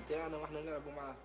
بتاعنا واحنا نلعبوا معاه.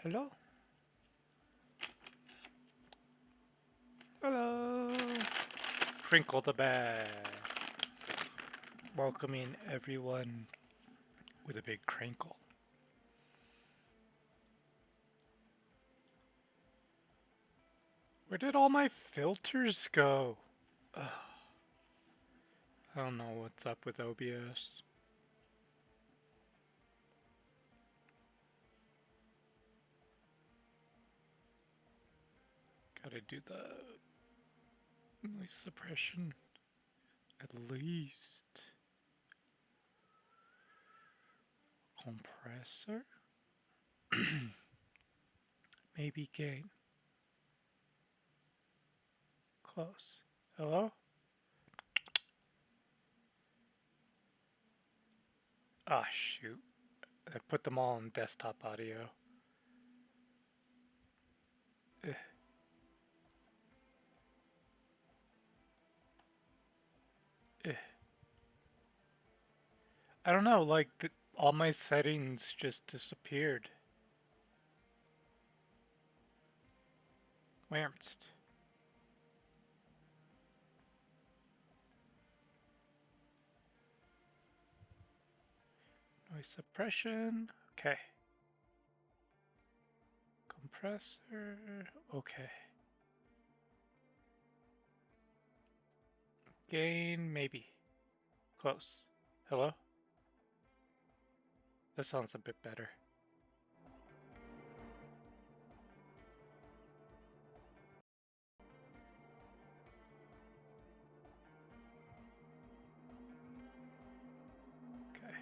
Hello? Hello! Crinkle the Bear. Welcoming everyone with a big crinkle. Where did all my filters go? Ugh. I don't know what's up with OBS. Gotta do the noise suppression. At least. Compressor? Maybe gain. Close. Hello? Ah, shoot. I put them all on desktop audio. Ugh. Ugh. I don't know, like, all my settings just disappeared. Whamst. Noise suppression. Okay. Compressor. Okay. Gain, maybe. Close. Hello? That sounds a bit better. Okay.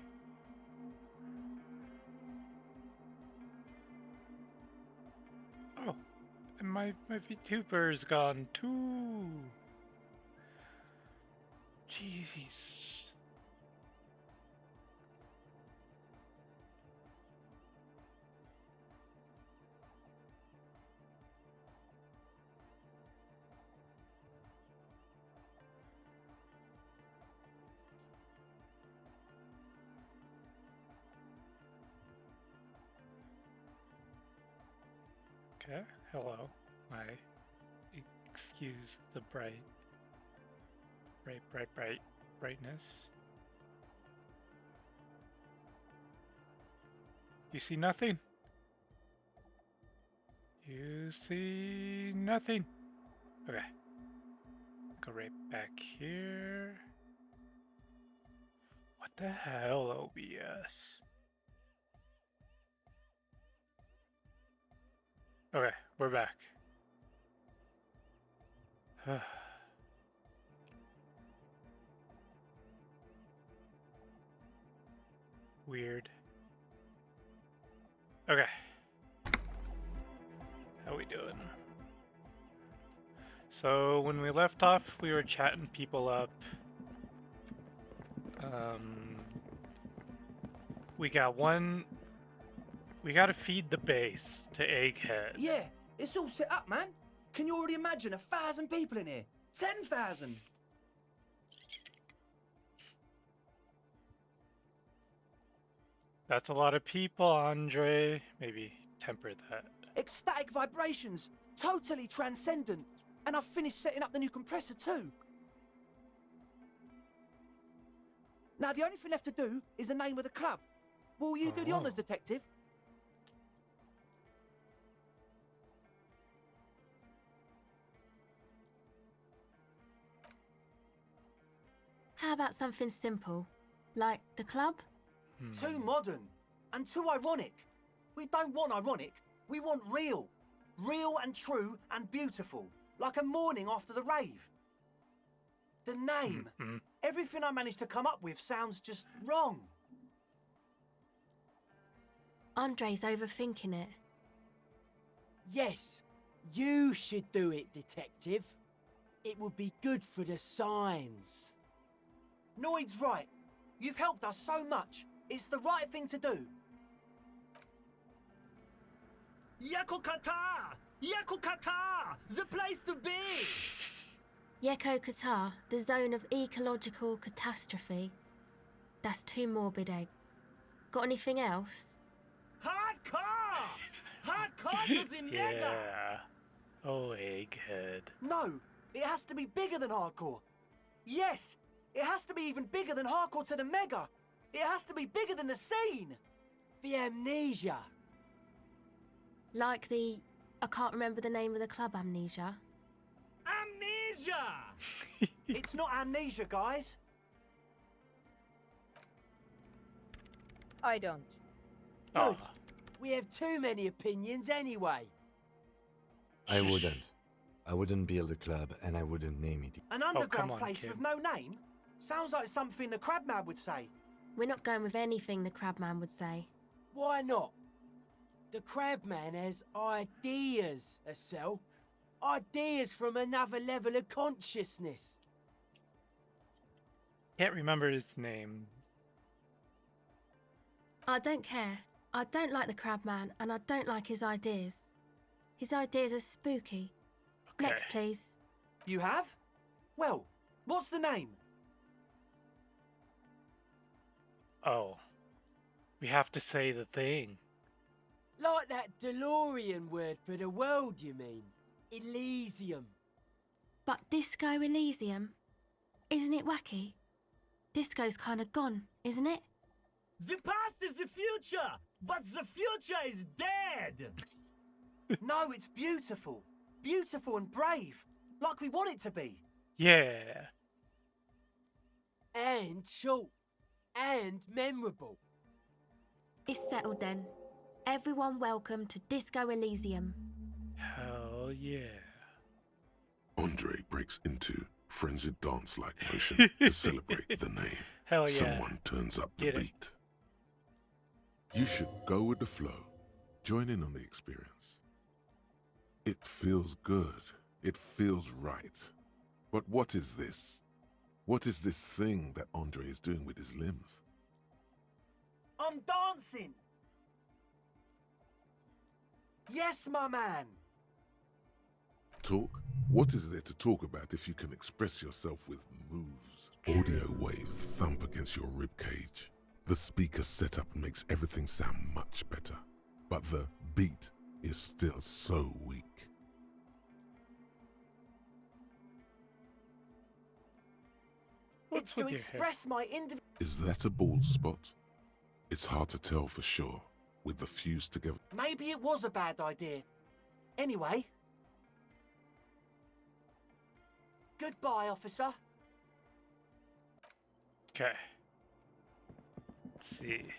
Oh, and my VTuber's gone too. Jeez. Okay, hello. Excuse the brightness. You see nothing? You see nothing. Okay. Go right back here. What the hell, OBS? Okay, we're back. Weird. Okay. How we doing? So when we left off, we were chatting people up. We gotta feed the base to Egghead. Yeah, it's all set up, man. Can you already imagine 1,000 people in here? 10,000. That's a lot of people, Andre. Maybe temper that. Ecstatic vibrations, totally transcendent. And I've finished setting up the new compressor too. Now the only thing left to do is the name of the club. Will you do the honours, detective? How about something simple, like the club? Too modern and too ironic. We don't want ironic, we want real. Real and true and beautiful, like a morning after the rave. The name, everything I managed to come up with sounds just wrong. Andre's overthinking it. Yes, you should do it, detective. It would be good for the signs. Noid's right. You've helped us so much. It's the right thing to do. Yakokata! Yakokata! The place to be! Yeko Qatar, the zone of ecological catastrophe. That's too morbid, Egg. Got anything else? Hardcore! Hardcore is in mega! Yeah. Oh, Egghead. No, it has to be bigger than hardcore. Yes, it has to be even bigger than hardcore to the mega. It has to be bigger than the scene. The amnesia. Like I can't remember the name of the club, Amnesia. Amnesia! It's not amnesia, guys. I don't. Good. Oh, We have too many opinions anyway. I wouldn't. I wouldn't build a club, and I wouldn't name it. An come underground on, place kid. with no name? Sounds like something the Crabman would say. We're not going with anything the Crabman would say. Why not? The Crabman has ideas, Acel. Ideas from another level of consciousness. Can't remember his name. I don't care. I don't like the Crabman, and I don't like his ideas. His ideas are spooky. Okay. Next, please. You have? Well, what's the name? Oh. We have to say the thing. Like that DeLorean word for the world, you mean? Elysium. But Disco Elysium? Isn't it wacky? Disco's kind of gone, isn't it? The past is the future, but the future is dead. No, it's beautiful. Beautiful and brave. Like we want it to be. Yeah. And short. And memorable. It's settled then. Everyone welcome to Disco Elysium. Hell yeah. Andre breaks into frenzied dance-like motion to celebrate the name. Hell yeah. Someone turns up the Get it. beat. You should go with the flow. Join in on the experience. It feels good. It feels right. But what is this? What is this thing that Andre is doing with his limbs? I'm dancing. Yes, my man. Talk? What is there to talk about if you can express yourself with moves? Audio waves thump against your ribcage. The speaker setup makes everything sound much better. But the beat is still so weak. What's It's to with your hair? express my individual. Is that a bald spot? It's hard to tell for sure, with the fuse together. Maybe it was a bad idea. Anyway. Goodbye, officer. Okay. Let's see.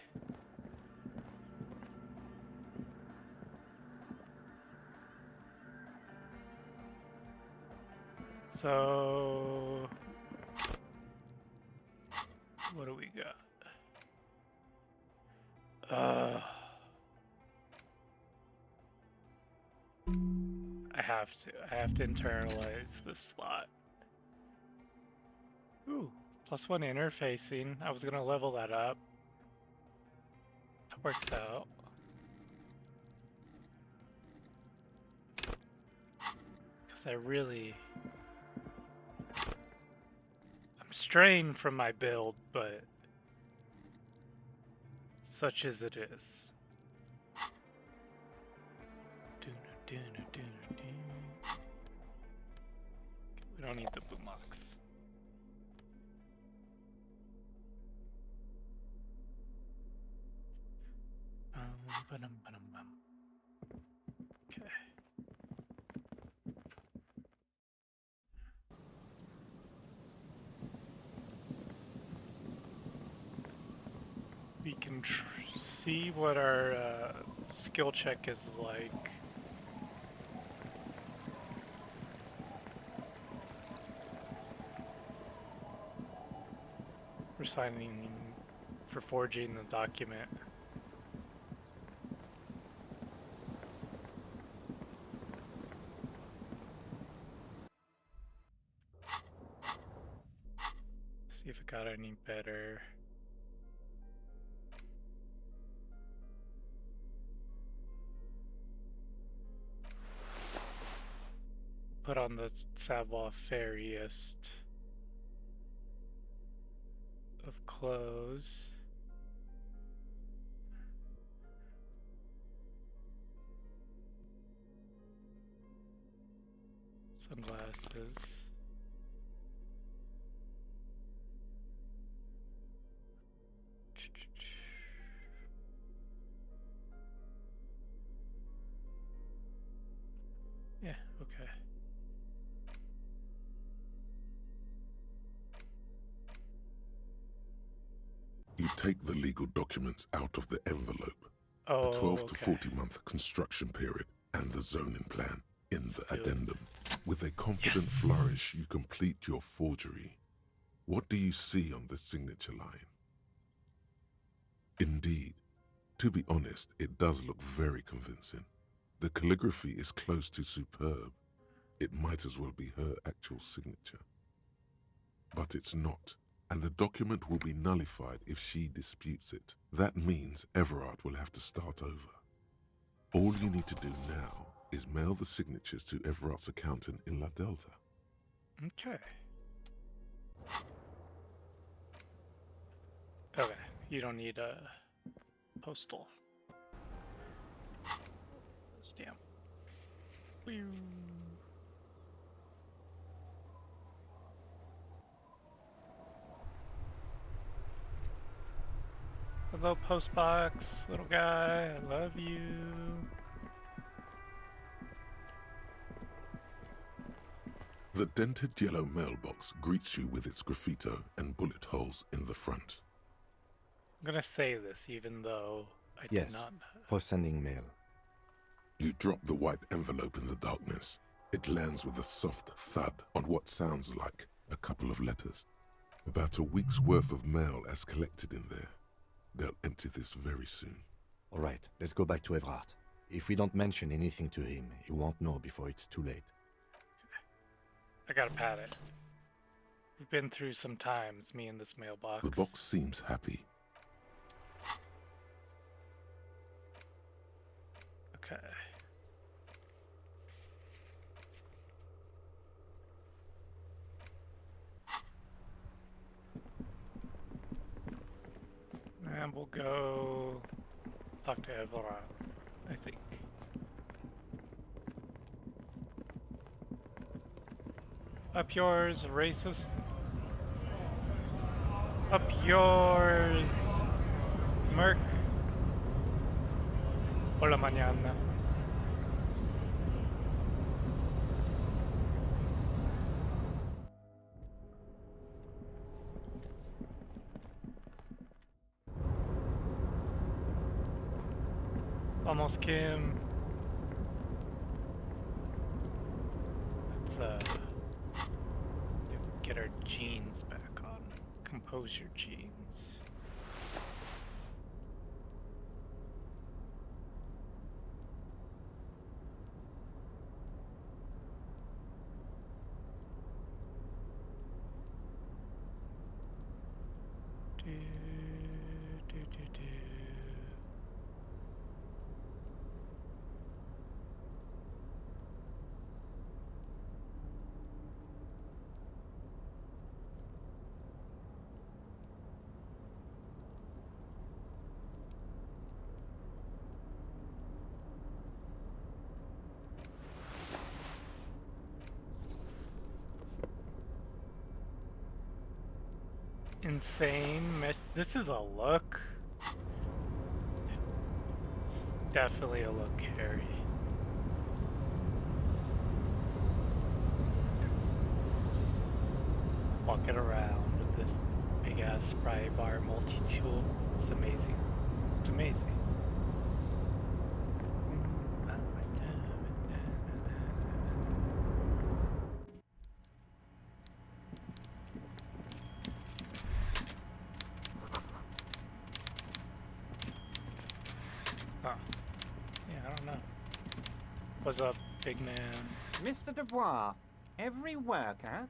So, what do we got? I have to internalize this slot. Ooh, +1 interfacing. I was gonna level that up. That works out. Because I'm strained from my build, but such as it is. We don't need the boombox. Okay. We can see what our skill check is like. We're signing for forging the document. See if it got any better. Put on the savoir-fairiest of clothes. Sunglasses. Yeah, okay. You take the legal documents out of the envelope. Oh, A 12 to okay. 40-month construction period and the zoning plan in the do it. addendum. With a confident Yes. flourish, you complete your forgery. What do you see on the signature line? Indeed, to be honest, it does look very convincing. The calligraphy is close to superb. It might as well be her actual signature. But it's not, and the document will be nullified if she disputes it. That means Everard will have to start over. All you need to do now is mail the signatures to Everard's accountant in La Delta. Okay. Okay, you don't need a postal stamp. Whew. Hello, postbox, little guy. I love you. The dented yellow mailbox greets you with its graffito and bullet holes in the front. I'm gonna say this even though I did Yes, not. for sending mail. You drop the white envelope in the darkness. It lands with a soft thud on what sounds like a couple of letters. About a week's worth of mail as collected in there. They'll empty this very soon. All right, let's go back to Everard. If we don't mention anything to him, he won't know before it's too late. I gotta pat it. We've been through some times, me and this mailbox. The box seems happy. Okay. And we'll go talk to Everard, I think. Up yours, racist. Up yours, Merc. Hola mañana. Almost Kim. Let's get our jeans back on. Compose your jeans. Do, do, do, do. Insane. This is a look. It's definitely a look, Harry. Walking around with this big ass spray bar multi-tool. It's amazing. It's amazing. Huh. Yeah, I don't know. What's up, big man? Mr. Dubois, every worker?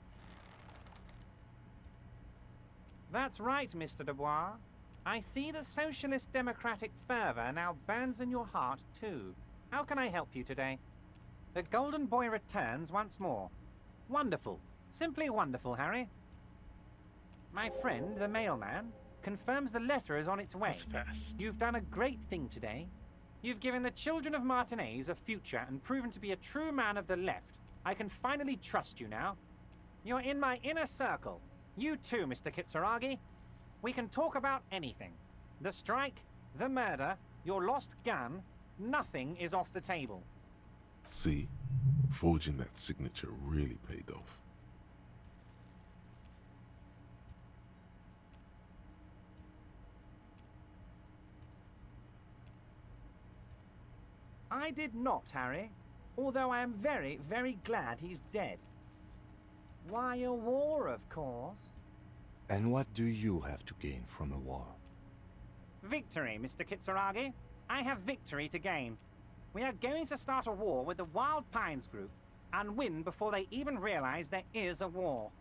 That's right, Mr. Dubois. I see the socialist democratic fervour now burns in your heart, too. How can I help you today? The Golden Boy returns once more. Wonderful. Simply wonderful, Harry. My friend, the mailman, confirms the letter is on its way. That's fast. You've done a great thing today. You've given the children of Martinez a future and proven to be a true man of the left. I can finally trust you now. You're in my inner circle. You too, Mr. Kitsuragi. We can talk about anything. The strike, the murder, your lost gun, nothing is off the table. See, forging that signature really paid off. I did not, Harry. Although I am very, very glad he's dead. Why, a war, of course. And what do you have to gain from a war? Victory, Mr. Kitsuragi. I have victory to gain. We are going to start a war with the Wild Pines group and win before they even realize there is a war.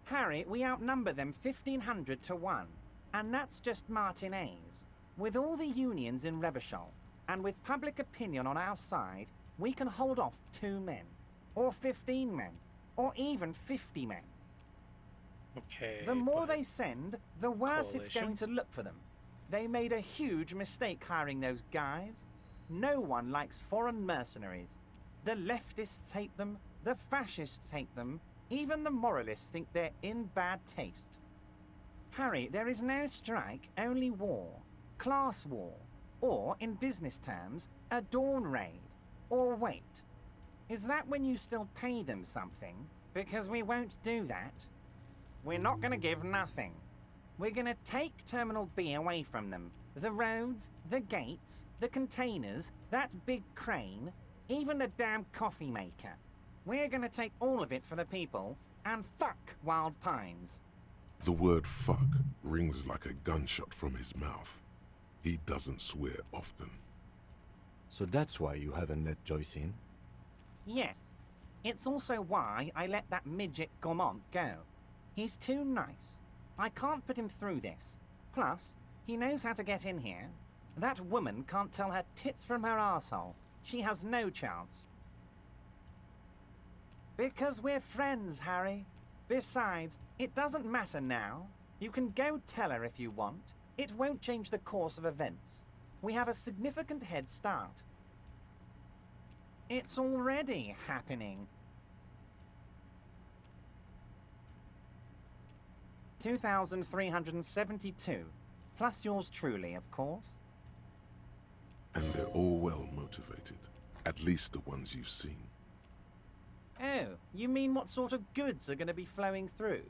Harry, we outnumber them 1,500 to 1, and that's just Martinez. With all the unions in Revachol, and with public opinion on our side, we can hold off 2 men, or 15 men, or even 50 men. Okay. The more but they send, the worse it's going coalition? to look for them. They made a huge mistake hiring those guys. No one likes foreign mercenaries. The leftists hate them, the fascists hate them, even the moralists think they're in bad taste. Harry, there is no strike, only war. Class war. Or, in business terms, a dawn raid. Or wait. Is that when you still pay them something? Because we won't do that. We're not going to give nothing. We're going to take Terminal B away from them. The roads, the gates, the containers, that big crane, even the damn coffee maker. We're going to take all of it for the people, and fuck Wild Pines. The word fuck rings like a gunshot from his mouth. He doesn't swear often. So that's why you haven't let Joyce in? Yes. It's also why I let that midget Gaumont go. He's too nice. I can't put him through this. Plus, he knows how to get in here. That woman can't tell her tits from her arsehole. She has no chance. Because we're friends, Harry. Besides, it doesn't matter now. You can go tell her if you want. It won't change the course of events. We have a significant head start. It's already happening. 2,372. Plus yours truly, of course. And they're all well motivated. At least the ones you've seen. Oh, you mean what sort of goods are going to be flowing through?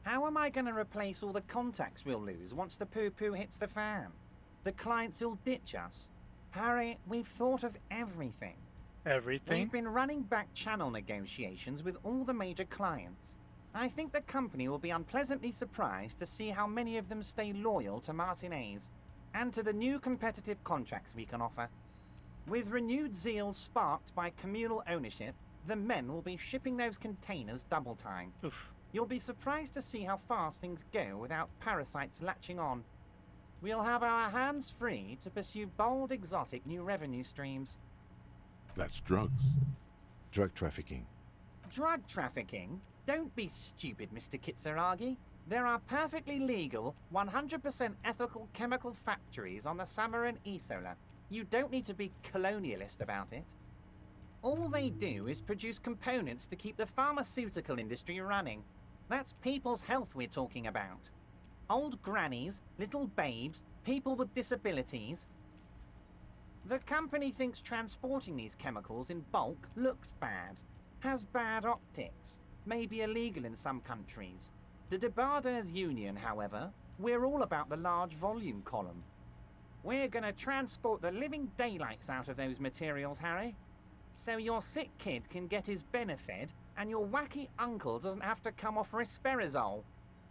How am I going to replace all the contacts we'll lose once the poo-poo hits the fan? The clients will ditch us. Harry, we've thought of everything. Everything? We've been running back channel negotiations with all the major clients. I think the company will be unpleasantly surprised to see how many of them stay loyal to Martinez and to the new competitive contracts we can offer. With renewed zeal sparked by communal ownership, the men will be shipping those containers double time. Oof. You'll be surprised to see how fast things go without parasites latching on. We'll have our hands free to pursue bold, exotic new revenue streams. That's drugs. Drug trafficking. Drug trafficking? Don't be stupid, Mr. Kitsuragi. There are perfectly legal, 100% ethical chemical factories on the Samaran Isola. You don't need to be colonialist about it. All they do is produce components to keep the pharmaceutical industry running. That's people's health we're talking about. Old grannies, little babes, people with disabilities. The company thinks transporting these chemicals in bulk looks bad, has bad optics, may be illegal in some countries. The Debarders Union, however, we're all about the large volume column. We're gonna transport the living daylights out of those materials, Harry. So your sick kid can get his benefit, and your wacky uncle doesn't have to come off risperidone.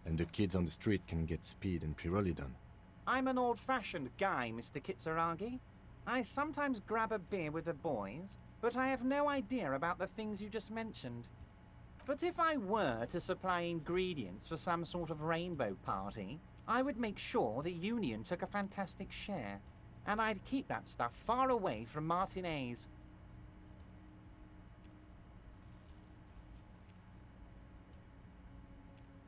And the kids on the street can get speed and pyrrolidon. I'm an old-fashioned guy, Mr. Kitsuragi. I sometimes grab a beer with the boys, but I have no idea about the things you just mentioned. But if I were to supply ingredients for some sort of rainbow party, I would make sure the Union took a fantastic share, and I'd keep that stuff far away from Martinez.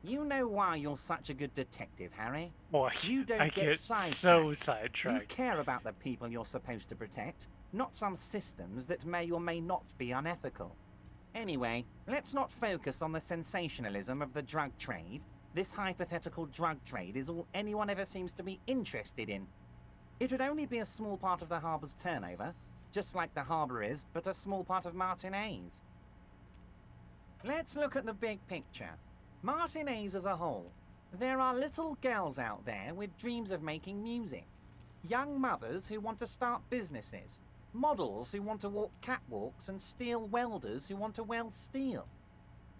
You know why you're such a good detective, Harry. Boy, You don't I get get sidetracked. so You sidetracked. care about the people you're supposed to protect, not some systems that may or may not be unethical. Anyway, let's not focus on the sensationalism of the drug trade. This hypothetical drug trade is all anyone ever seems to be interested in. It would only be a small part of the harbour's turnover, just like the harbour is, but a small part of Martinez. Let's look at the big picture. Martinez as a whole. There are little girls out there with dreams of making music. young mothers who want to start businesses, models who want to walk catwalks, and steel welders who want to weld steel.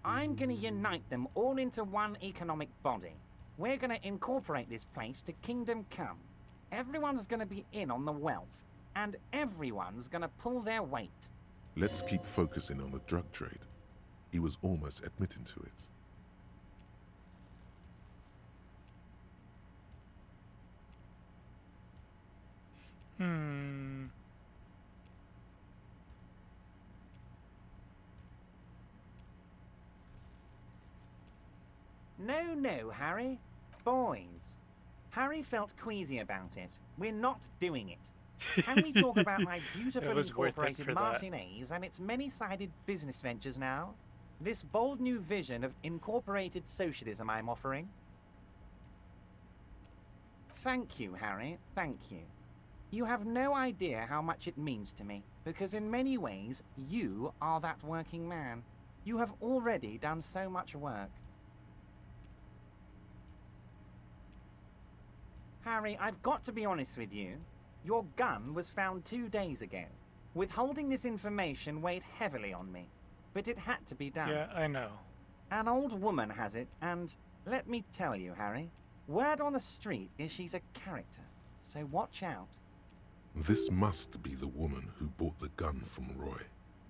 I'm gonna unite them all into one economic body. We're gonna incorporate this place to Kingdom Come. Everyone's gonna be in on the wealth, and everyone's gonna pull their weight. Let's keep focusing on the drug trade. He was almost admitting to it. No, Harry. Boys. Harry felt queasy about it. We're not doing it. Can we talk about my beautifully was worth it incorporated for that. Martinez and its many-sided business ventures now? This bold new vision of incorporated socialism I'm offering? Thank you, Harry. Thank you. You have no idea how much it means to me, because in many ways, you are that working man. You have already done so much work. Harry, I've got to be honest with you. Your gun was found 2 days ago. Withholding this information weighed heavily on me, but it had to be done. Yeah, I know. An old woman has it, and let me tell you, Harry, word on the street is she's a character, so watch out. This must be the woman who bought the gun from Roy,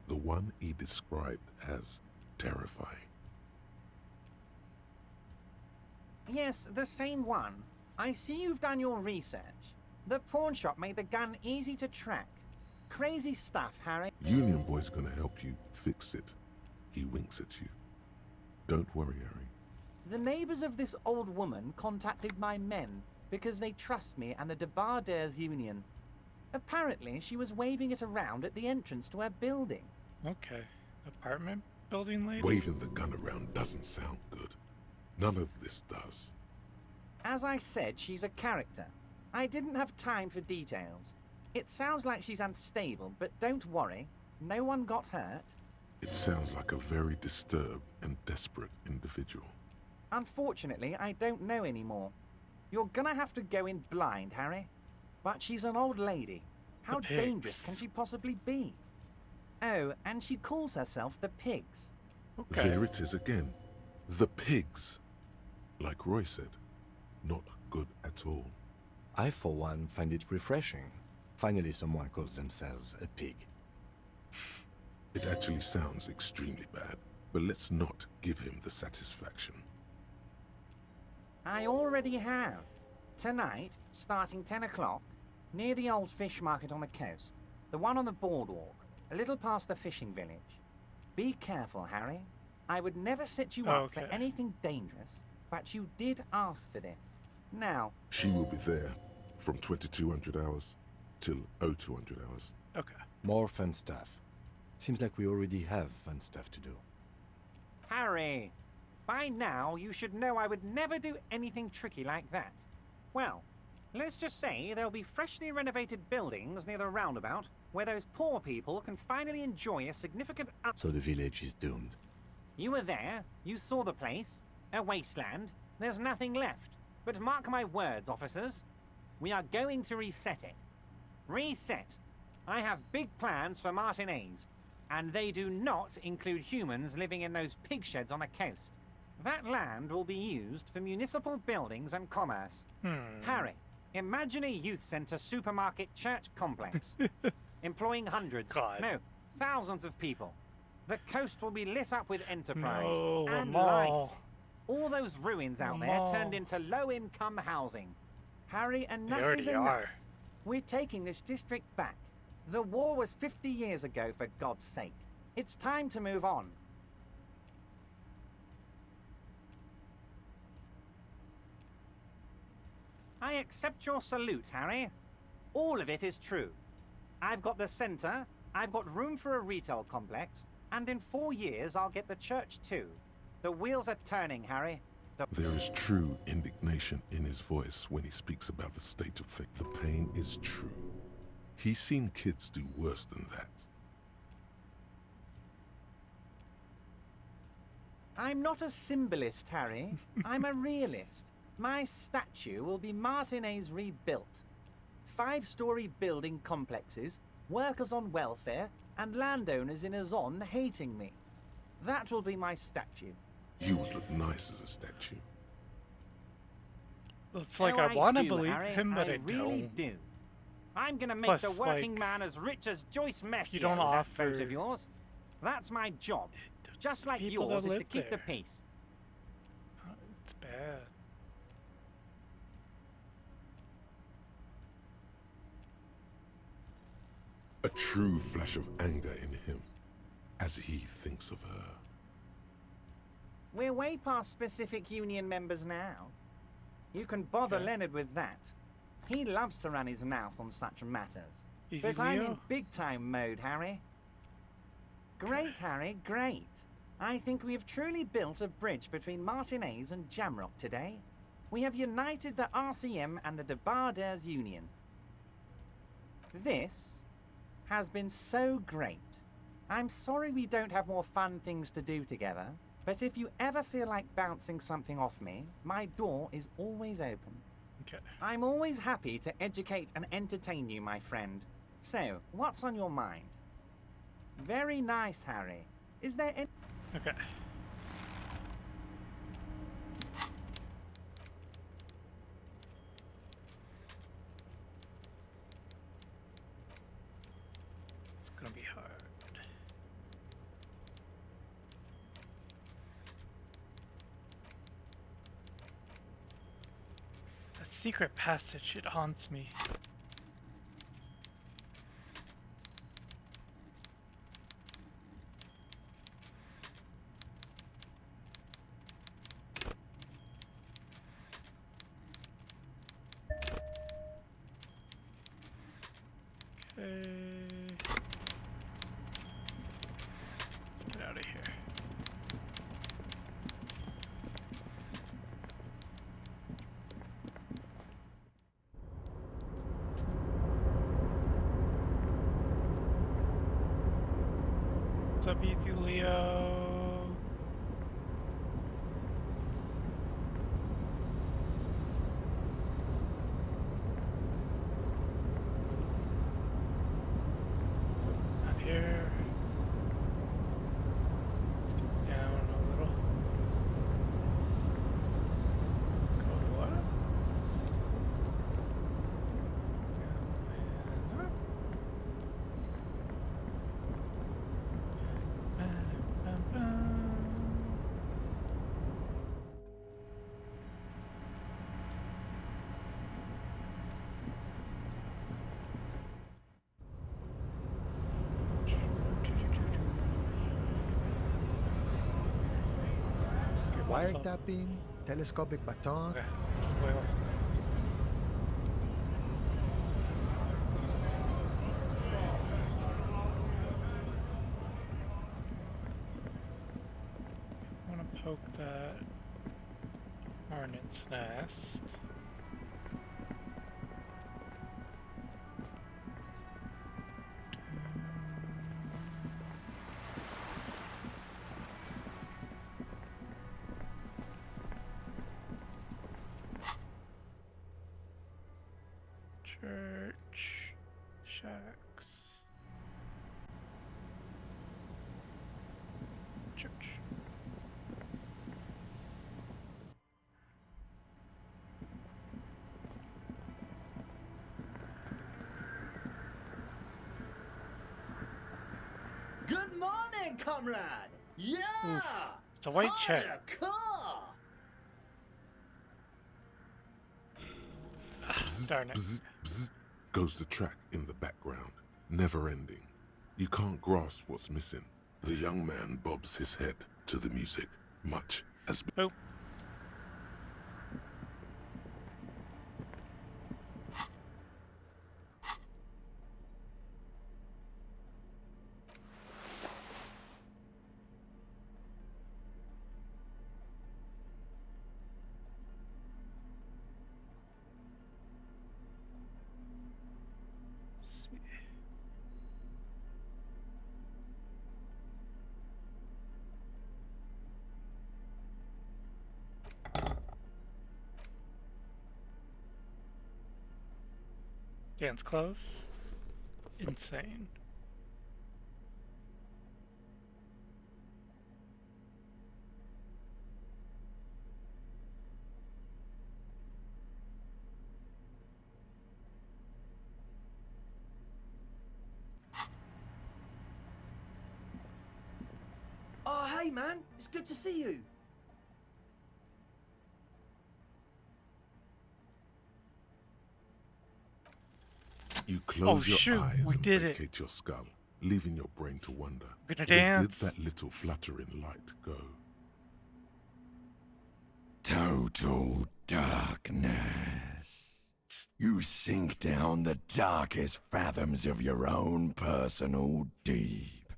the one he described as terrifying. Yes, the same one. I see you've done your research. The pawn shop made the gun easy to track. Crazy stuff, Harry. Union Boy's gonna help you fix it. He winks at you. Don't worry, Harry. The neighbors of this old woman contacted my men because they trust me and the Debarders Union. Apparently, she was waving it around at the entrance to her building. Okay. Apartment building lady? Waving the gun around doesn't sound good. None of this does. As I said, she's a character. I didn't have time for details. It sounds like she's unstable, but don't worry. No one got hurt. It sounds like a very disturbed and desperate individual. Unfortunately, I don't know anymore. You're gonna have to go in blind, Harry. But she's an old lady. How The dangerous pigs. can she possibly be? Oh, and she calls herself the Pigs. Okay. There it is again. The pigs. Like Roy said, not good at all. I, for one, find it refreshing. Finally, someone calls themselves a pig. It actually sounds extremely bad, but let's not give him the satisfaction. I already have. Tonight, starting 10 o'clock, near the old fish market on the coast. The one on the boardwalk, a little past the fishing village. Be careful, Harry. I would never set you up for Okay. anything dangerous, but you did ask for this. Now, She will be there from 2200 hours till 0200 hours. Okay. More fun stuff. Seems like we already have fun stuff to do. Harry, by now you should know I would never do anything tricky like that. Well, let's just say there'll be freshly renovated buildings near the roundabout where those poor people can finally enjoy a significant So the village is doomed. You were there, you saw the place, a wasteland, there's nothing left. But mark my words, officers, we are going to reset it. Reset! I have big plans for Martinez, and they do not include humans living in those pig sheds on the coast. That land will be used for municipal buildings and commerce. Harry, imagine a youth centre supermarket church complex, employing hundreds, God. no, thousands of people. The coast will be lit up with enterprise No, a and mall. life. All those ruins out there Mall. turned into low-income housing. Harry, They enough is already enough. are. We're taking this district back. The war was 50 years ago, for God's sake. It's time to move on. I accept your salute, Harry. All of it is true. I've got the centre, I've got room for a retail complex, and in 4 years I'll get the church too. The wheels are turning, Harry. There is true indignation in his voice when he speaks about the state of things. The pain is true. He's seen kids do worse than that. I'm not a symbolist, Harry. I'm a realist. My statue will be Martinez rebuilt. 5-story building complexes, workers on welfare, and landowners in a zone hating me. That will be my statue. You would look nice as a statue. It's like Oh, I want to do, believe Harry, him, but I really don't. do. I'm gonna make Plus, the working like, man as rich as Joyce Messier don't with that offer vote of yours. That's my job. Just like people yours that is to live keep the there. peace. It's bad. A true flash of anger in him as he thinks of her. We're way past specific union members now. You can bother Okay. Leonard with that. He loves to run his mouth on such matters. Easy, But I'm in Leo. big-time mode, Harry. Great, Harry, great. I think we have truly built a bridge between Martinez and Jamrock today. We have united the RCM and the Debarders Union. This has been so great. I'm sorry we don't have more fun things to do together, but if you ever feel like bouncing something off me, my door is always open. Okay. I'm always happy to educate and entertain you, my friend. So, what's on your mind? Very nice, Harry. Is there any... Okay. It's gonna be hard. That secret passage, it haunts me. Okay. Let's get out of here. What's up, Easy Leo? Not here. Let's get down a little. Go up. And up. Ba-dum-bum-bum. Okay, what's up? Wiretapping, telescopic baton. Okay, let's whale. I want to poke that hornet's nest. Church shacks. Church. Good morning, comrade. Yeah. It's a white Hiya, check. car. Darn it. Bzz, bzz, goes the track in the background, never ending. You can't grasp what's missing. The young man bobs his head to the music, much as Oh. See. Dance close. Insane. Oh, hey, man. It's good to see you. You close your shoot, eyes we and did it. vacate your skull, leaving your brain to wonder. Gonna Where dance. did that little fluttering light go? Total darkness. You sink down the darkest fathoms of your own personal deep,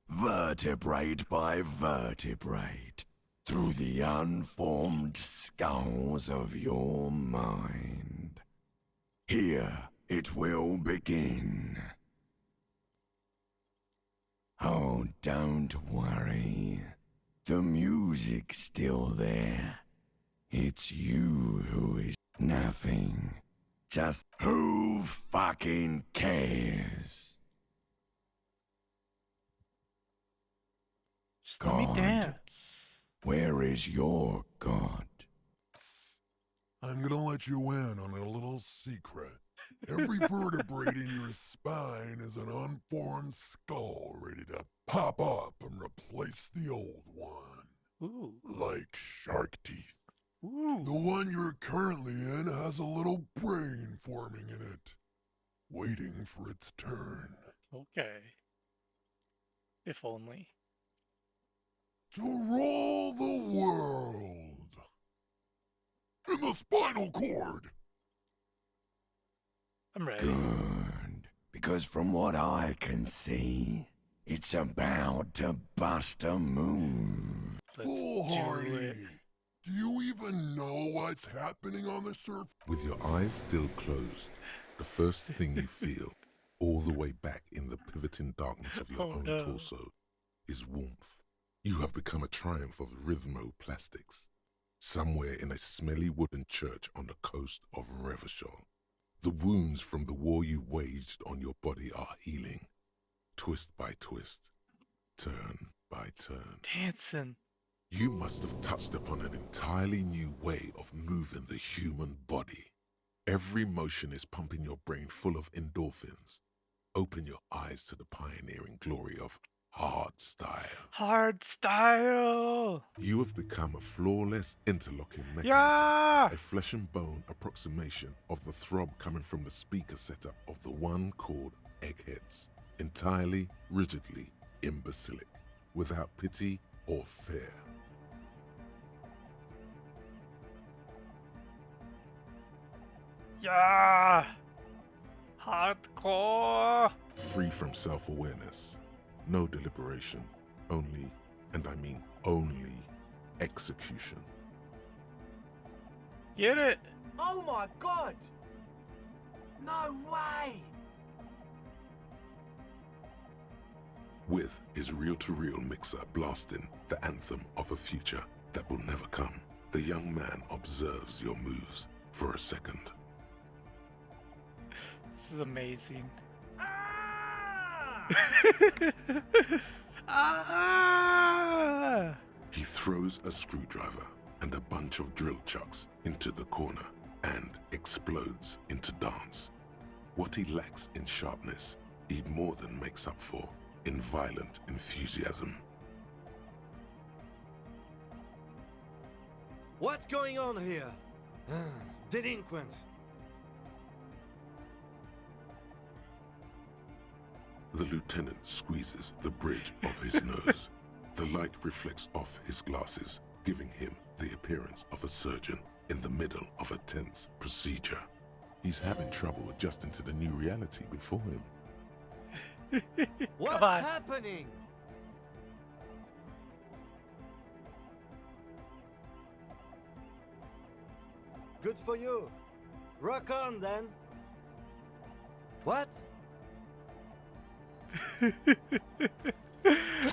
vertebrate by vertebrate, through the unformed skulls of your mind. Here it will begin. Oh, don't worry. The music's still there. It's you who is nothing. Just who fucking cares? Just let me God. dance. Where is your God? I'm gonna let you in on a little secret. Every vertebrae in your spine is an unformed skull ready to pop up and replace the old one. Ooh. Like shark teeth. Ooh. The one you're currently in has a little brain forming in it, waiting for its turn. Okay. If only. To rule the world. In the spinal cord. I'm ready. Good. Because from what I can see, it's about to bust a move. Let's Foolhardy. do it. Do you even know what's happening on the surface? With your eyes still closed, the first thing you feel, all the way back in the pivoting darkness of your own torso, is warmth. You have become a triumph of rhythmoplastics, somewhere in a smelly wooden church on the coast of Revachol. The wounds from the war you waged on your body are healing, twist by twist, turn by turn. Dancing. You must have touched upon an entirely new way of moving the human body. Every motion is pumping your brain full of endorphins. Open your eyes to the pioneering glory of hard style. Hard style. You have become a flawless interlocking mechanism. Yeah. A flesh and bone approximation of the throb coming from the speaker setup of the one called Eggheads. Entirely, rigidly imbecilic, without pity or fear. Yeah. Hardcore. Free from self-awareness. No deliberation. Only, and I mean only, execution. Get it. Oh my god! No way! With his reel-to-reel mixer blasting the anthem of a future that will never come, the young man observes your moves for a second. This is amazing. Ah! Ah! He throws a screwdriver and a bunch of drill chucks into the corner and explodes into dance. What he lacks in sharpness, he more than makes up for in violent enthusiasm. What's going on here? Delinquents. The lieutenant squeezes the bridge of his nose. The light reflects off his glasses, giving him the appearance of a surgeon in the middle of a tense procedure. He's having trouble adjusting to the new reality before him. What's Come on. happening? Good for you. Rock on then. What? Who's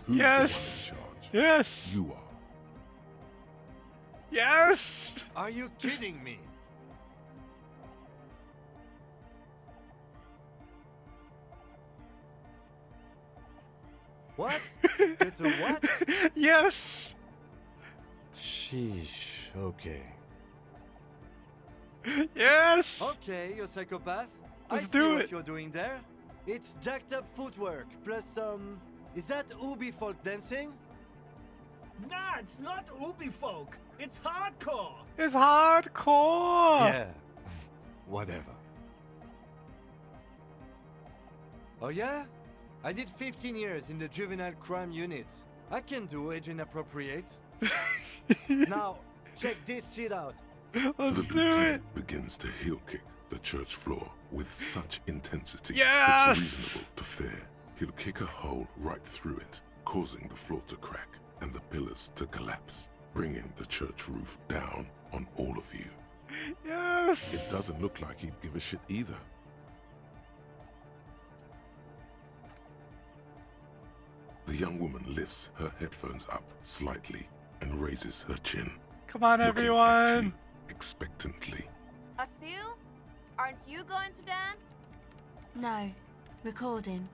Yes! the one in charge? Yes. You are. Yes. Are you kidding me? What? Get a what? Yes! Sheesh, okay. Yes! Okay, you psychopath. Let's I see do what it. you're doing there. It's jacked up footwork, plus some... Is that Ubi folk dancing? Nah, it's not Ubi folk. It's hardcore. It's hardcore! Yeah, whatever. Oh yeah? I did 15 years in the juvenile crime unit. I can do age inappropriate. Now, check this shit out. Let's The do it! lieutenant begins to heel kick the church floor with such intensity Yes! it's reasonable to fear. He'll kick a hole right through it, causing the floor to crack and the pillars to collapse, bringing the church roof down on all of you. Yes! It doesn't look like he'd give a shit either. The young woman lifts her headphones up slightly and raises her chin, Come on, looking at everyone! you expectantly. Asil? Aren't you going to dance? No, recording.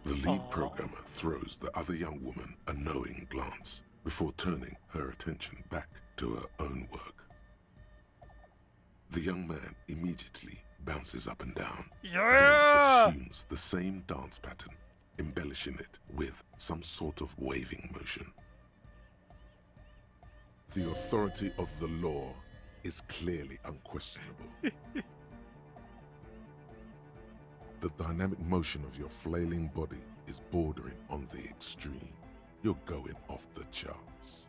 The lead Aw. programmer throws the other young woman a knowing glance before turning her attention back to her own work. The young man immediately bounces up and down, Yeah! then assumes the same dance pattern, embellishing it with some sort of waving motion. The authority of the law is clearly unquestionable. The dynamic motion of your flailing body is bordering on the extreme. You're going off the charts.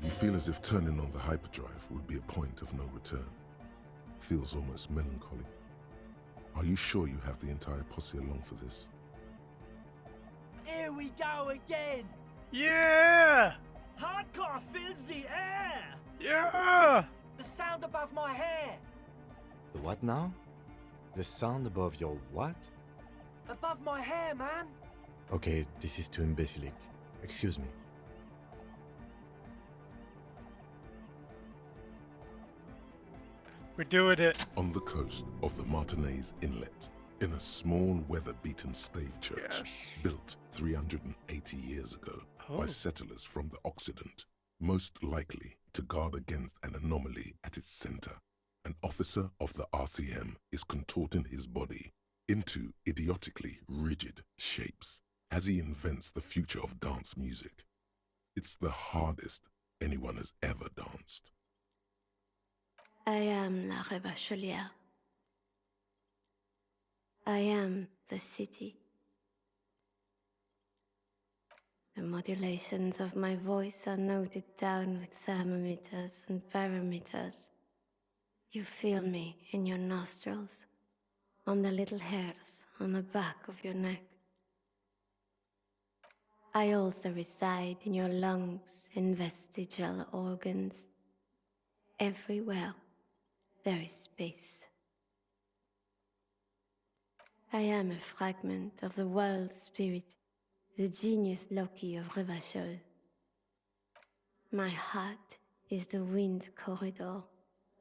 You feel as if turning on the hyperdrive would be a point of no return. Feels almost melancholy. Are you sure you have the entire posse along for this? Here we go again! Yeah! Hardcore fills the air. Yeah! The sound above my hair. The what now? The sound above your what? Above my hair, man. Okay, this is too imbecilic. Excuse me. We're doing it. On the coast of the Martinez Inlet, in a small weather-beaten stave church Yes. built 380 years ago Oh. by settlers from the Occident, most likely to guard against an anomaly at its center. An officer of the RCM is contorting his body into idiotically rigid shapes as he invents the future of dance music. It's the hardest anyone has ever danced. I am La Rebachelière. I am the city. The modulations of my voice are noted down with thermometers and barometers. You feel me in your nostrils, on the little hairs on the back of your neck. I also reside in your lungs and vestigial organs. Everywhere there is space. I am a fragment of the world spirit, the genius Loki of Revachol. My heart is the wind corridor.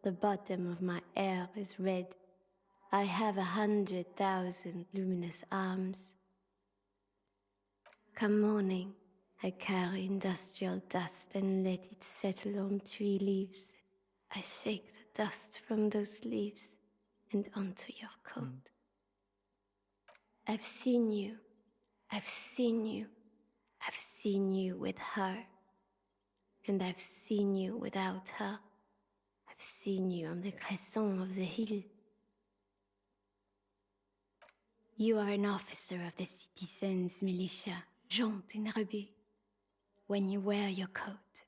The bottom of my air is red. I have 100,000 luminous arms. Come morning, I carry industrial dust and let it settle on tree leaves. I shake the dust from those leaves and onto your coat. I've seen you. I've seen you. I've seen you with her. And I've seen you without her. I've seen you on the crescent of the hill. You are an officer of the citizens' militia, jaunt in rebut. When you wear your coat,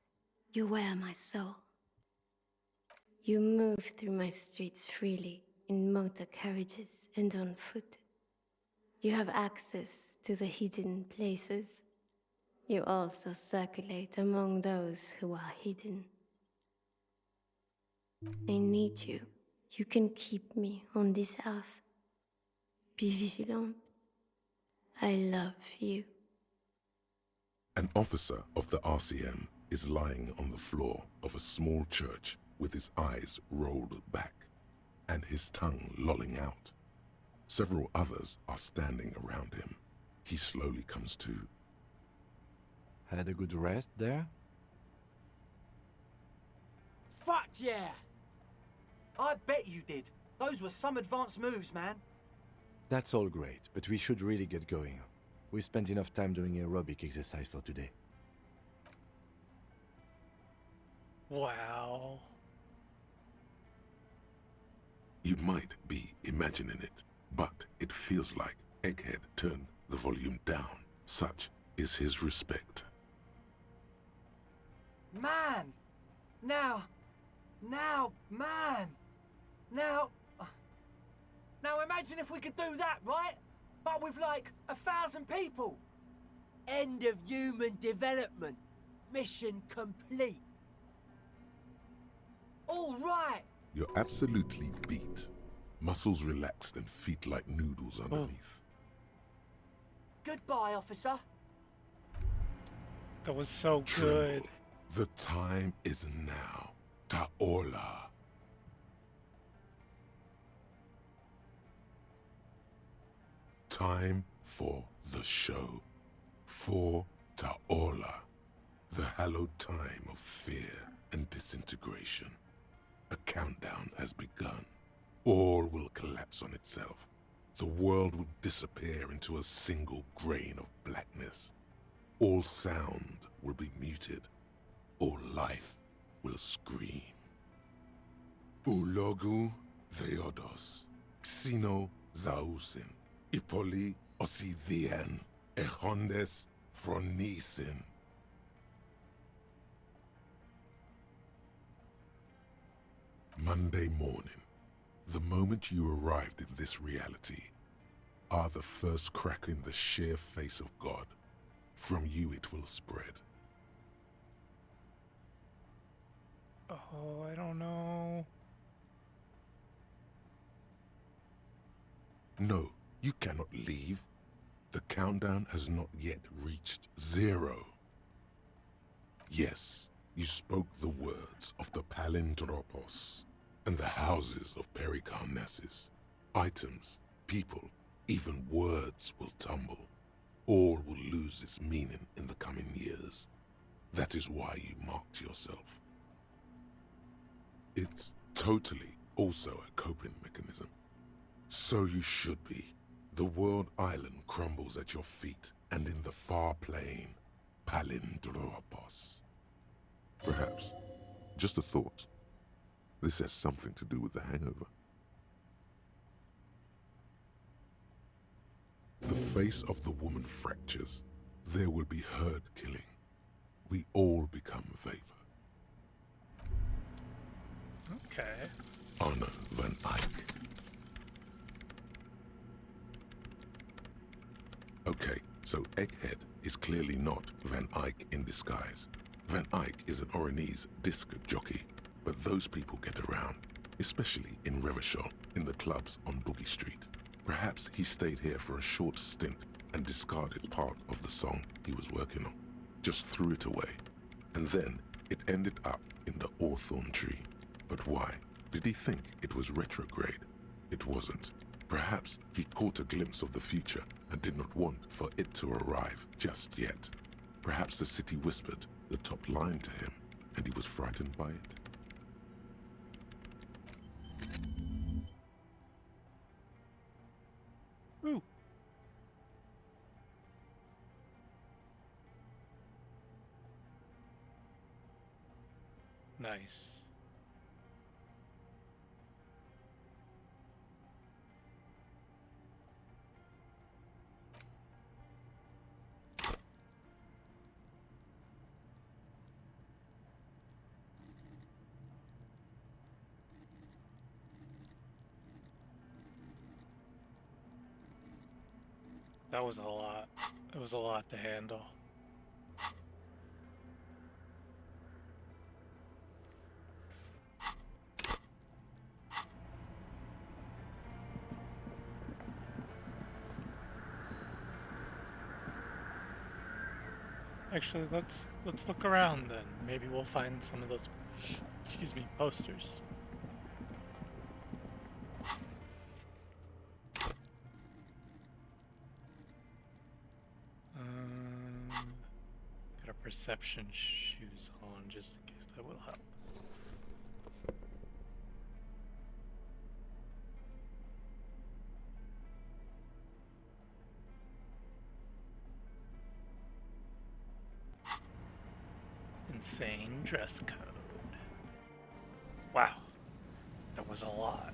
you wear my soul. You move through my streets freely, in motor carriages and on foot. You have access to the hidden places. You also circulate among those who are hidden. I need you. You can keep me on this earth. Be vigilant. I love you. An officer of the RCM is lying on the floor of a small church with his eyes rolled back and his tongue lolling out. Several others are standing around him, he slowly comes to. Had a good rest there? Fuck yeah! I bet you did. Those were some advanced moves, man. That's all great, but we should really get going. We spent enough time doing aerobic exercise for today. Wow. You might be imagining it, but it feels like Egghead turned the volume down. Such is his respect. Man! Now, man! Now imagine if we could do that, right? But with like 1,000 people. End of human development. Mission complete. All right! You're absolutely beat. Muscles relaxed and feet like noodles underneath. Goodbye, officer. That was so Tremble. good. The time is now. Taola. Time for the show. For Taola. The hallowed time of fear and disintegration. A countdown has begun. All will collapse on itself. The world will disappear into a single grain of blackness. All sound will be muted. All life will scream. Ulogu Theodos, Xeno Zausin, Ipoli Osithien, Echondes Fronisin. Monday morning, the moment you arrived in this reality, are the first crack in the sheer face of God. From you it will spread. Oh, I don't know. No, you cannot leave. The countdown has not yet reached 0. Yes, you spoke the words of the Palindropos and the houses of Pericarnassus. Items, people, even words will tumble. All will lose its meaning in the coming years. That is why you marked yourself. It's totally also a coping mechanism. So you should be. The world island crumbles at your feet, and in the far plain, Palindropos. Perhaps, just a thought, this has something to do with the hangover. The face of the woman fractures. There will be herd killing. We all become vapor. Okay. Anna van Eyck. Okay, so Egghead is clearly not Van Eyck in disguise. Van Eyck is an Oranese disc jockey, but those people get around, especially in Revachol, in the clubs on Boogie Street. Perhaps he stayed here for a short stint and discarded part of the song he was working on, just threw it away. And then it ended up in the hawthorn tree. But why? Did he think it was retrograde? It wasn't. Perhaps he caught a glimpse of the future and did not want for it to arrive just yet. Perhaps the city whispered the top line to him, and he was frightened by it. Ooh. Nice. That was a lot. It was a lot to handle. Actually, let's look around then. Maybe we'll find some of those, excuse me, posters. perception shoes on just in case that will help. Insane dress code. Wow, that was a lot.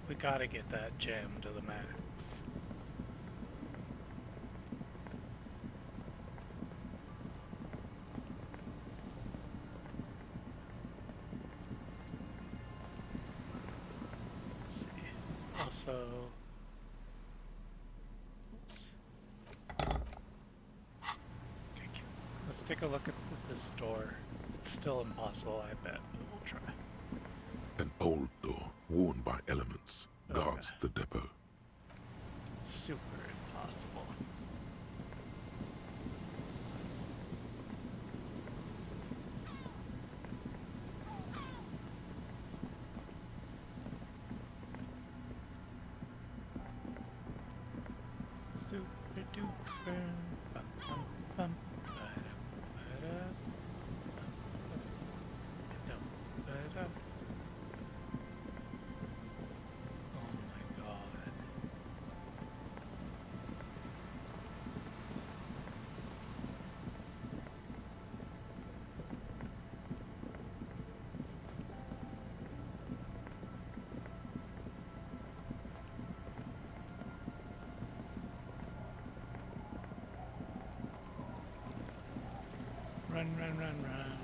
We gotta get that gem to the max. Let's see. Also, oops. Okay, let's take a look at this door. It's still impossible, I bet, but we'll try. An old door, worn by elements, guards the depot. Super impossible. Super duper. Bum, bum, bum. Run, run, run, run.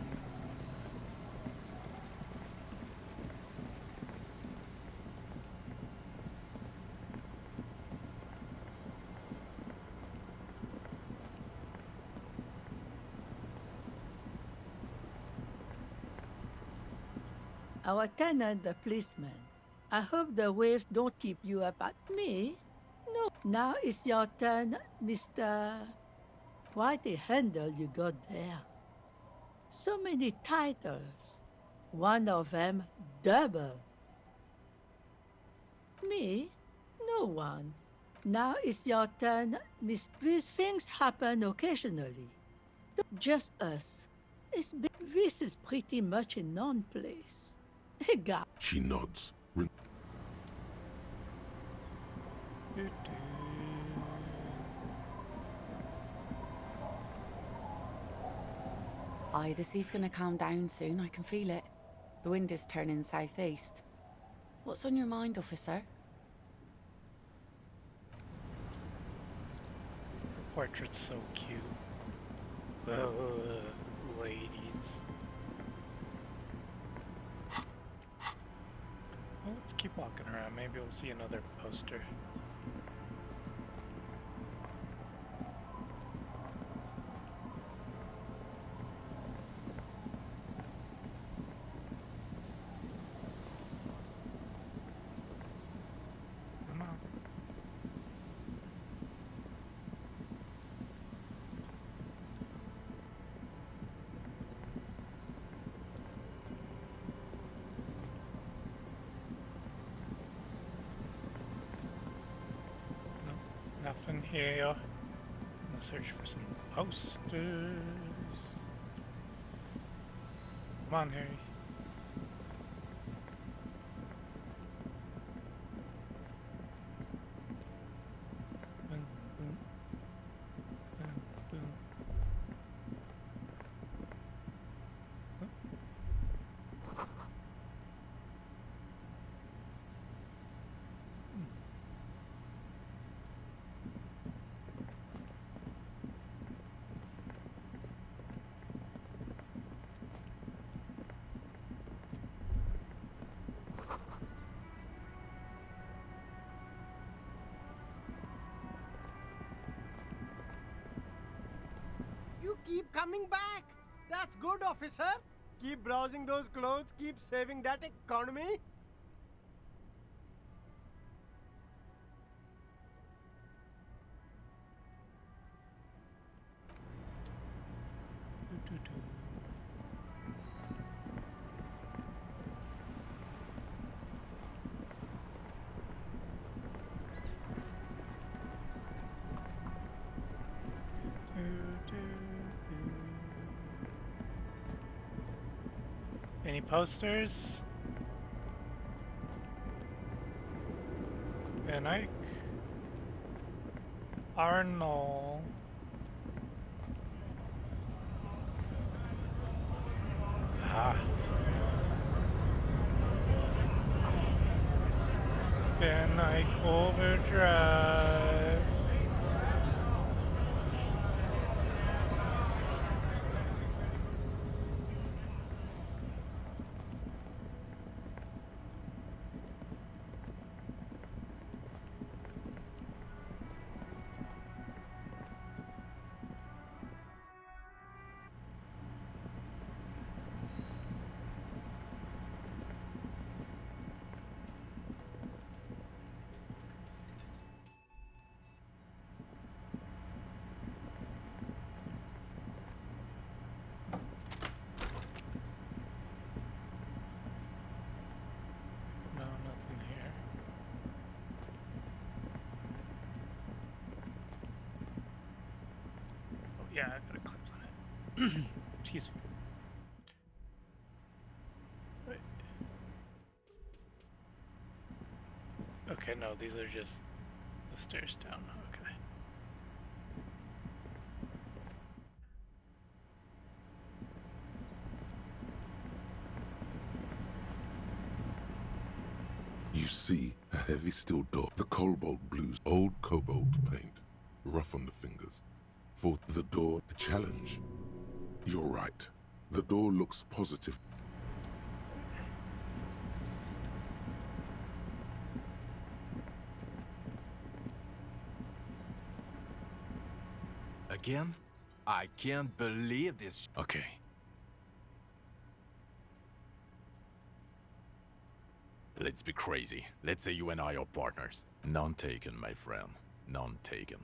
Our tenant, the policeman. I hope the waves don't keep you up at me. No. Now it's your turn, Mr. Quite a handle you got there. So many titles. One of them double. Me? No one. Now it's your turn, Miss. These things happen occasionally. Just us. This is pretty much a known place. She nods. Aye, the sea's gonna calm down soon, I can feel it. The wind is turning southeast. What's on your mind, officer? The portrait's so cute. Ladies. Well, let's keep walking around. Maybe we'll see another poster. Come on. Nothing here. I'm gonna search for some posters. Come on, Harry. Boom, boom. Boom, boom. keep coming back. That's good, officer. Keep browsing those clothes, keep saving that economy. Any posters? Van Eyck? Arnold. Ah. Van Eyck Overdrive. No, nothing here. Oh yeah, I got a clip on it. Excuse me. Right. Okay, no, these are just the stairs down. Okay. You see a heavy steel door, the cobalt blues, old cobalt paint, rough on the fingers. For the door, a challenge. You're right. The door looks positive. Again? I can't believe this. Okay. Let's be crazy. Let's say you and I are partners. None taken, my friend. None taken.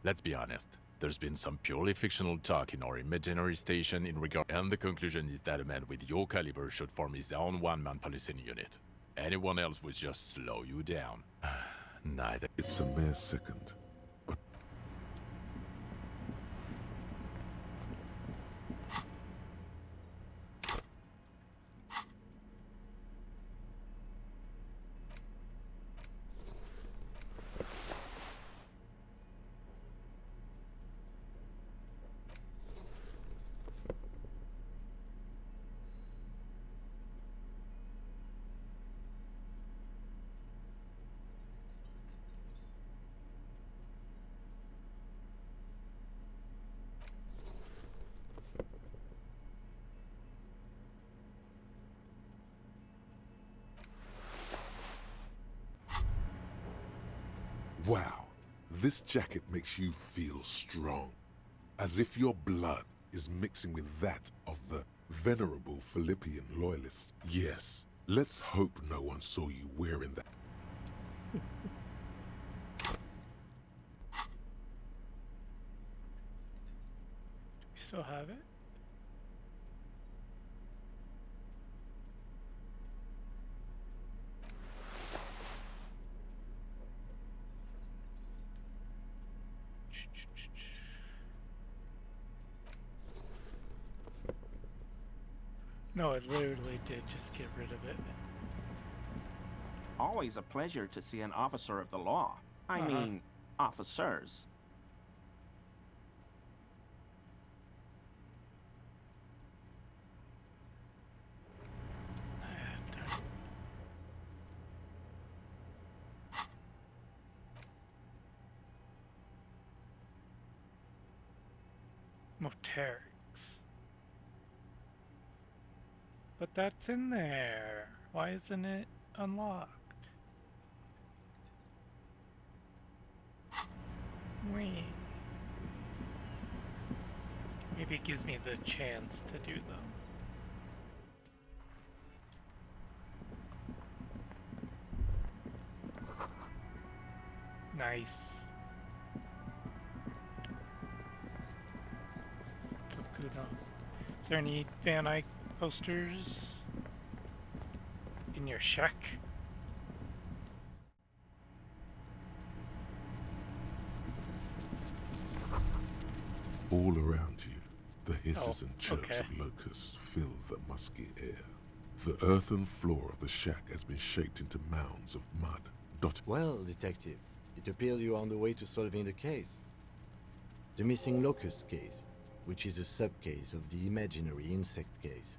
Let's be honest. There's been some purely fictional talk in our imaginary station in regard, and the conclusion is that a man with your caliber should form his own one-man policing unit. Anyone else would just slow you down. Neither. It's a mere second. Wow, this jacket makes you feel strong, as if your blood is mixing with that of the venerable Philippian loyalists. Yes, let's hope no one saw you wearing that. Do we still have it? No, it literally did just get rid of it. Always a pleasure to see an officer of the law. I mean, officers. Moterix. But that's in there. Why isn't it unlocked? Wait. Maybe it gives me the chance to do them. Nice. What's up, Kuno? Is there any Van Eyck posters in your shack? All around you, the hisses Oh, and chirps okay. of locusts fill the musky air. The earthen floor of the shack has been shaped into mounds of mud, dotted. Well, detective, it appears you are on the way to solving the case. The missing locust case, which is a sub-case of the imaginary insect case.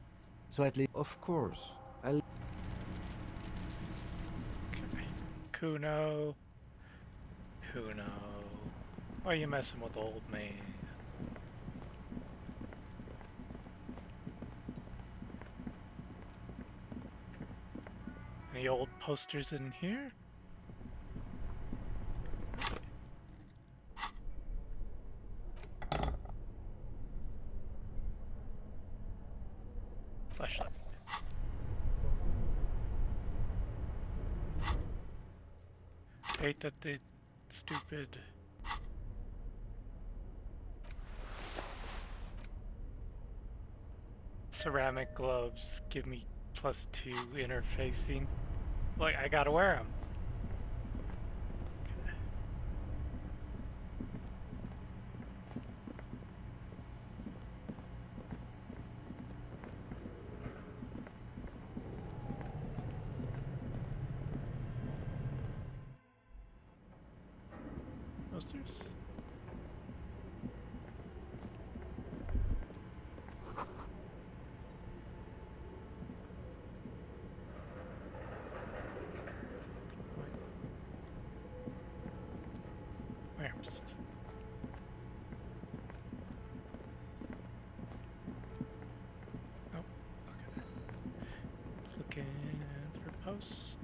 So at least... Of course. I'll... Okay. Kuno. Kuno. Why are you messing with old man? Any old posters in here? Flashlight. I hate that the stupid ceramic gloves give me +2 interfacing. Like, I gotta wear them. Okay. Posters? Where's? Oh, okay. Looking for posters.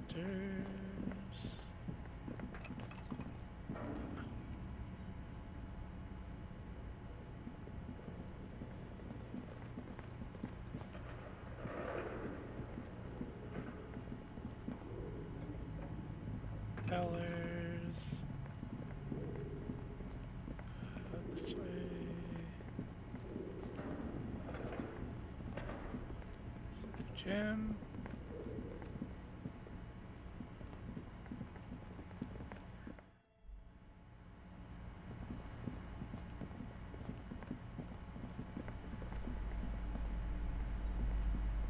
Colors. This way. The gym.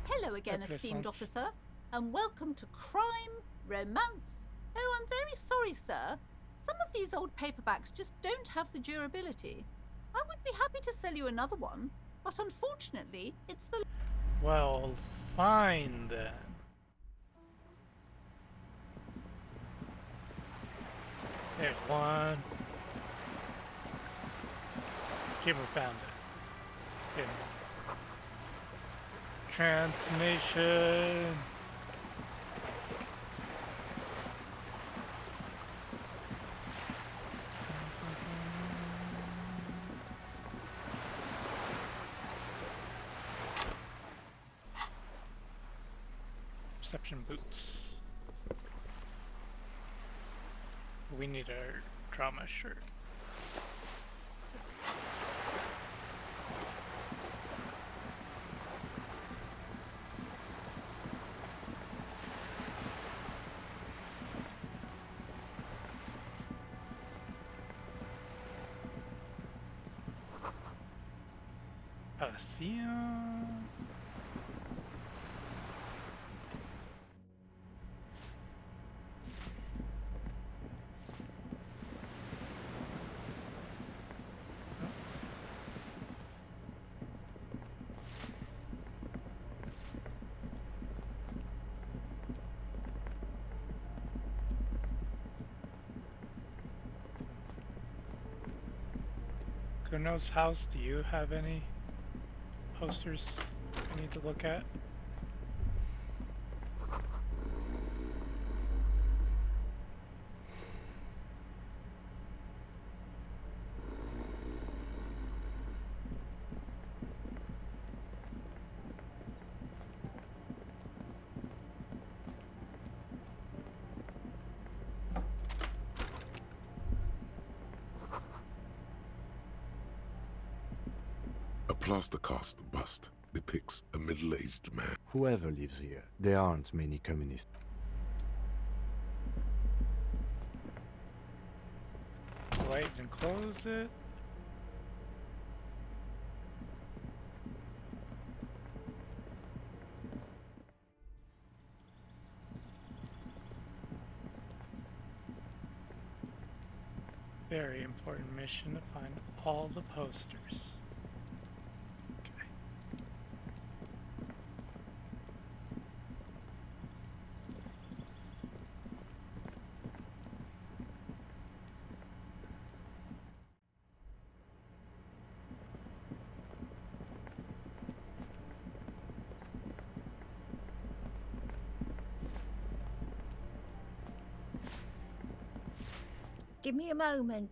Hello again, Okay, esteemed sounds- officer, and welcome to Crime, Romance. Oh, I'm very sorry, sir. Some of these old paperbacks just don't have the durability. I would be happy to sell you another one, but unfortunately, it's the... Well, fine then. There's one. Kimmer found it. Kimmer. Transmission. Perception boots. We need our trauma shirt. Elysium. Kuno's house, do you have any posters I need to look at? plaster cast bust depicts a middle-aged man. Whoever lives here, there aren't many communists. Light and close it. Very important mission to find all the posters. Okay. Give me a moment.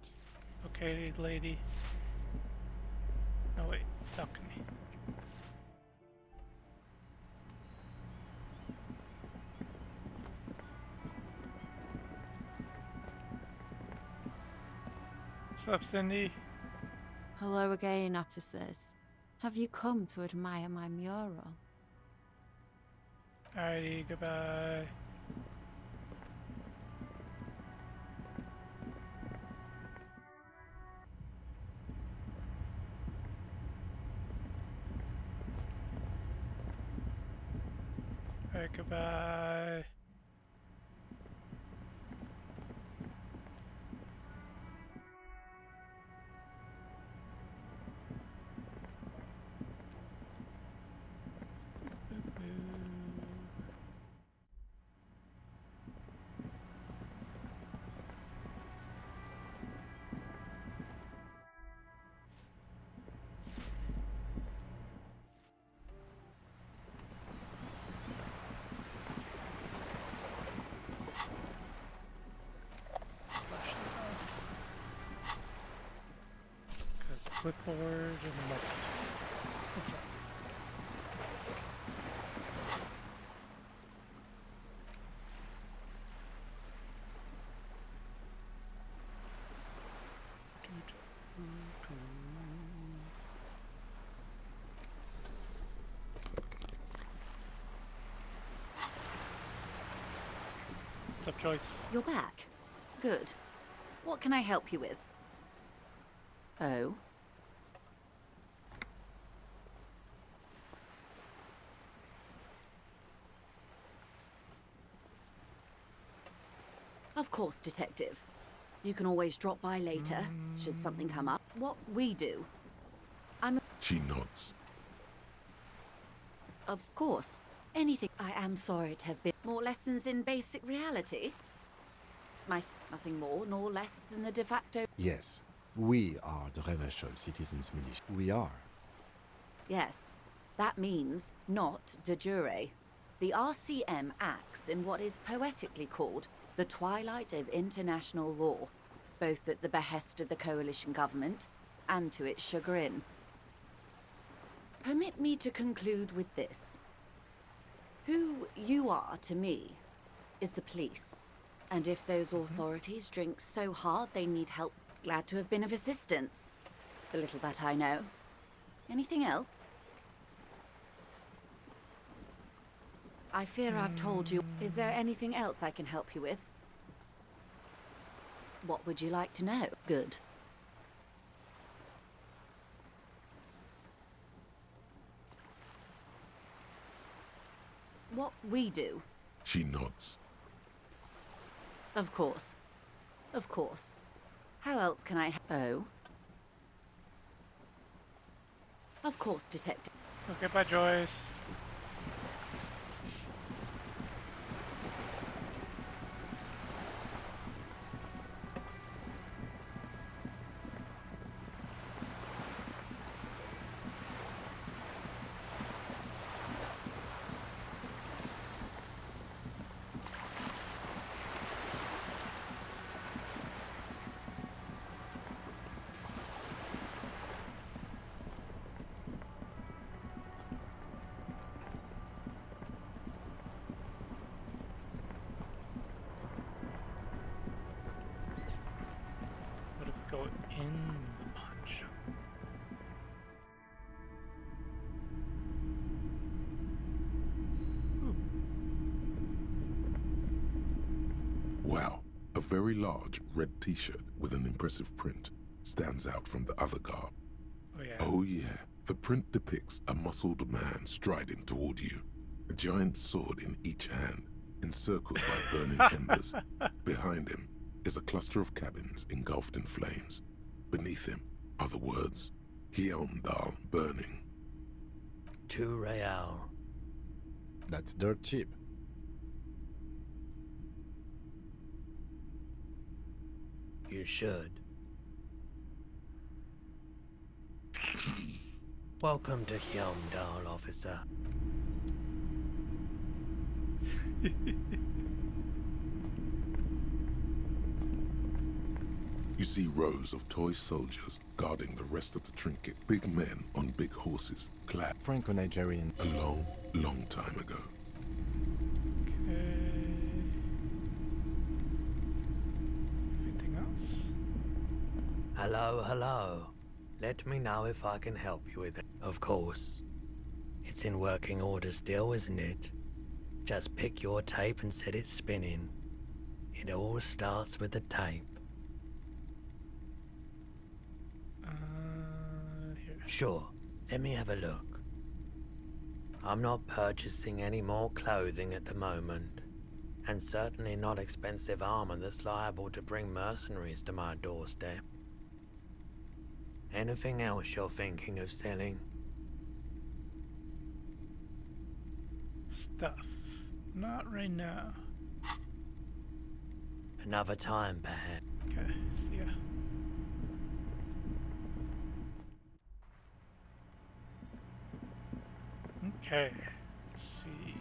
Okay, lady. No, wait. Balcony. What's up, Cindy? Hello again, officers. Have you come to admire my mural? Alrighty, goodbye. Alright, goodbye. Clipboard and a multi-tool. What's up? What's up, Joyce? You're back. Good. What can I help you with? Oh? Of course, Detective. You can always drop by later, should something come up. What we do. She nods. Of course. Anything. I am sorry to have been. More lessons in basic reality? Nothing more nor less than the de facto. Yes, we are the Revachol Citizens Militia. We are. Yes. That means not de jure. The RCM acts in what is poetically called the twilight of international law, both at the behest of the coalition government and to its chagrin. Permit me to conclude with this. Who you are to me is the police. And if those authorities drink so hard they need help, glad to have been of assistance. The little that I know. Anything else? I fear I've told you. Is there anything else I can help you with? What would you like to know? Good. What we do. She nods. Of course. Of course. How else can I... Oh? Of course, Detective. Okay, bye, Joyce. Go in the pawn shop. Wow, a very large red t-shirt with an impressive print stands out from the other garb. Oh yeah. Oh yeah, the print depicts a muscled man striding toward you, a giant sword in each hand, encircled by burning embers. Behind him is a cluster of cabins engulfed in flames. Beneath him are the words, Hyundal burning. 2 real. That's dirt cheap. You should. Welcome to Hyundal, officer. You see rows of toy soldiers guarding the rest of the trinket. Big men on big horses, clad Franco-Nigerian. a long, long time ago. Anything else? Hello, hello. Let me know if I can help you with it. Of course. It's in working order still, isn't it? Just pick your tape and set it spinning. It all starts with the tape. Here. Sure, let me have a look. I'm not purchasing any more clothing at the moment, and certainly not expensive armor that's liable to bring mercenaries to my doorstep. Anything else you're thinking of selling? Stuff. Not right now. Another time, perhaps. Okay, see ya. Okay, let's see.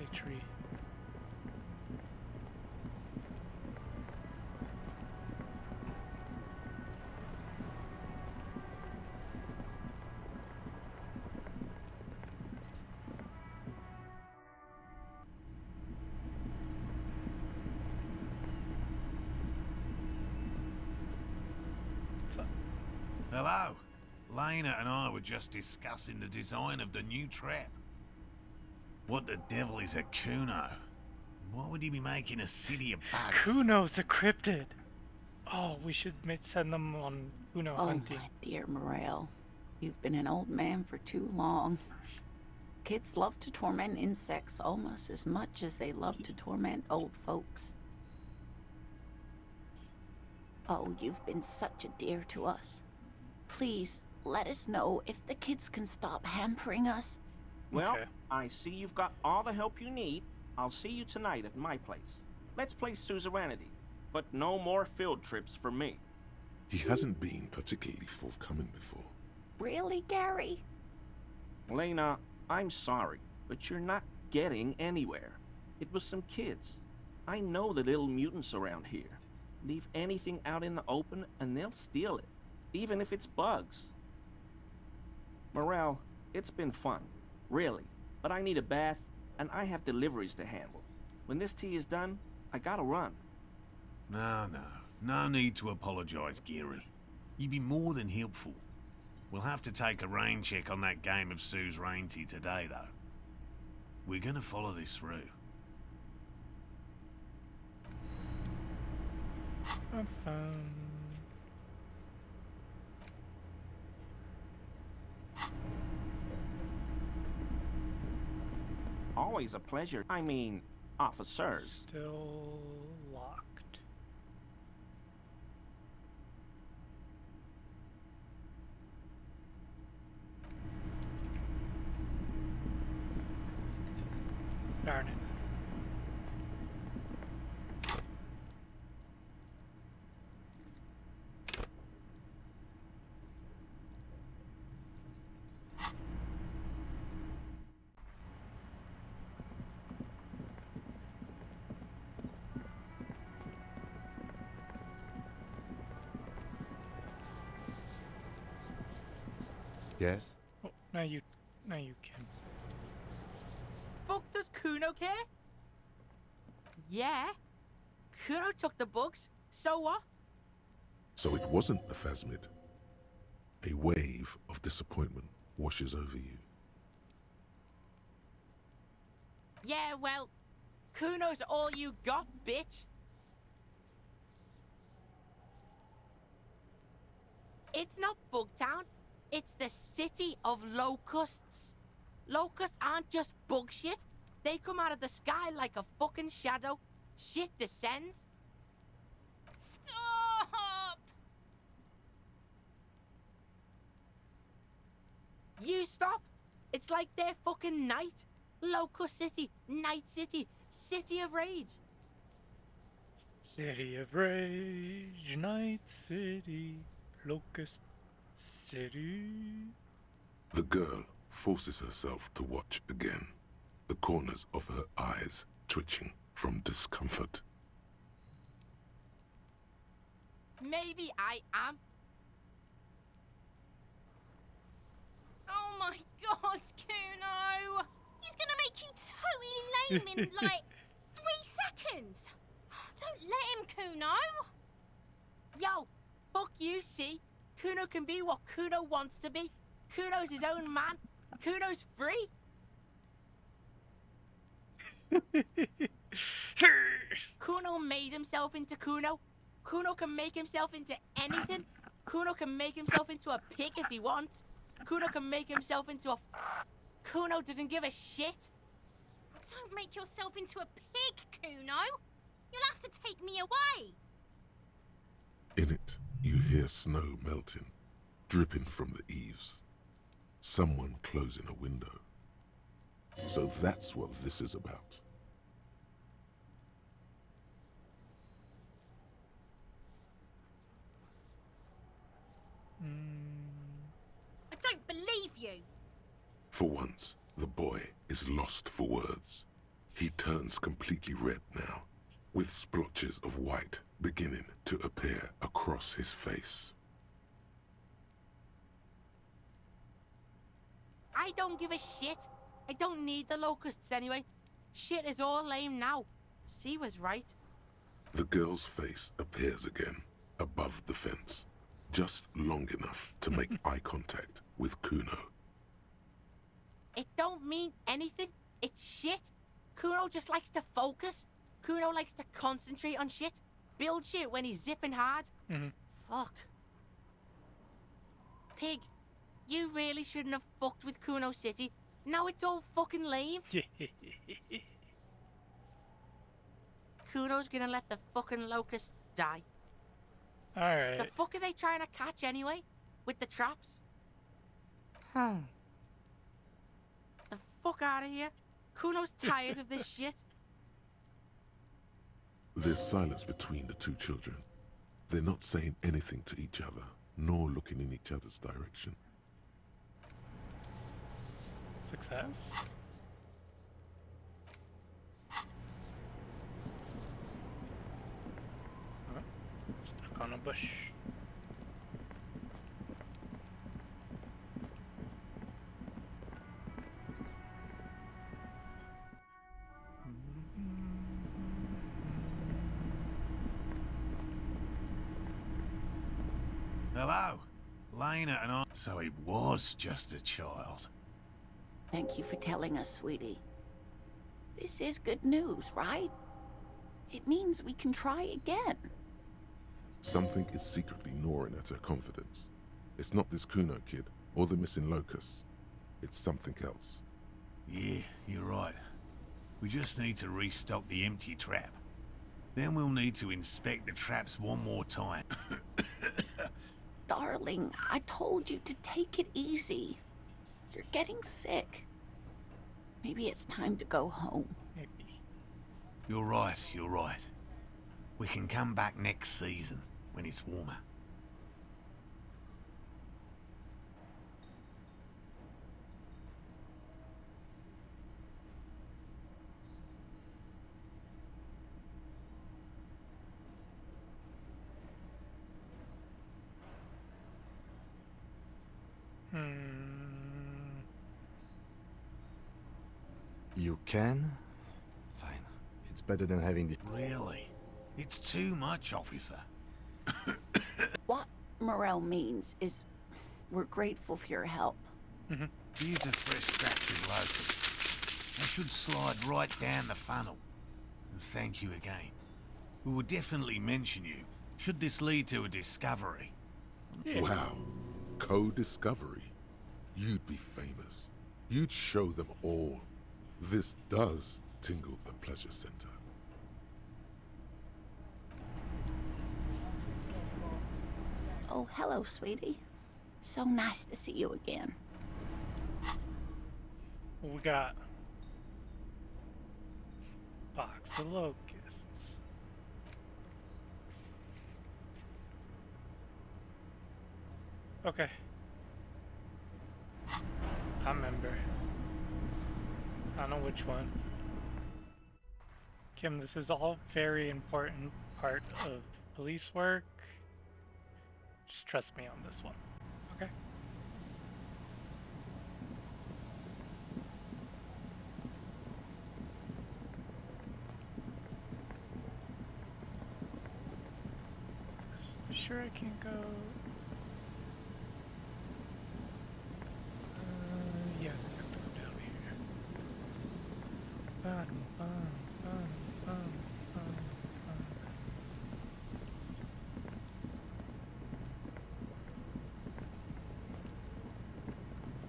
A tree. Hello. Lena and I were just discussing the design of the new trap. What the devil is a Kuno? Why would he be making a city of bugs? Kuno's a cryptid. Oh, we should send them on Kuno hunting. Oh, my dear Morel. You've been an old man for too long. Kids love to torment insects almost as much as they love to torment old folks. Oh, you've been such a dear to us. Please, let us know if the kids can stop hampering us. Well, Okay. I see you've got all the help you need. I'll see you tonight at my place. Let's play suzerainty, but no more field trips for me. He hasn't been particularly forthcoming before. Really, Gary? Lena, I'm sorry, but you're not getting anywhere. It was some kids. I know the little mutants around here. Leave anything out in the open and they'll steal it, even if it's bugs. Morel, it's been fun, really, but I need a bath and I have deliveries to handle. When this tea is done, I gotta run. No need to apologize, Geary. You'd be more than helpful. We'll have to take a rain check on that game of suzerainty today, though. We're gonna follow this through. Always a pleasure. I mean, officers. Still locked. Darn it. Yes? Oh, now you can. Fuck, does Kuno care? Yeah. Kuno took the books, so what? So it wasn't a phasmid. A wave of disappointment washes over you. Yeah, well, Kuno's all you got, bitch. It's not Bugtown. It's the city of locusts. Locusts aren't just bug shit. They come out of the sky like a fucking shadow. Shit descends. Stop! You stop. It's like their fucking night. Locust City, Night City, City of Rage. City of Rage, Night City, Locust City. The girl forces herself to watch again, the corners of her eyes twitching from discomfort. Maybe I am. Oh my god, Kuno! He's gonna make you totally lame in like 3 seconds. Don't let him, Kuno. Yo, fuck you, see? Kuno can be what Kuno wants to be. Kuno's his own man. Kuno's free. Kuno made himself into Kuno. Kuno can make himself into anything. Kuno can make himself into a pig if he wants. Kuno can make himself into a... Kuno doesn't give a shit. Don't make yourself into a pig, Kuno. You'll have to take me away. In it, you hear snow melting, dripping from the eaves. Someone closing a window. So that's what this is about. I don't believe you. For once, the boy is lost for words. He turns completely red now, with splotches of white beginning to appear across his face. I don't give a shit. I don't need the locusts anyway. Shit is all lame now. C was right. The girl's face appears again, above the fence, just long enough to make eye contact with Kuno. It don't mean anything. It's shit. Kuno just likes to focus. Kuno likes to concentrate on shit. Build shit when he's zipping hard. Fuck. Pig, you really shouldn't have fucked with Kuno City. Now it's all fucking lame. Kuno's gonna let the fucking locusts die. Alright. The fuck are they trying to catch anyway? With the traps? The fuck out of here. Kuno's tired of this shit. There's silence between the two children. They're not saying anything to each other, nor looking in each other's direction. Success. Oh, stuck on a bush. Hello, Lena and I. So he was just a child. Thank you for telling us, sweetie. This is good news, right? It means we can try again. Something is secretly gnawing at her confidence. It's not this Kuno kid, or the missing locusts. It's something else. Yeah, you're right. We just need to restock the empty trap. Then we'll need to inspect the traps one more time. Darling, I told you to take it easy. You're getting sick. Maybe it's time to go home. You're right, you're right. We can come back next season, when it's warmer. You can? Fine. It's better than having this. Really? It's too much, officer. Why Morel means is we're grateful for your help. These are fresh scraps of locusts. They should slide right down the funnel. And thank you again. We will definitely mention you, should this lead to a discovery. Wow. Co-discovery. You'd be famous. You'd show them all. This does tingle the pleasure center. Oh, hello, sweetie. So nice to see you again. We got box of locusts. Okay. I remember. I don't know which one. Kim, this is all very important part of police work. Just trust me on this one. Okay? Sure I can go. Yes, I have to go down here. Bum, bum, bum, bum, bum, bum.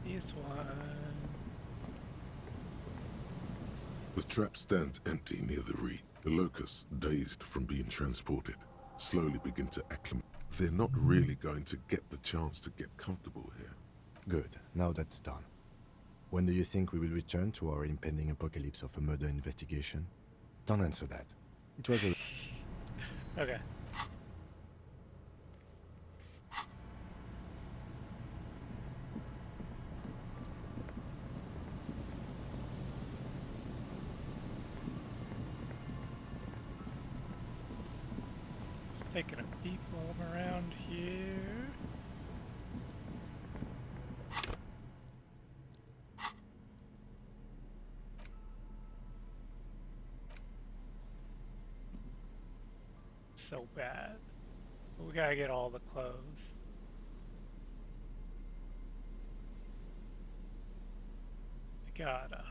This one. The trap stands empty near the reed. The locusts, dazed from being transported, slowly begin to acclimate. They're not really going to get the chance to get comfortable here. Good, now that's done. When do you think we will return to our impending apocalypse of a murder investigation? Don't answer that. It was a... Okay. Just taking a peep while I'm around here. So bad. But we gotta get all the clothes. We gotta.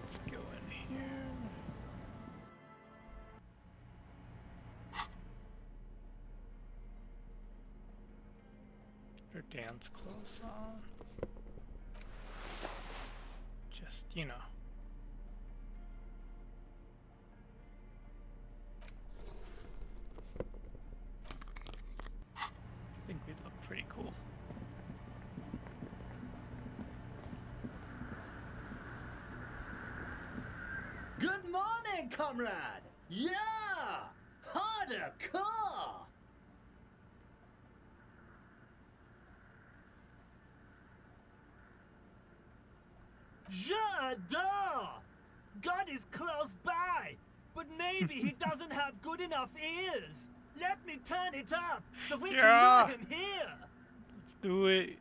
Let's go in here. Her dance clothes on. Just, you know. I think we'd look pretty cool. Good morning, comrade! Yeah! Harder car! J'adore! God is close by, but maybe he doesn't have good enough ears. Let me turn it up so we Yeah. can lure him here. Let's do it.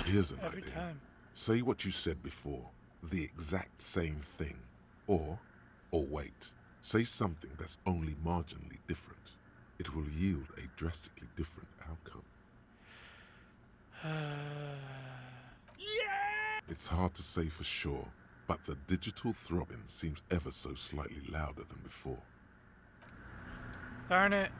Here's an every idea. time. Say what you said before, the exact same thing. Or wait, say something that's only marginally different. It will yield a drastically different outcome. It's hard to say for sure, but the digital throbbing seems ever so slightly louder than before. Darn it.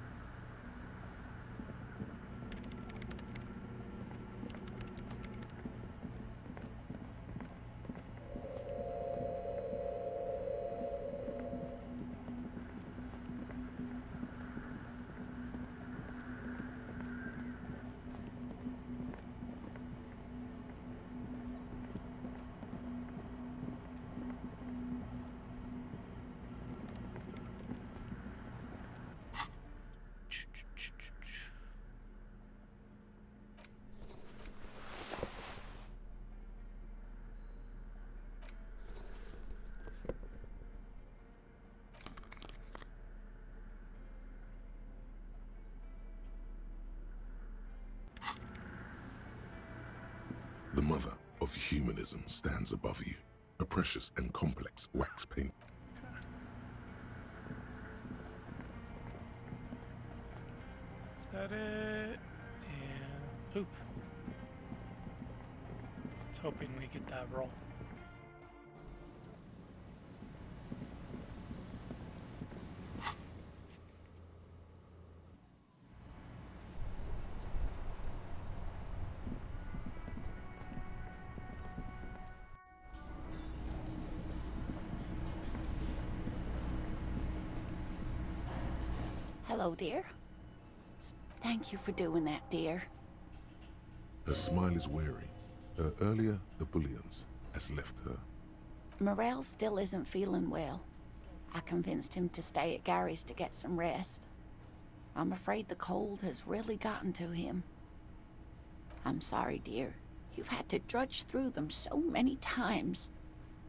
of humanism stands above you, a precious and complex wax paint. Is that it? And poop. I was hoping we get that roll. Hello, dear. Thank you for doing that, dear. Her smile is weary. Earlier, the bullions has left her. Morel still isn't feeling well. I convinced him to stay at Gary's to get some rest. I'm afraid the cold has really gotten to him. I'm sorry, dear. You've had to drudge through them so many times.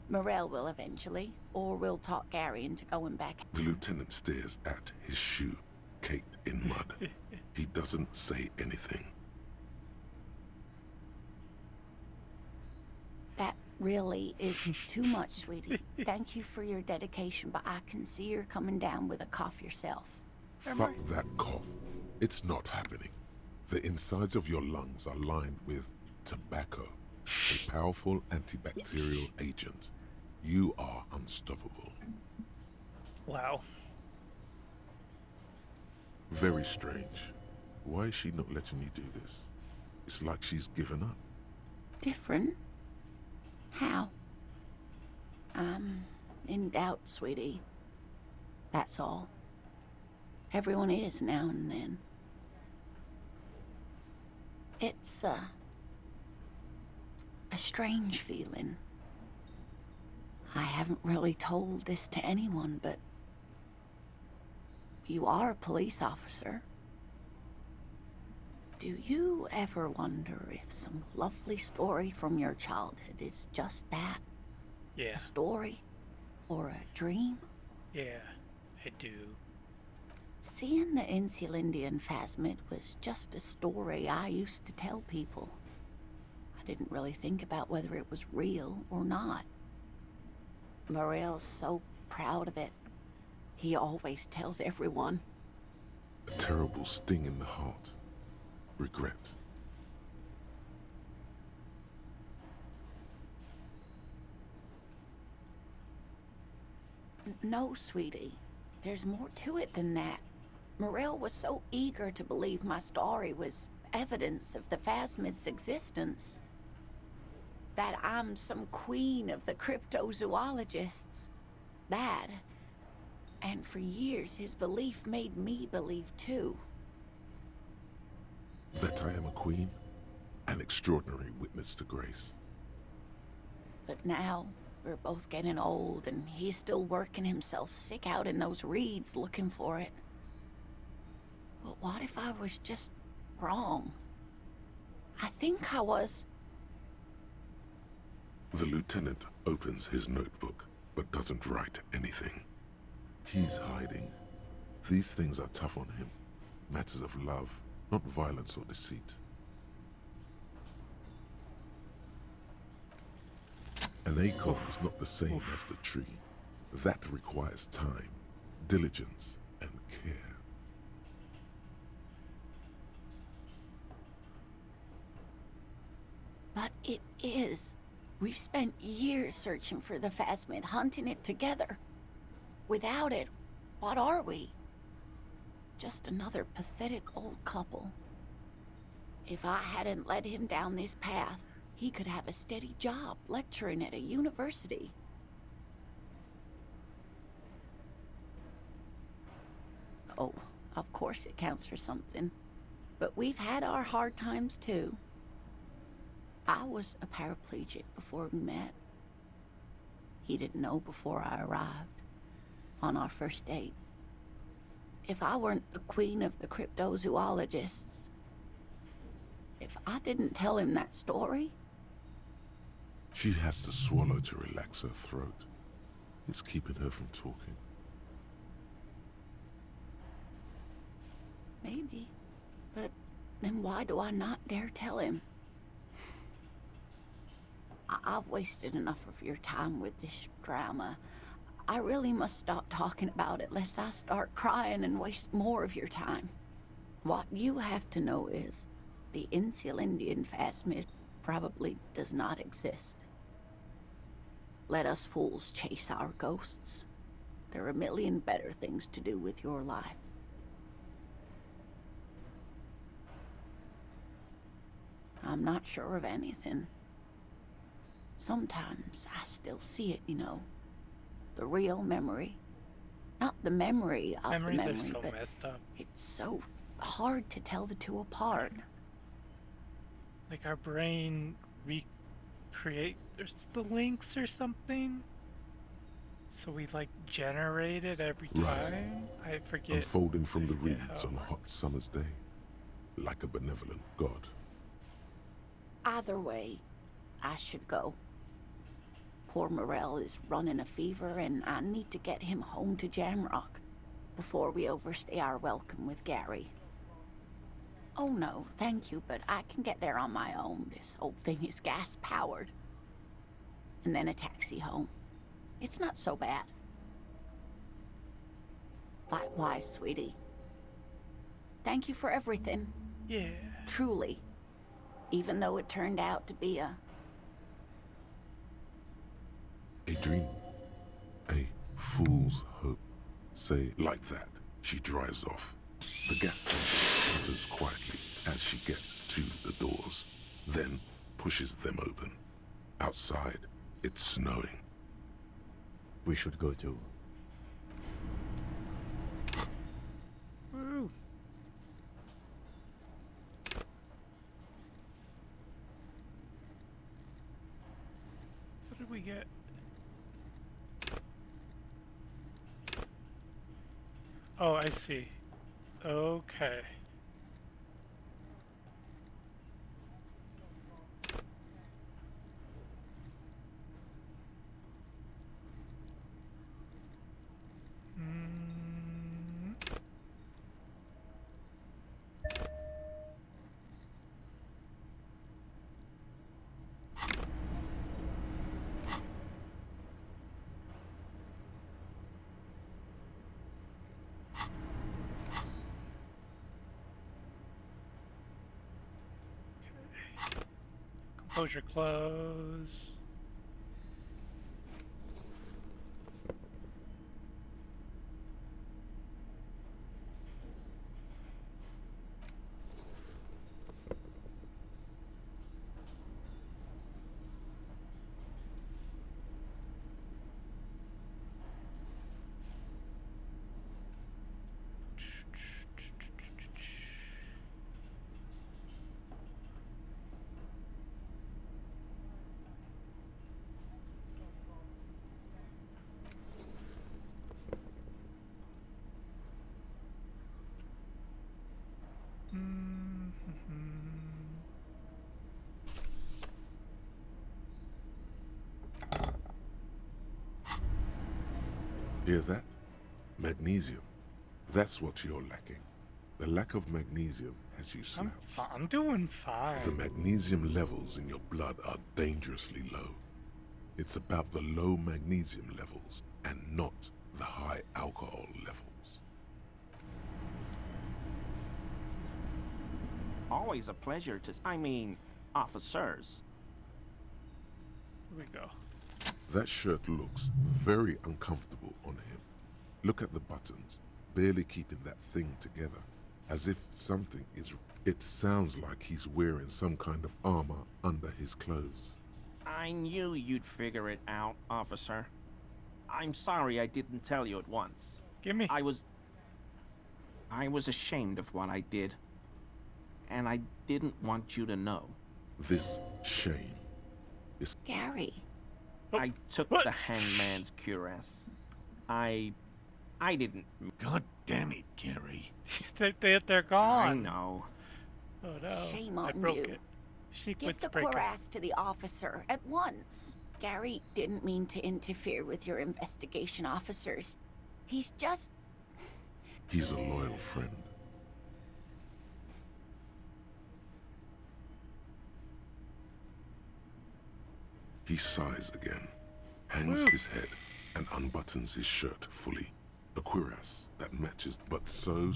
Morel will eventually, or we'll talk Gary into going back. The lieutenant stares at his shoe, caked in mud. He doesn't say anything. That really is too much, sweetie. Thank you for your dedication, but I can see you're coming down with a cough yourself. Fuck that cough. It's not happening. The insides of your lungs are lined with tobacco, a powerful antibacterial agent. You are unstoppable. Wow. Very strange. Why is she not letting you do this? It's like she's given up. Different? How? I'm in doubt, sweetie. That's all. Everyone is now and then. It's a strange feeling. I haven't really told this to anyone, but you are a police officer. Do you ever wonder if some lovely story from your childhood is just that? Yeah. A story? Or a dream? Yeah, I do. Seeing the Insulindian phasmid was just a story I used to tell people. I didn't really think about whether it was real or not. Morel's so proud of it. He always tells everyone. A terrible sting in the heart. Regret. No, sweetie. There's more to it than that. Morel was so eager to believe my story was evidence of the phasmid's existence. That I'm some queen of the cryptozoologists. That. And for years, his belief made me believe too. That I am a queen? An extraordinary witness to grace. But now, we're both getting old, and he's still working himself sick out in those reeds looking for it. But what if I was just wrong? I think I was. The lieutenant opens his notebook, but doesn't write anything. He's hiding. These things are tough on him. Matters of love, not violence or deceit. An acorn is not the same as the tree. That requires time, diligence, and care. But it is. We've spent years searching for the phasmid, hunting it together. Without it, what are we? Just another pathetic old couple. If I hadn't led him down this path, he could have a steady job lecturing at a university. Oh, of course it counts for something. But we've had our hard times too. I was a paraplegic before we met. He didn't know before I arrived, on our first date. If I weren't the queen of the cryptozoologists, if I didn't tell him that story... She has to swallow to relax her throat. It's keeping her from talking. Maybe. But then why do I not dare tell him? I've wasted enough of your time with this drama. I really must stop talking about it lest I start crying and waste more of your time. What you have to know is the Insul Indian phasmid probably does not exist. Let us fools chase our ghosts. There are a million better things to do with your life. I'm not sure of anything. Sometimes I still see it, you know. The real memory. Not the memory of Memories the memory, are so but messed up. it's so hard to tell the two apart. Like our brain recreate there's the links or something. So we like generate it every time. Rising, I forget. unfolding from the forget reeds how on it a hot summer's day, like a benevolent god. Either way, I should go. Poor Morel is running a fever, and I need to get him home to Jamrock before we overstay our welcome with Gary. Oh no, thank you, but I can get there on my own. This old thing is gas-powered. And then a taxi home. It's not so bad. Likewise, sweetie. Thank you for everything. Yeah. Truly. Even though it turned out to be a dream. A fool's hope. Say like that, she drives off. The gas engine enters quietly as she gets to the doors, then pushes them open. Outside, it's snowing. We should go too. Woo. What did we get? Oh, I see. Okay. Composure close. Hear that? Magnesium. That's what you're lacking. The lack of magnesium has you slouched. I'm doing fine. The magnesium levels in your blood are dangerously low. It's about the low magnesium levels and not the high alcohol levels. Always a pleasure to... officers. Here we go. That shirt looks very uncomfortable on him. Look at the buttons, barely keeping that thing together, as if something is... It sounds like he's wearing some kind of armor under his clothes. I knew you'd figure it out, officer. I'm sorry I didn't tell you at once. Gimme. I was ashamed of what I did. And I didn't want you to know. This shame is... Gary. I took the hangman's cuirass. I didn't... God damn it, Gary. They're gone. I know. Oh no. Shame I on broke you. it. Give Sequence the breaker. cuirass to the officer at once. Gary didn't mean to interfere with your investigation, officers. He's just... He's a loyal friend. He sighs again, hangs his head, and unbuttons his shirt fully. A cuirass that matches, but so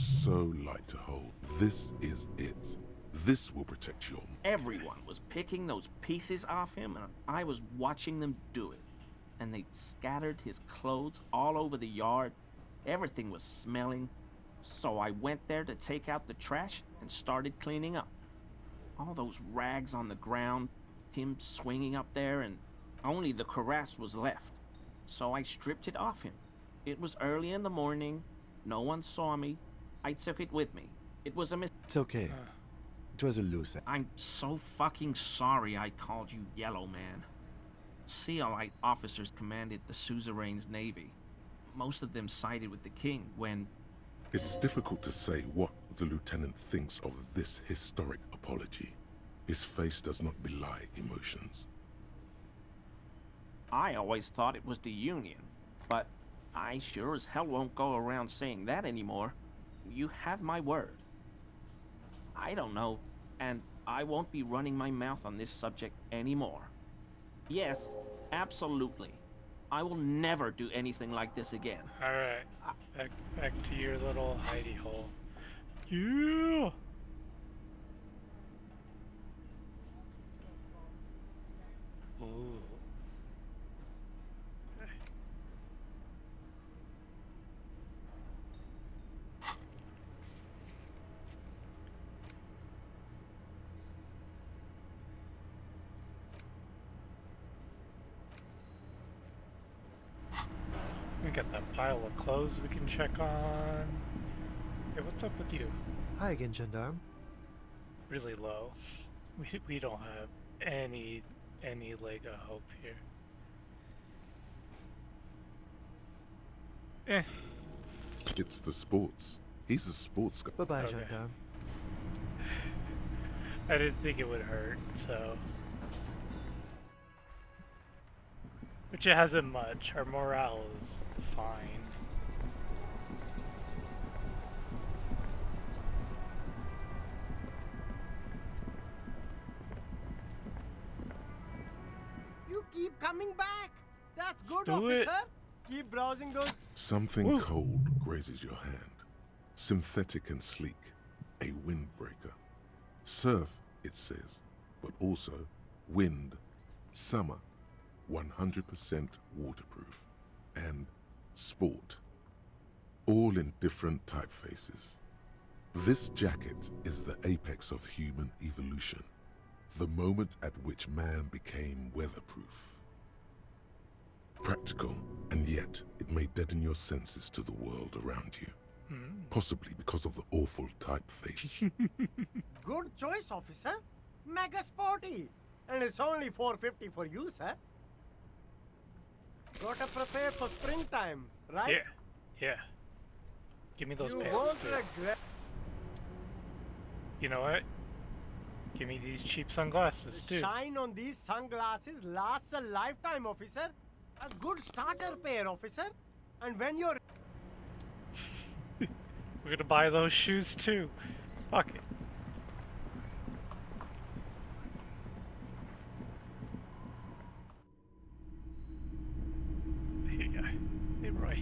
light to hold. This is it. This will protect your... Everyone was picking those pieces off him, and I was watching them do it. And they'd scattered his clothes all over the yard. Everything was smelling. So I went there to take out the trash and started cleaning up. All those rags on the ground, him swinging up there, and only the cuirass was left. So I stripped it off him. It was early in the morning. No one saw me. I took it with me. It was a It's okay. It was a loose end. I'm so fucking sorry I called you Yellow Man. Sealite officers commanded the suzerain's navy. Most of them sided with the king when... It's difficult to say what the lieutenant thinks of this historic apology. His face does not belie emotions. I always thought it was the Union, but I sure as hell won't go around saying that anymore. You have my word. I don't know, and I won't be running my mouth on this subject anymore. Yes, absolutely. I will never do anything like this again. Alright. Back to your little hidey hole. Yeah! Ooh. We got that pile of clothes we can check on. Hey, what's up with you? Hi again, gendarme. Really low. We don't have any leg of hope here. Eh. It's the sports. He's a sports guy. Bye-bye, Okay. gendarme. I didn't think it would hurt, so. Which it hasn't much. Our morale is fine. You keep coming back. That's good, do it. officer. Keep browsing those. Something cold grazes your hand. Synthetic and sleek. A windbreaker. Surf, it says, but also wind, summer, 100% waterproof, and sport. All in different typefaces. This jacket is the apex of human evolution. The moment at which man became weatherproof. Practical, and yet it may deaden your senses to the world around you. Possibly because of the awful typeface. Good choice, officer. Mega sporty. And it's only $4.50 for you, sir. Gotta prepare for springtime, right? Yeah. Give me those You pants won't too. regret. You know what? Give me these cheap sunglasses too. Shine on these sunglasses lasts a lifetime, officer. A good starter pair, officer. And when you're... We're gonna buy those shoes too. Fuck it. Hey Roy.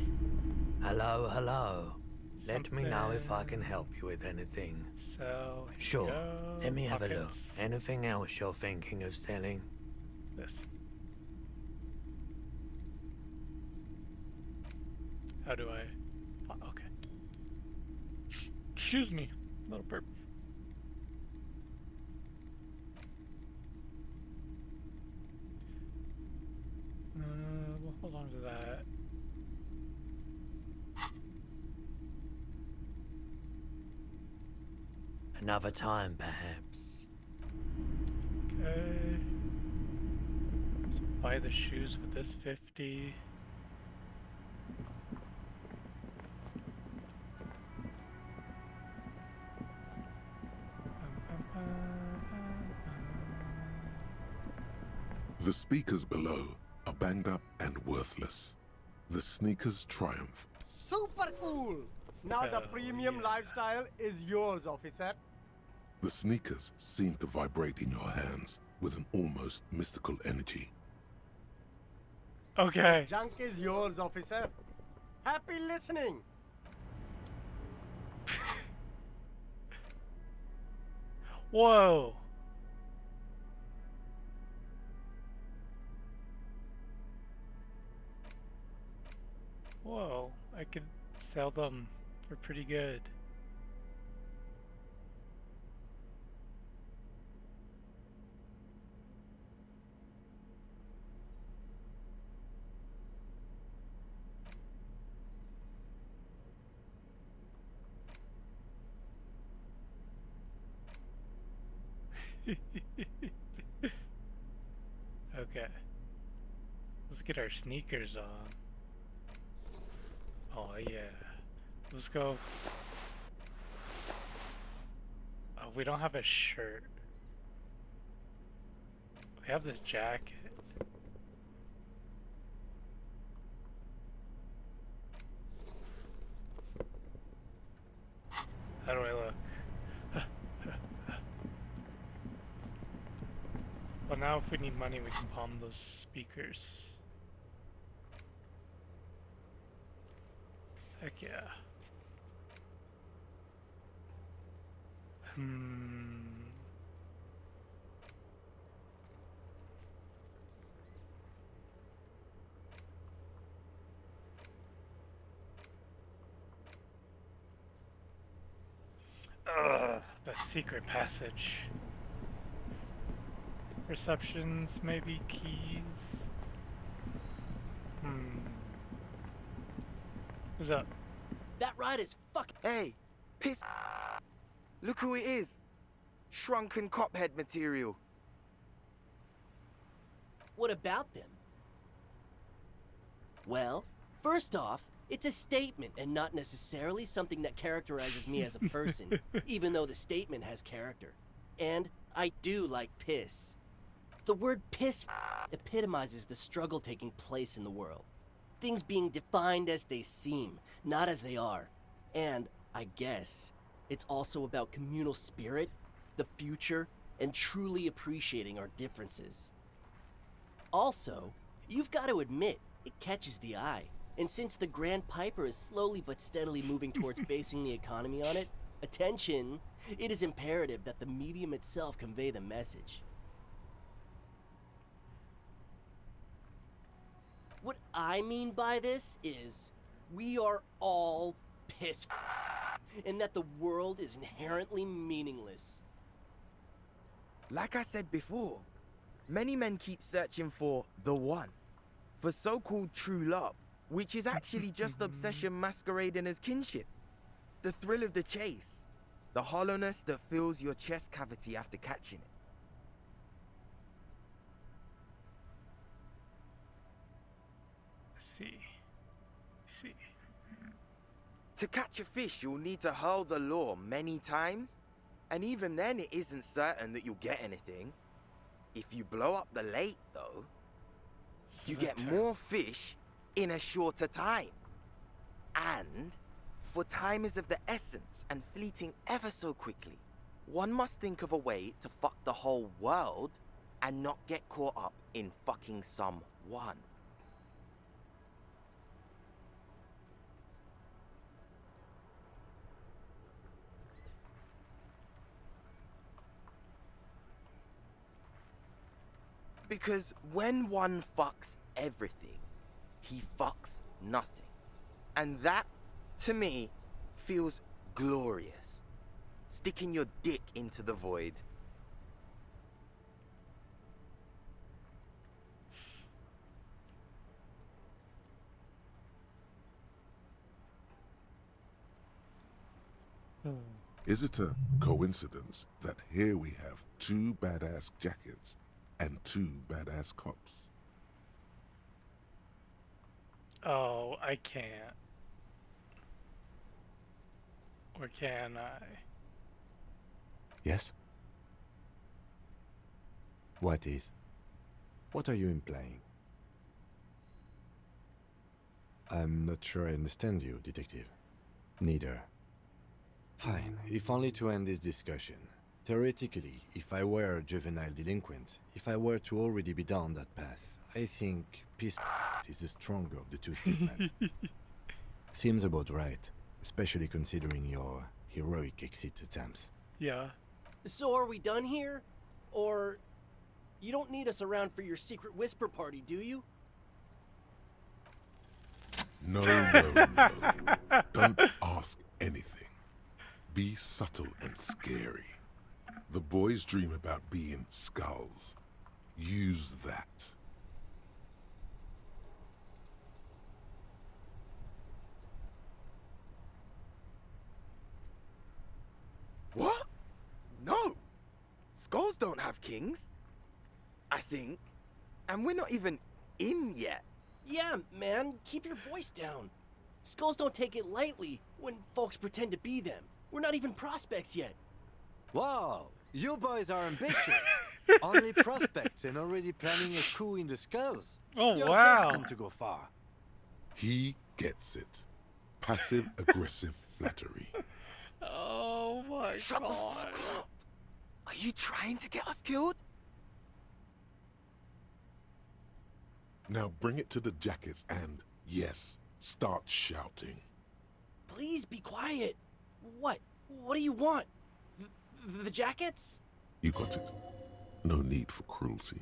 Hello. Let me know if I can help you with anything. So Sure. go. Let me have a look. Pockets. Anything else you're thinking of selling? This. How do I? Oh, okay. Excuse me, little burp. We'll hold on to that. Another time, perhaps. Okay. So buy the shoes with this 50. The speakers below are banged up and worthless. The sneakers triumph. Super cool. Now the premium lifestyle is yours, officer. The sneakers seem to vibrate in your hands with an almost mystical energy. Okay. Junk is yours, officer. Happy listening. Whoa. Whoa. I could sell them for pretty good. Okay. Let's get our sneakers on. Oh yeah. Let's go. Oh, we don't have a shirt. We have this jacket. How do I look? Well, now if we need money, we can palm those speakers. Heck yeah. Ugh, that secret passage. Receptions, maybe keys. What's up? That ride is fucking. Hey, piss. Look who it is. Shrunken cophead material. What about them? Well, first off, it's a statement and not necessarily something that characterizes me as a person, even though the statement has character. And I do like piss. The word piss epitomizes the struggle taking place in the world. Things being defined as they seem, not as they are. And, I guess, it's also about communal spirit, the future, and truly appreciating our differences. Also, you've got to admit, it catches the eye. And since the Grand Piper is slowly but steadily moving towards basing the economy on it, attention, it is imperative that the medium itself convey the message. What I mean by this is, we are all pissed, and that the world is inherently meaningless. Like I said before, many men keep searching for the one, for so-called true love, which is actually just obsession masquerading as kinship. The thrill of the chase, the hollowness that fills your chest cavity after catching it. See. To catch a fish, you'll need to hurl the lure many times, and even then it isn't certain that you'll get anything. If you blow up the lake, though, you get more fish in a shorter time. And, for time is of the essence and fleeting ever so quickly, one must think of a way to fuck the whole world and not get caught up in fucking someone. Because when one fucks everything, he fucks nothing. And that, to me, feels glorious. Sticking your dick into the void. Is it a coincidence that here we have 2 badass jackets and 2 badass cops? Oh, I can't. Or can I? Yes? What is? What are you implying? I'm not sure I understand you, Detective. Neither. Fine, if only to end this discussion. Theoretically, if I were a juvenile delinquent, if I were to already be down that path, I think peace is the stronger of the two statements. Seems about right, especially considering your heroic exit attempts. Yeah. So are we done here? Or you don't need us around for your secret whisper party, do you? No, no, no. Don't ask anything. Be subtle and scary. The boys dream about being skulls. Use that. What? No! Skulls don't have kings. I think. And we're not even in yet. Yeah, man, keep your voice down. Skulls don't take it lightly when folks pretend to be them. We're not even prospects yet. Wow, you boys are ambitious. Only prospects and already planning a coup in the skulls. Oh, You're wow. destined to go far. He gets it. Passive-aggressive flattery. Oh my Shut god. the fuck up! Are you trying to get us killed? Now bring it to the jackets and, yes, start shouting. Please be quiet. What? What do you want? The jackets? You got it. No need for cruelty.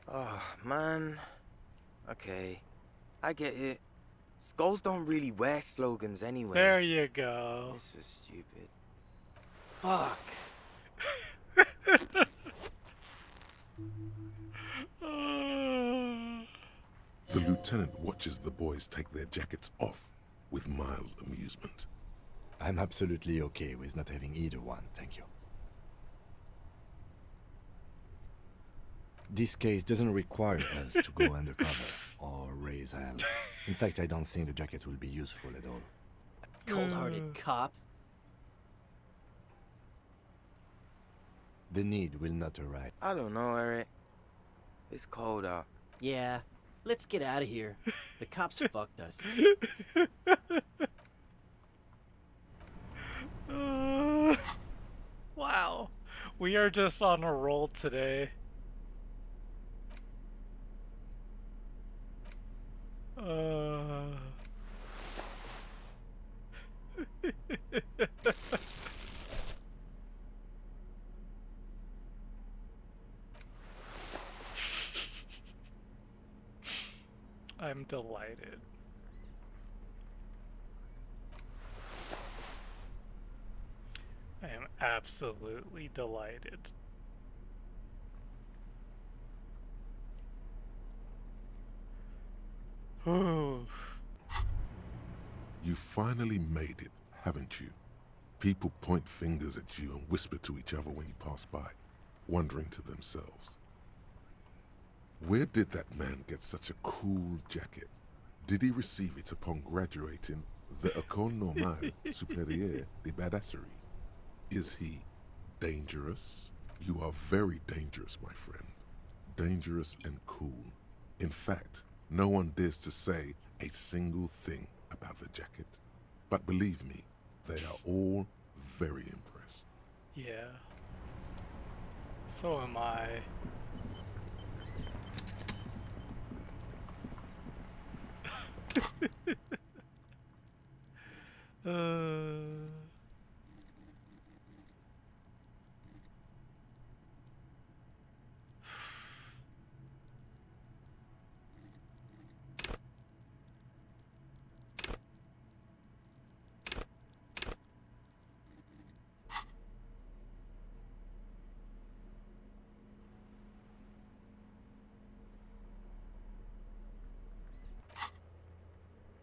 Oh, man. Okay. I get it. Skulls don't really wear slogans anyway. There you go. This was stupid. Fuck. The lieutenant watches the boys take their jackets off with mild amusement. I'm absolutely okay with not having either one, thank you. This case doesn't require us to go undercover or raise hell. In fact, I don't think the jackets will be useful at all. Cold-hearted cop. The need will not arise. I don't know, Eric. It's cold out. Yeah, let's get out of here. The cops fucked us. Wow. We are just on a roll today. I'm delighted. I am absolutely delighted. Ooh. You finally made it, haven't you? People point fingers at you and whisper to each other when you pass by, wondering to themselves, where did that man get such a cool jacket? Did he receive it upon graduating the École Normale Supérieure de Badasserie? Is he dangerous? You are very dangerous, my friend. Dangerous and cool. In fact, no one dares to say a single thing about the jacket. But believe me, they are all very impressed. Yeah. So am I.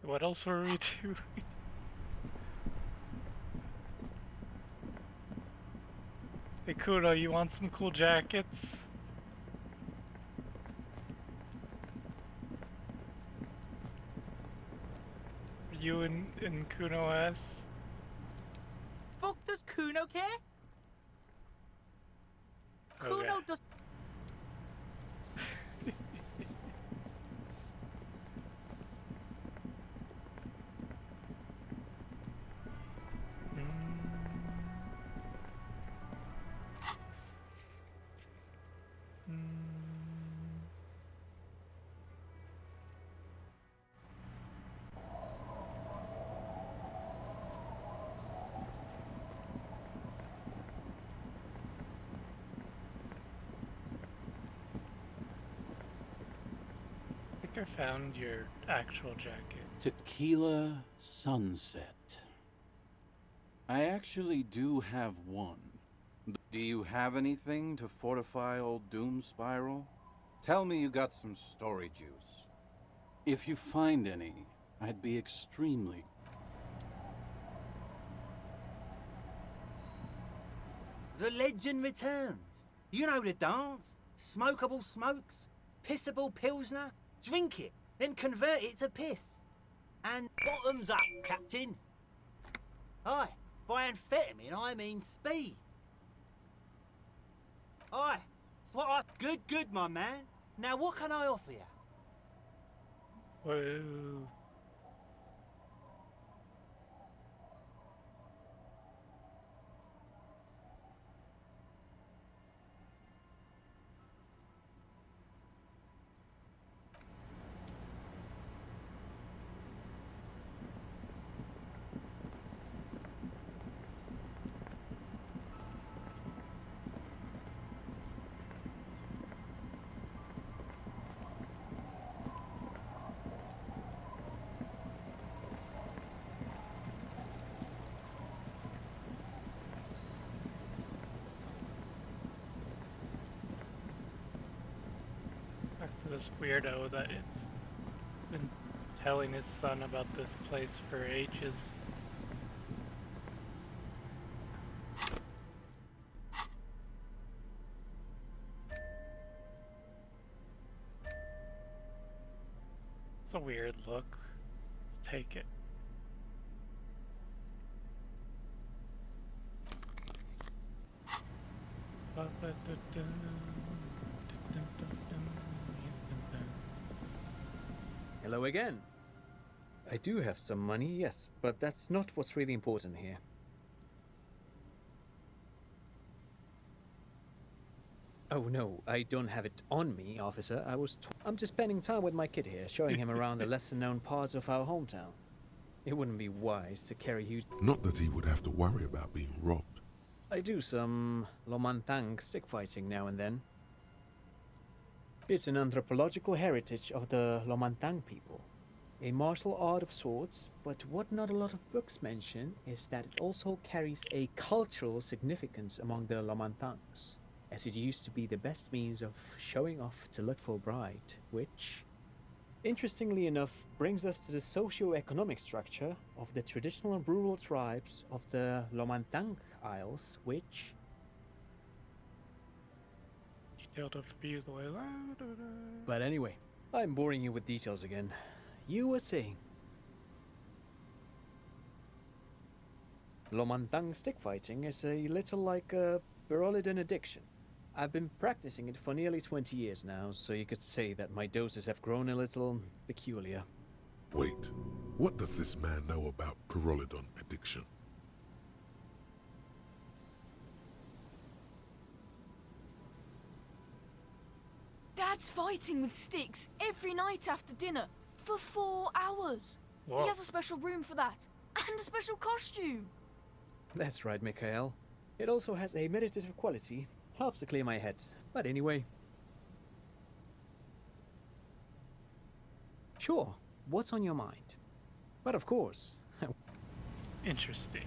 What else were we doing? Hey Kudo, you want some cool jackets? You and Kuno S? Fuck does Kuno care? Okay. Kuno does. think I found your actual jacket. Tequila Sunset. I actually do have one. Do you have anything to fortify old Doom Spiral? Tell me you got some story juice. If you find any, I'd be extremely... The legend returns. You know the dance. Smokable smokes, pissable pilsner. Drink it, then convert it to piss. And bottoms up, Captain. Aye, by amphetamine I mean speed. Aye, it's what I... Good, my man. Now what can I offer you? Whoa. Back to this weirdo that it's been telling his son about this place for ages. It's a weird look. Take it. Hello again. I do have some money, yes, but that's not what's really important here. Oh no, I don't have it on me, officer. I'm just spending time with my kid here, showing him around the lesser-known parts of our hometown. It wouldn't be wise to carry you... Not that he would have to worry about being robbed. I do some Lomantang stick fighting now and then. It's an anthropological heritage of the Lomantang people. A martial art of sorts, but what not a lot of books mention is that it also carries a cultural significance among the Lomantangs, as it used to be the best means of showing off to look for a bride, which, interestingly enough, brings us to the socio-economic structure of the traditional and rural tribes of the Lomantang Isles, which... But anyway, I'm boring you with details again. You were saying... Lomantang stick fighting is a little like a Berolidin addiction. I've been practicing it for nearly 20 years now, so you could say that my doses have grown a little peculiar. Wait, what does this man know about Pyrrolidon addiction? Dad's fighting with sticks every night after dinner for 4 hours. Whoa. He has a special room for that and a special costume. That's right, Mikhail. It also has a meditative quality. Helps to clear my head. But anyway. Sure, what's on your mind? But of course. Interesting.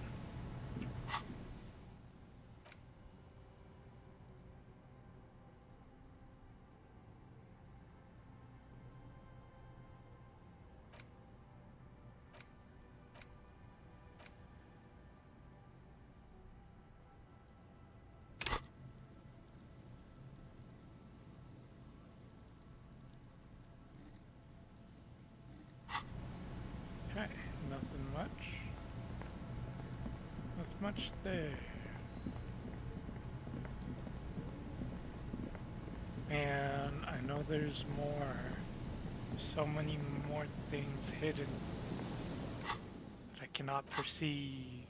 Okay, nothing much. Not much there. And I know there's more. So many more things hidden that I cannot perceive.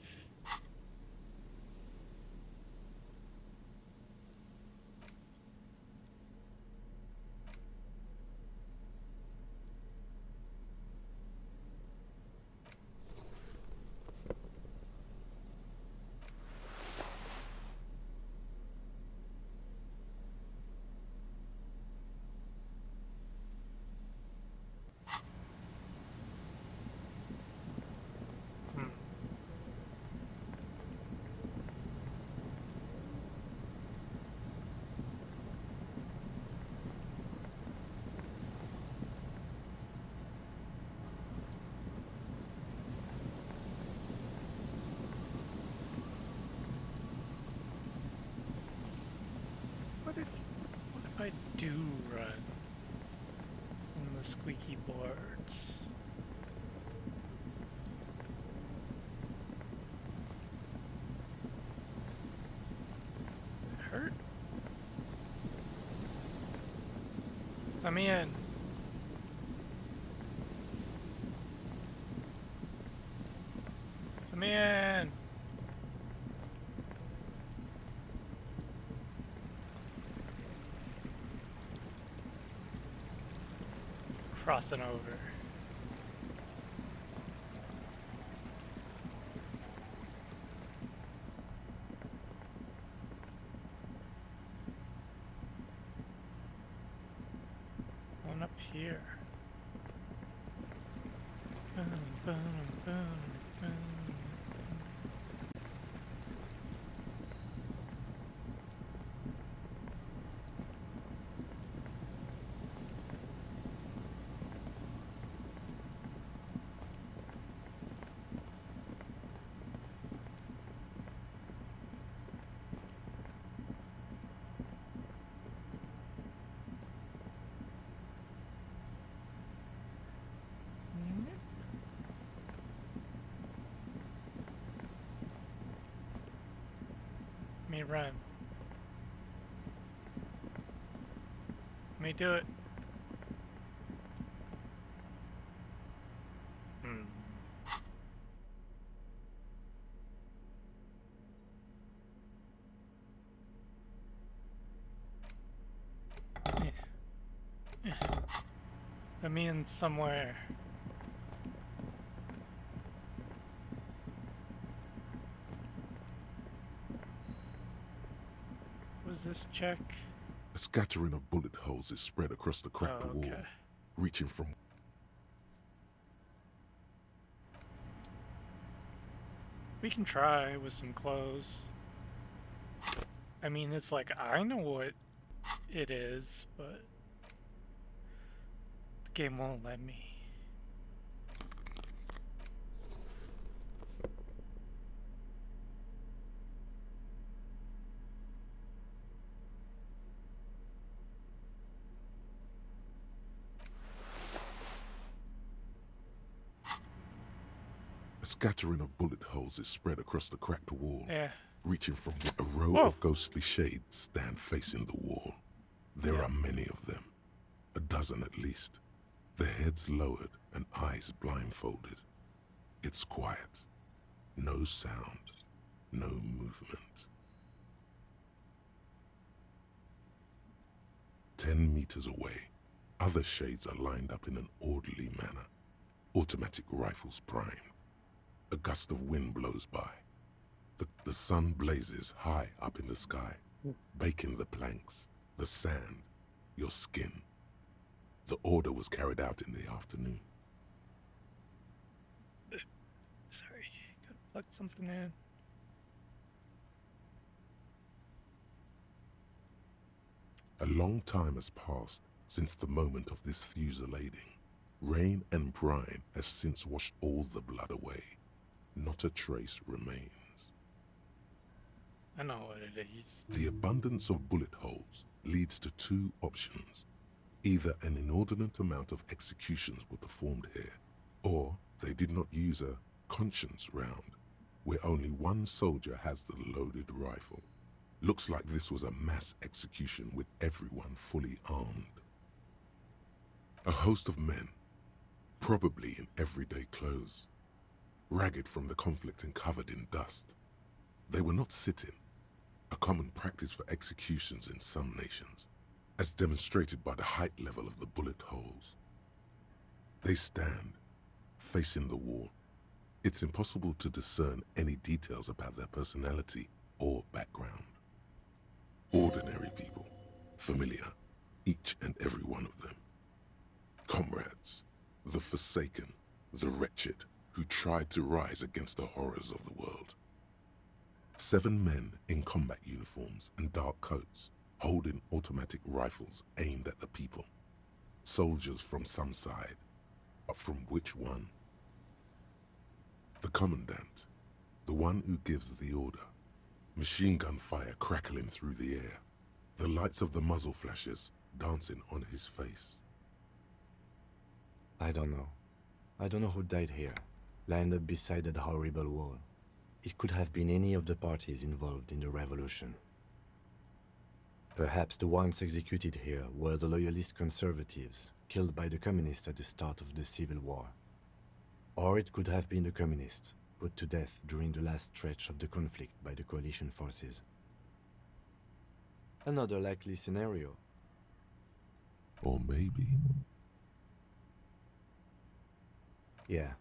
I do run on the squeaky boards? It hurt? Let me in. Let me in. Crossing over. One up here. Boom, boom, boom, boom. Let me run. Let me do it. Let me in somewhere. Was this check? A scattering of bullet holes is spread across the cracked wall, reaching from... We can try with some clothes. I mean, it's like, I know what it is, but the game won't let me. A scattering of bullet holes is spread across the cracked wall, Yeah. reaching from a row of ghostly shades stand facing the wall. There are many of them, a dozen at least, their heads lowered and eyes blindfolded. It's quiet, no sound, no movement. 10 meters away, other shades are lined up in an orderly manner, automatic rifles primed. A gust of wind blows by. The sun blazes high up in the sky, baking the planks, the sand, your skin. The order was carried out in the afternoon. Sorry, gotta plug something in. A long time has passed since the moment of this fusillading. Rain and brine have since washed all the blood away. Not a trace remains. I know what it is. The abundance of bullet holes leads to two options. Either an inordinate amount of executions were performed here, or they did not use a conscience round, where only one soldier has the loaded rifle. Looks like this was a mass execution with everyone fully armed. A host of men, probably in everyday clothes, ragged from the conflict and covered in dust. They were not sitting, a common practice for executions in some nations, as demonstrated by the height level of the bullet holes. They stand, facing the wall. It's impossible to discern any details about their personality or background. Ordinary people, familiar, each and every one of them. Comrades, the forsaken, the wretched, who tried to rise against the horrors of the world. 7 men in combat uniforms and dark coats, holding automatic rifles aimed at the people. Soldiers from some side, but from which one? The commandant, the one who gives the order. Machine gun fire crackling through the air. the lights of the muzzle flashes dancing on his face. I don't know. I don't know who died here, lined up beside that horrible wall. It could have been any of the parties involved in the revolution. Perhaps the ones executed here were the loyalist conservatives, killed by the communists at the start of the Civil War. Or it could have been the communists, put to death during the last stretch of the conflict by the coalition forces. Another likely scenario. Or maybe... Yeah,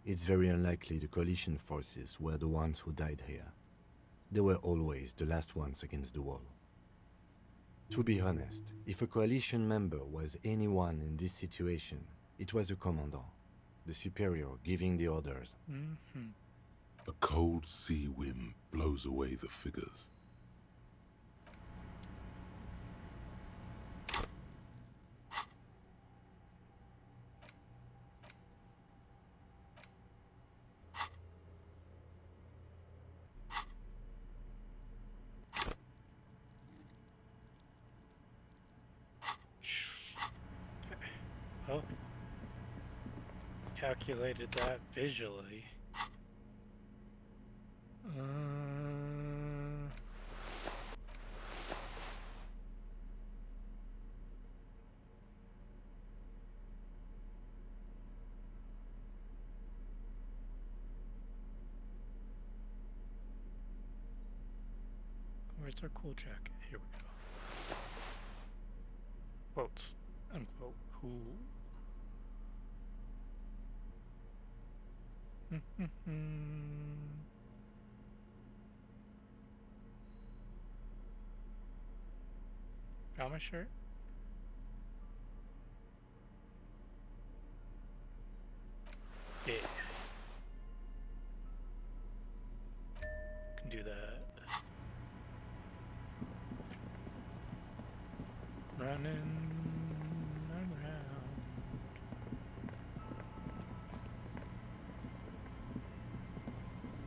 it's very unlikely the coalition forces were the ones who died here. They were always the last ones against the wall. To be honest, if a coalition member was anyone in this situation, it was a commandant, the superior giving the orders. A cold sea wind blows away the figures. Oh. Calculated that visually. Where's our cool jacket? Here we go. Quotes, unquote, cool. Got my shirt? Yeah. Can do that. Running around.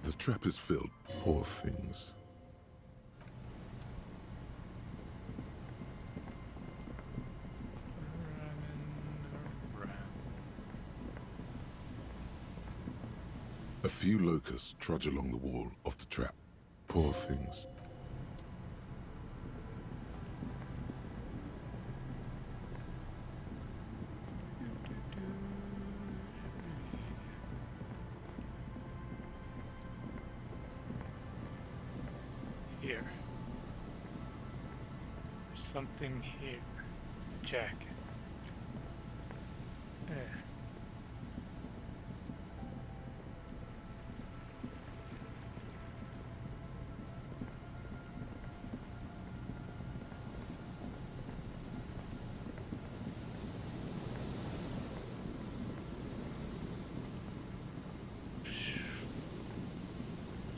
The trap is filled. Poor things. A few locusts trudge along the wall of the trap. Poor things. Here. There's something here. Jacket.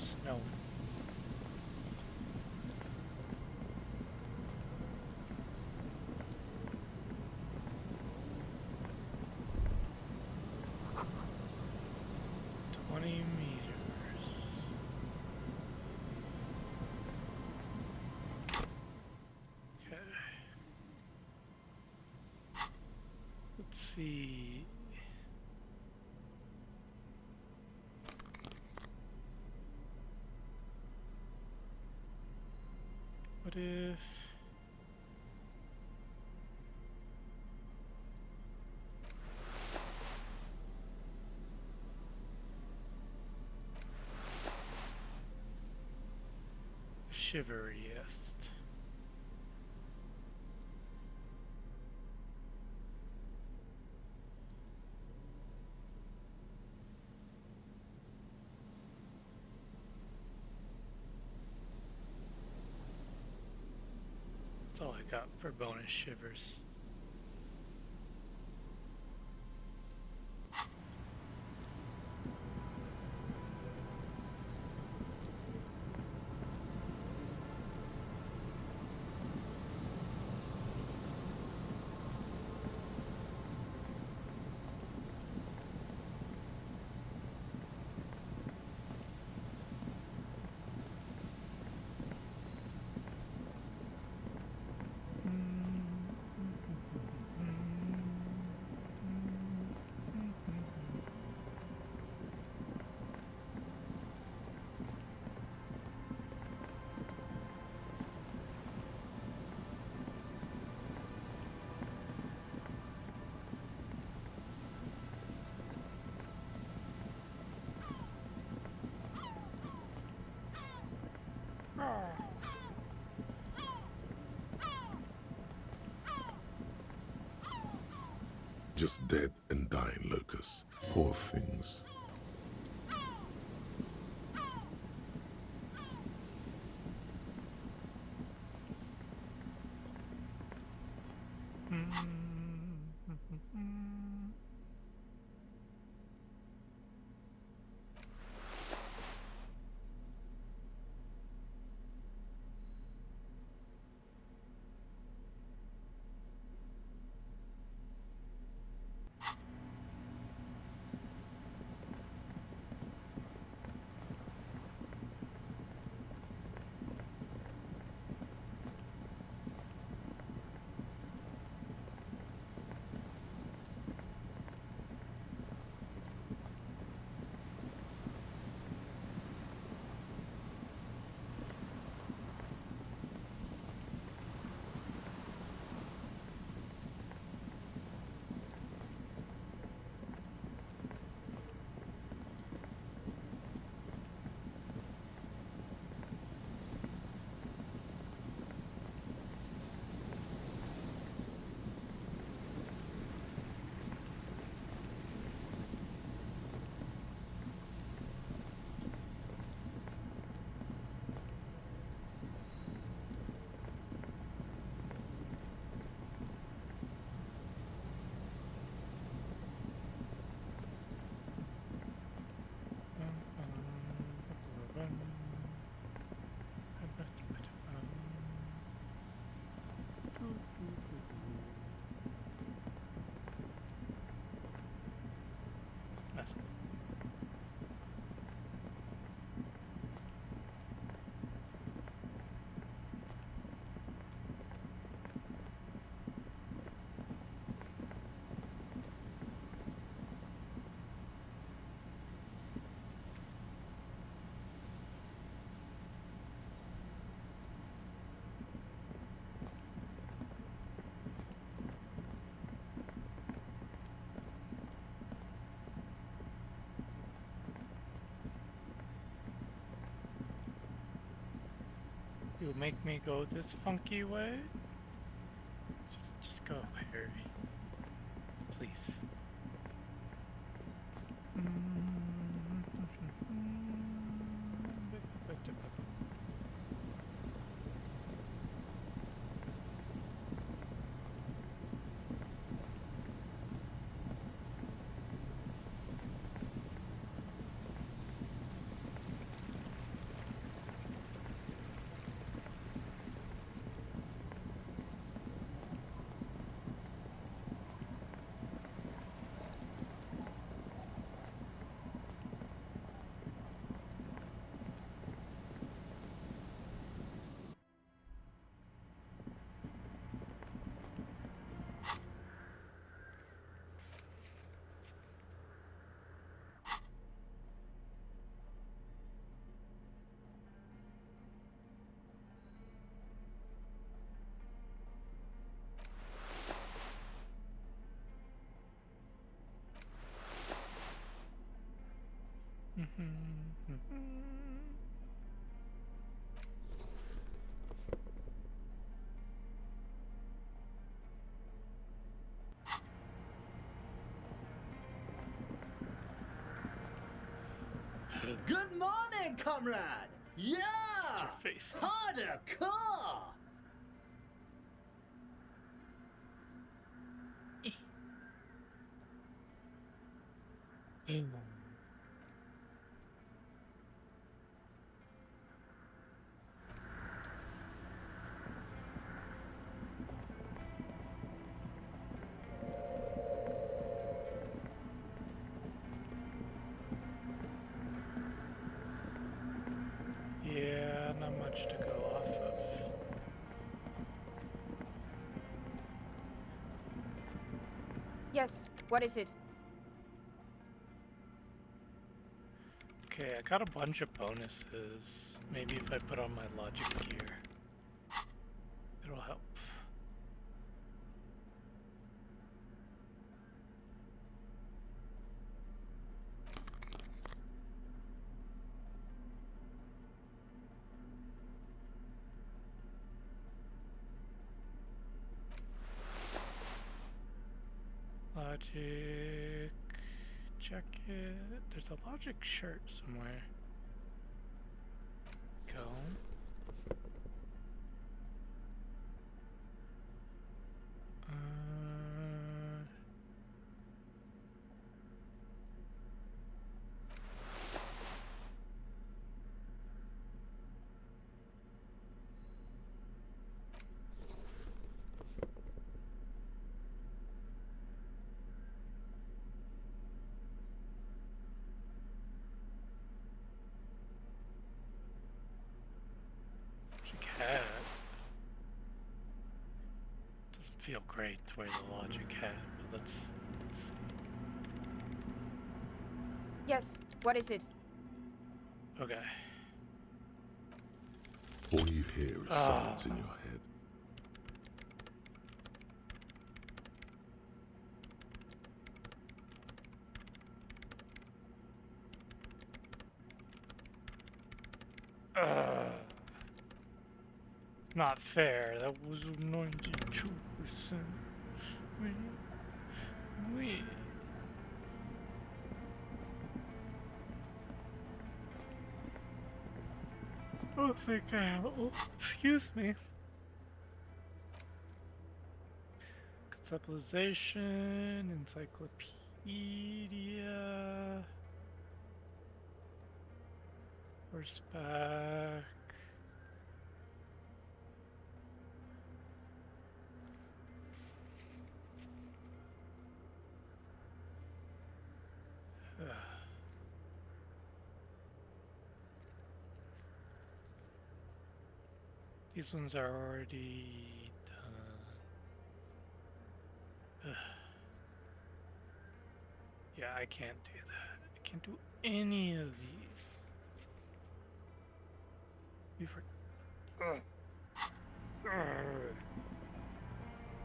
Snow. Let's see. What if... Chivalriest. That's all I got for bonus shivers. Just dead and dying locusts. Poor things. You make me go this funky way? Just go, Harry. Please. Good morning, comrade! Yeah! Your face. Harder car! Yeah, not much to go off of. Yes, what is it? Okay, I got a bunch of bonuses. Maybe if I put on my logic gear, it'll help. Logic. logic jacket. There's a logic shirt somewhere. Go. Hat. Doesn't feel great to wear the logic hat, but let's see. Yes, what is it? Okay. All you hear is silence in your head. Not fair. That was 92%. We. Oh, think I have. Oh, excuse me. Conceptualization, encyclopedia, horseback. These ones are already done. Yeah, I can't do that. I can't do any of these.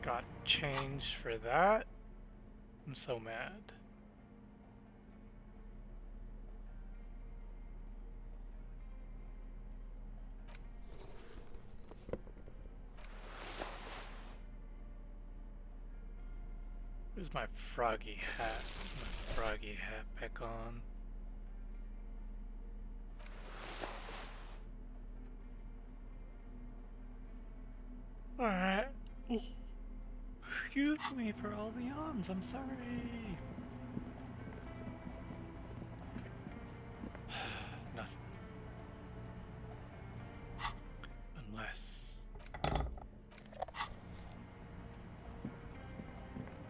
Got changed for that? I'm so mad. Where's my froggy hat? My froggy hat back on. Alright. Excuse me for all the yawns, I'm sorry. Nothing. Unless.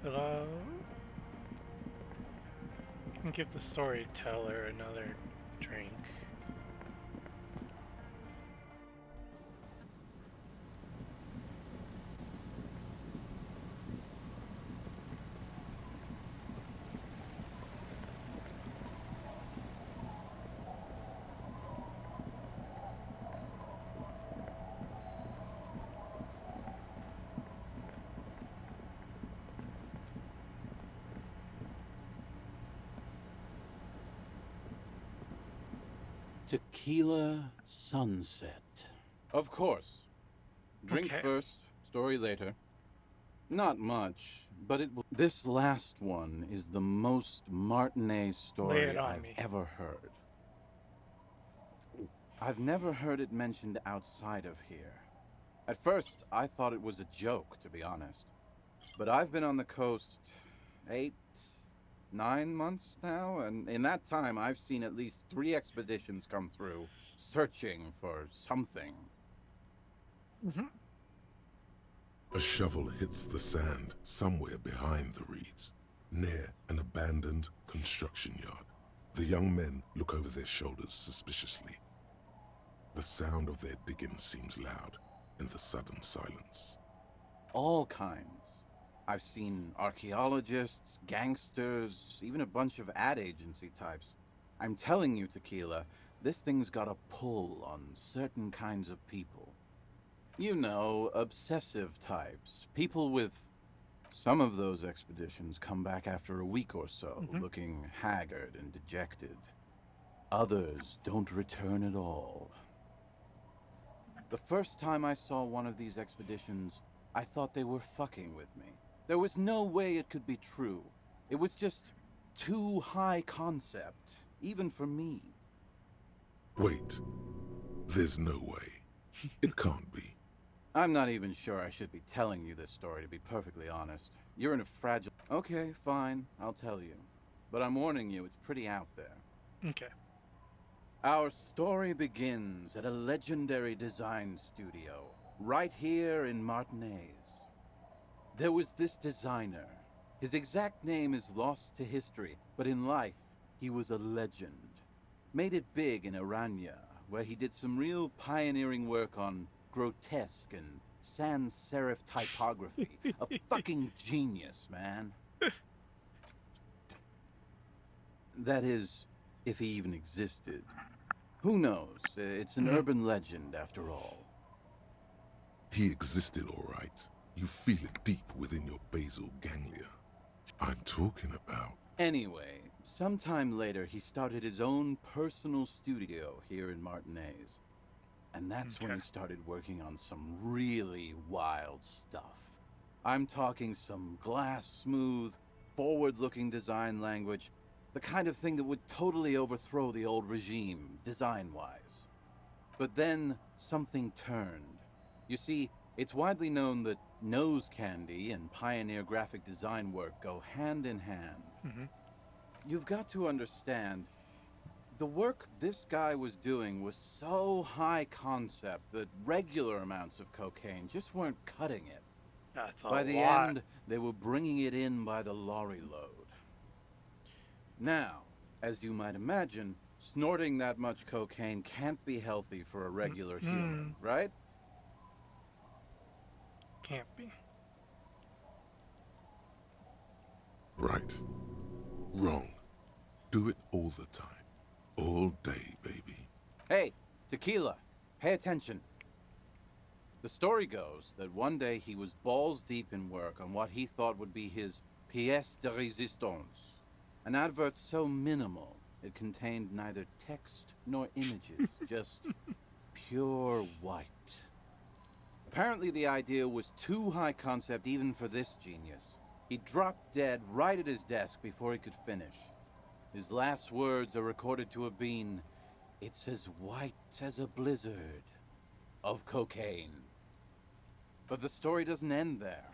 Hello? Can give the storyteller another drink. Tequila sunset. Of course. Drink Okay. first, story later. Not much, but it will. This last one is the most Martinet Lay story it on I've me. ever heard. I've never heard it mentioned outside of here. At first, I thought it was a joke, to be honest. But I've been on the coast 8, 9 months now, and in that time I've seen at least 3 expeditions come through, searching for something. A shovel hits the sand somewhere behind the reeds, near an abandoned construction yard. The young men look over their shoulders suspiciously. The sound of their digging seems loud in the sudden silence. All kinds. I've seen archaeologists, gangsters, even a bunch of ad agency types. I'm telling you, Tequila, this thing's got a pull on certain kinds of people. You know, obsessive types. People with... Some of those expeditions come back after a week or so, looking haggard and dejected. Others don't return at all. The first time I saw one of these expeditions, I thought they were fucking with me. There was no way it could be true. It was just too high concept, even for me. Wait. There's no way. It can't be. I'm not even sure I should be telling you this story, to be perfectly honest. You're in a fragile... Okay, fine, I'll tell you. But I'm warning you, it's pretty out there. Okay. Our story begins at a legendary design studio, right here in Martinez. There was this designer. His exact name is lost to history, but in life, he was a legend. Made it big in Aranya, where he did some real pioneering work on grotesque and sans serif typography. A fucking genius, man. That is, if he even existed. Who knows? It's an urban legend, after all. He existed, all right. You feel it deep within your basal ganglia. I'm talking about... Anyway, sometime later, he started his own personal studio here in Martinez. And that's when he started working on some really wild stuff. I'm talking some glass-smooth, forward-looking design language, the kind of thing that would totally overthrow the old regime, design-wise. But then, something turned. You see, it's widely known that nose candy and pioneer graphic design work go hand in hand. You've got to understand, the work this guy was doing was so high concept that regular amounts of cocaine just weren't cutting it. That's a By the lot. end, they were bringing it in by the lorry load. Now, as you might imagine, snorting that much cocaine can't be healthy for a regular human, right? Can't be. Right. Wrong. Do it all the time. All day, baby. Hey, tequila, pay attention. The story goes that one day he was balls deep in work on what he thought would be his pièce de résistance, an advert so minimal it contained neither text nor images, just pure white. Apparently the idea was too high concept even for this genius. He dropped dead right at his desk before he could finish. His last words are recorded to have been, "It's as white as a blizzard of cocaine." But the story doesn't end there.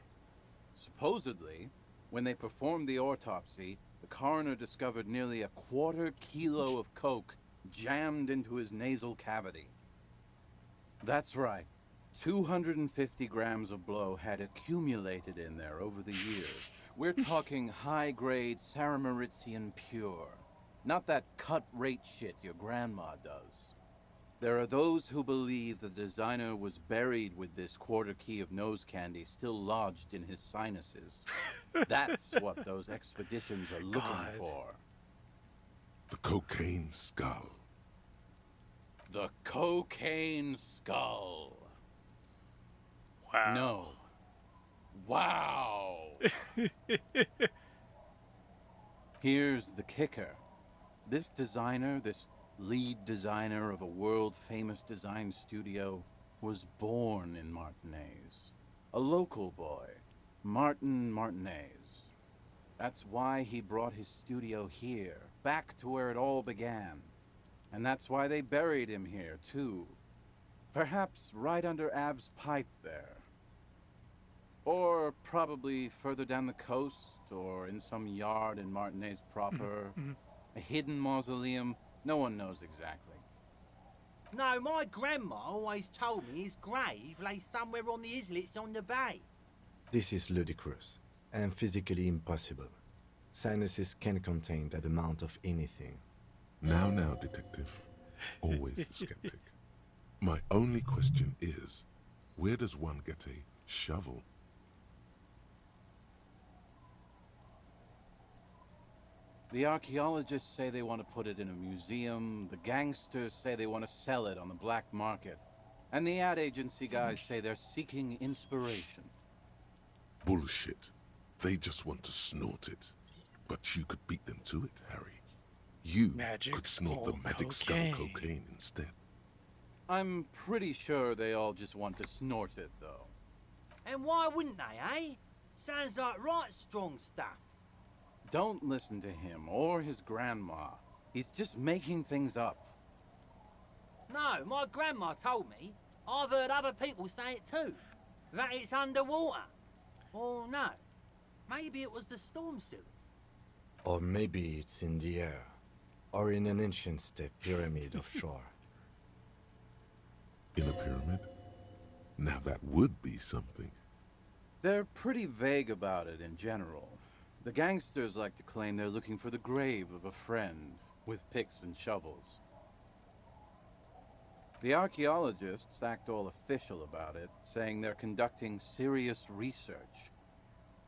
Supposedly, when they performed the autopsy, the coroner discovered nearly 1/4 kilo of coke jammed into his nasal cavity. That's right. 250 grams of blow had accumulated in there over the years. We're talking high-grade Saramaritsian pure. Not that cut-rate shit your grandma does. There are those who believe the designer was buried with this 1/4 key of nose candy still lodged in his sinuses. That's what those expeditions are looking for. The cocaine skull. The cocaine skull. Wow. No. Wow. Here's the kicker. This designer, this lead designer of a world-famous design studio, was born in Martinez. A local boy, Martin Martinez. That's why he brought his studio here, back to where it all began. And that's why they buried him here, too. Perhaps right under Ab's pipe there. Or probably further down the coast, or in some yard in Martinez proper. A hidden mausoleum, no one knows exactly. No, my grandma always told me his grave lay somewhere on the islets on the bay. This is ludicrous and physically impossible. Sinuses can contain that amount of anything. Now, detective. Always the skeptic. My only question is, where does one get a shovel? The archaeologists say they want to put it in a museum, the gangsters say they want to sell it on the black market, and the ad agency guys say they're seeking inspiration. Bullshit. They just want to snort it. But you could beat them to it, Harry. You could snort the magic skull cocaine instead. I'm pretty sure they all just want to snort it, though. And why wouldn't they, eh? Sounds like right strong stuff. Don't listen to him or his grandma. He's just making things up. No, my grandma told me. I've heard other people say it too. That it's underwater. Or no, maybe it was the storm sewers. Or maybe it's in the air. Or in an ancient step pyramid offshore. In a pyramid? Now that would be something. They're pretty vague about it in general. The gangsters like to claim they're looking for the grave of a friend, with picks and shovels. The archaeologists act all official about it, saying they're conducting serious research.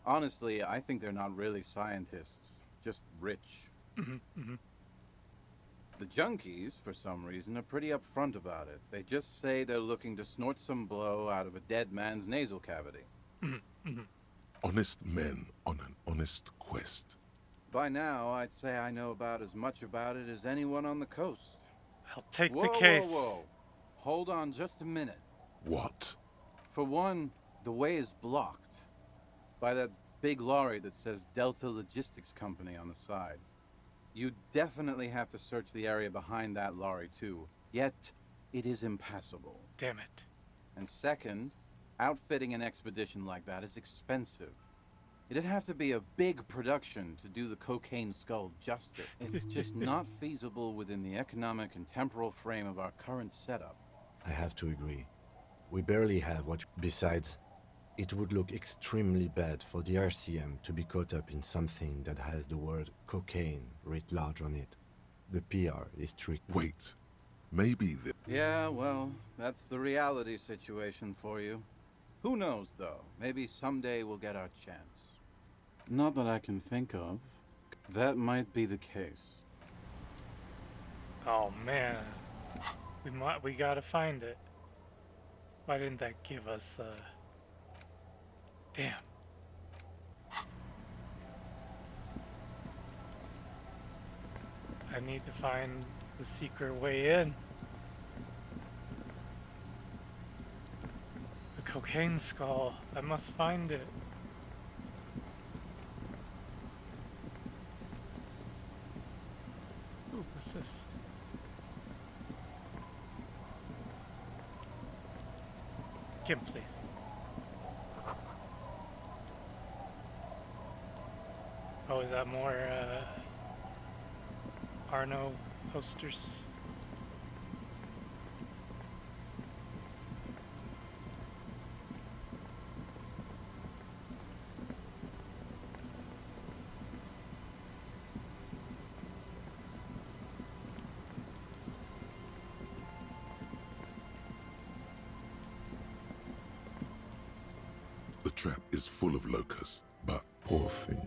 Honestly, I think they're not really scientists, just rich. The junkies, for some reason, are pretty upfront about it. They just say they're looking to snort some blow out of a dead man's nasal cavity. Honest men on an honest quest. By now, I'd say I know about as much about it as anyone on the coast. I'll take Whoa, the case. Whoa, whoa. Hold on just a minute. What? For one, the way is blocked by that big lorry that says Delta Logistics Company on the side. You definitely have to search the area behind that lorry too, yet it is impassable. Damn it. And second, outfitting an expedition like that is expensive. It'd have to be a big production to do the cocaine skull justice. It's just not feasible within the economic and temporal frame of our current setup. I have to agree. We barely have what... Besides, it would look extremely bad for the RCM to be caught up in something that has the word cocaine writ large on it. The PR is tricky. Wait, maybe the... Yeah, well, that's the reality situation for you. Who knows, though? Maybe someday we'll get our chance. Not that I can think of. That might be the case. Oh man, we gotta find it. Why didn't that give us? Damn. I need to find the secret way in. The cocaine skull. I must find it. Ooh, what's this? Kim, please. Oh, is that more Arno posters? The trap is full of locusts, but poor thing.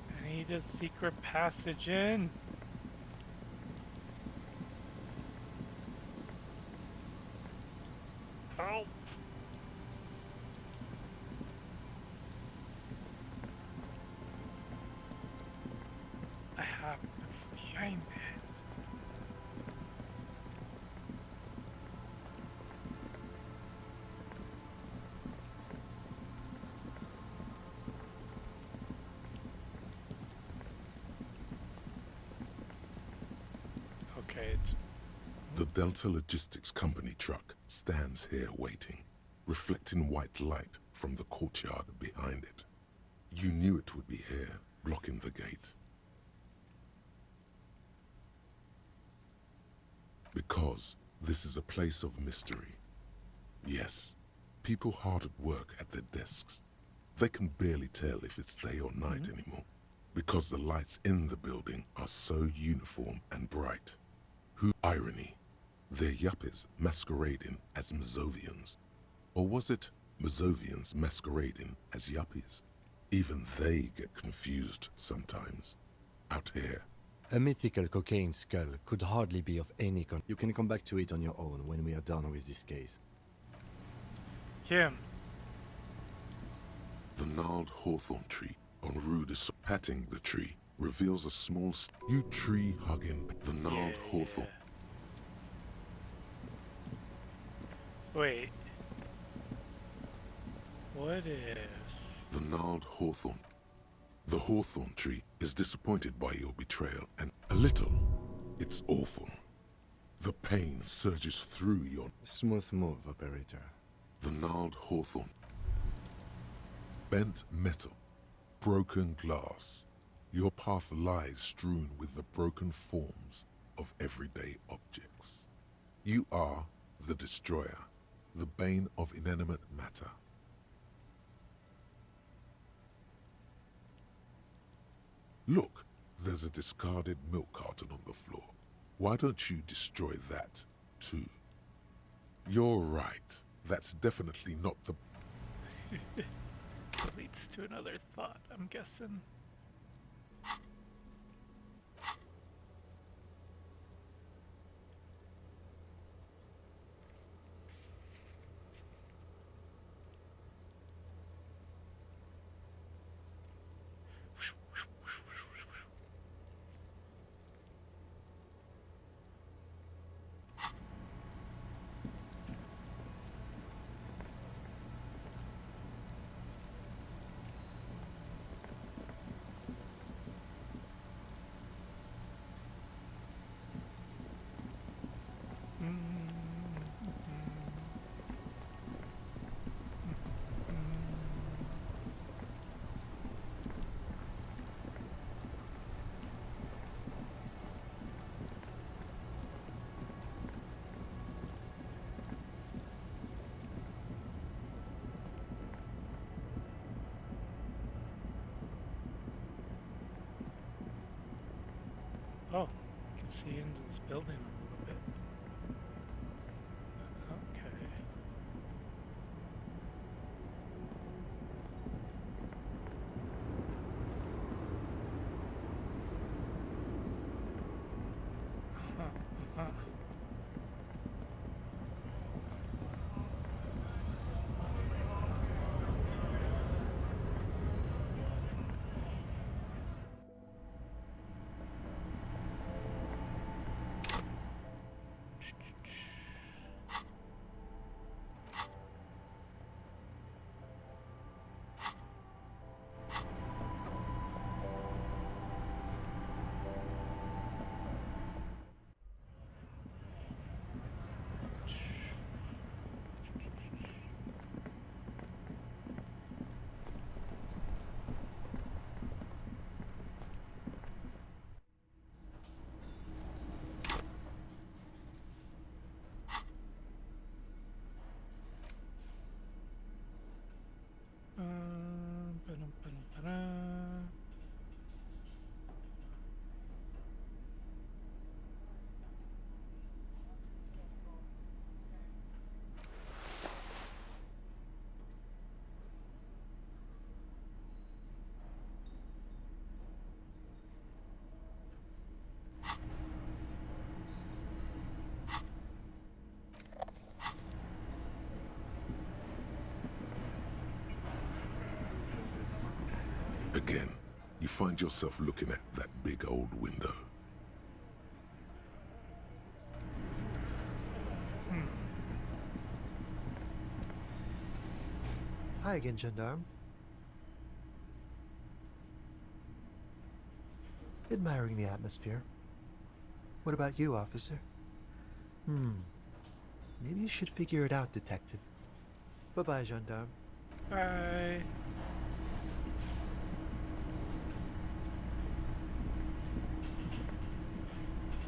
I need a secret passage in. Help! I have to find it. Okay, it's... The Delta Logistics Company truck stands here waiting, reflecting white light from the courtyard behind it. You knew it would be here, blocking the gate. Because this is a place of mystery. Yes, people hard at work at their desks. They can barely tell if it's day or night anymore, because the lights in the building are so uniform and bright. Who irony? They're yuppies masquerading as Mazovians. Or was it Mazovians masquerading as yuppies? Even they get confused sometimes. Out here. A mythical cocaine skull could hardly be of any con. You can come back to it on your own when we are done with this case. Him. The gnarled hawthorn tree on Rue de patting the tree reveals a small you tree-hugging the gnarled hawthorn. Wait. What if... The gnarled hawthorn. The hawthorn tree is disappointed by your betrayal, and a little, it's awful. The pain surges through your... Smooth move, operator. The gnarled hawthorn. Bent metal. Broken glass. Your path lies strewn with the broken forms of everyday objects. You are the destroyer, the bane of inanimate matter. Look, there's a discarded milk carton on the floor. Why don't you destroy that, too? You're right. That's definitely not the... leads to another thought, I'm guessing. Oh, I can see into this building a little bit. Okay. Uh-huh. Ba-dum-ba-dum-ba-da. Again, you find yourself looking at that big old window. Hi again, gendarme. Admiring the atmosphere. What about you, officer? Maybe you should figure it out, detective. Bye-bye, gendarme. Bye.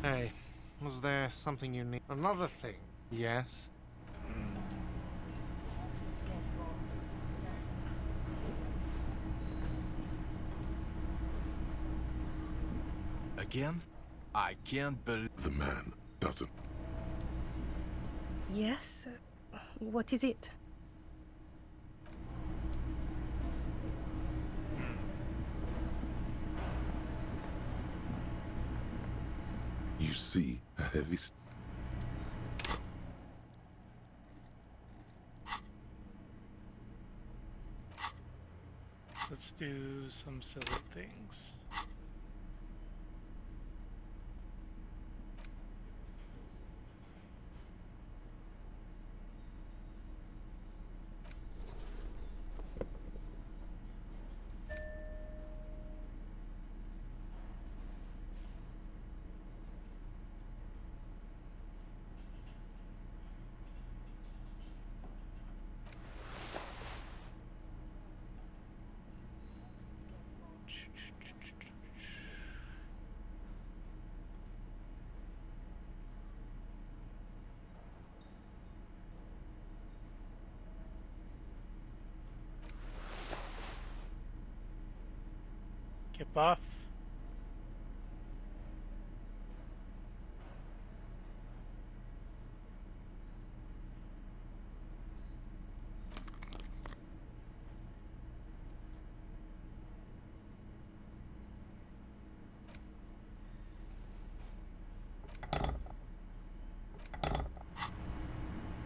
Hey, was there something you need? Another thing, yes? Again? I can't believe... The man doesn't. Yes? What is it? You see a heavy... Let's do some silly things. Get buff.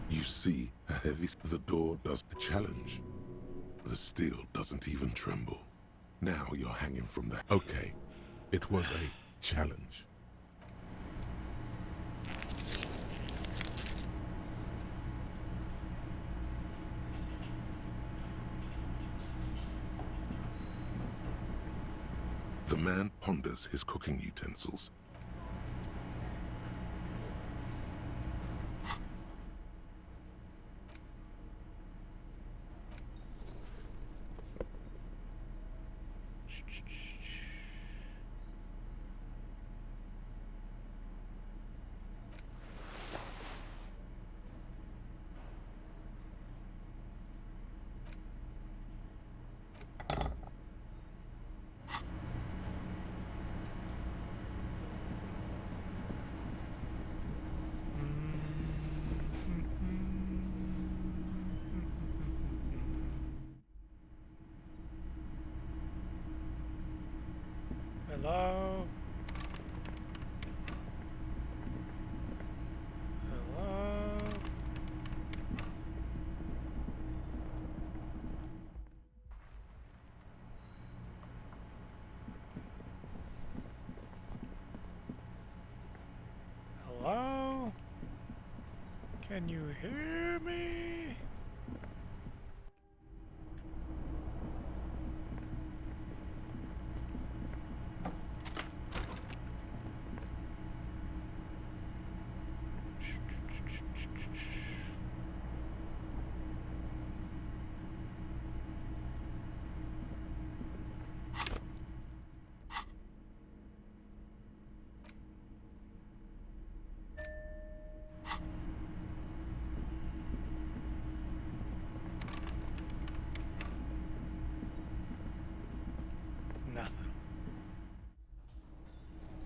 You see, the door does a challenge. The steel doesn't even tremble. Now you're hanging from the... Okay, it was a challenge. The man ponders his cooking utensils. Hello? Hello? Hello? Can you hear me? Nothing.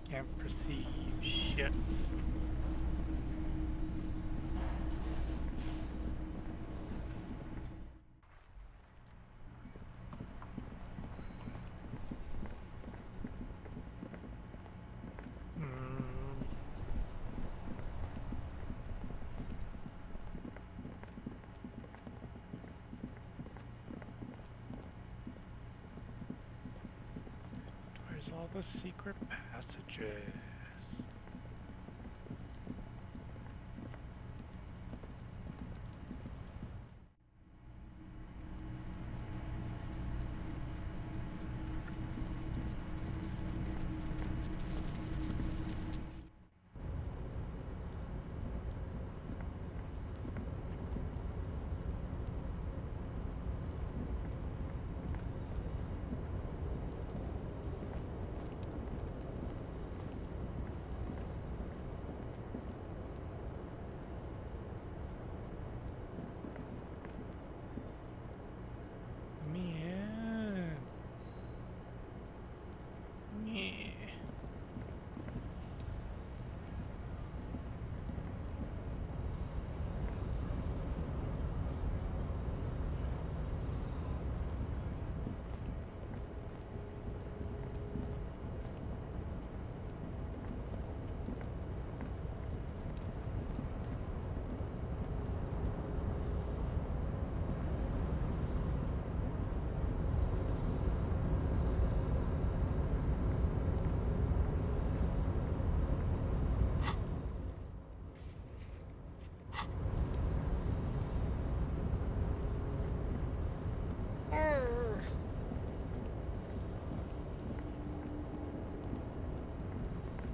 Can't perceive shit. Where's all the secret passages?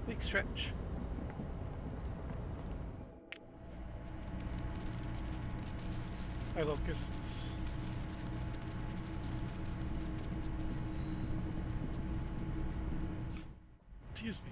Big stretch. Hi, locusts. Excuse me.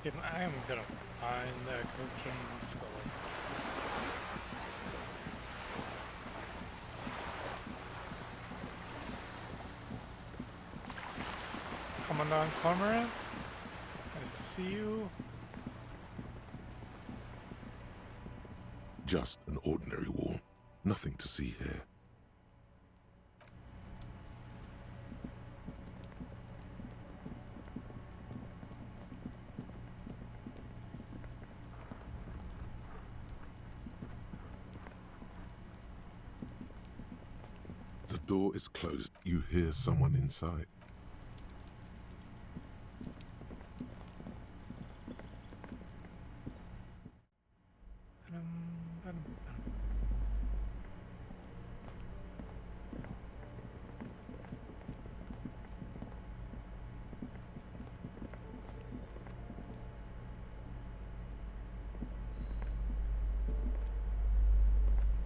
I am gonna find the cocaine skull. Commandant Cormorant, nice to see you. Just an ordinary wall. Nothing to see here. The door is closed. You hear someone inside.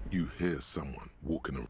You hear someone walking around.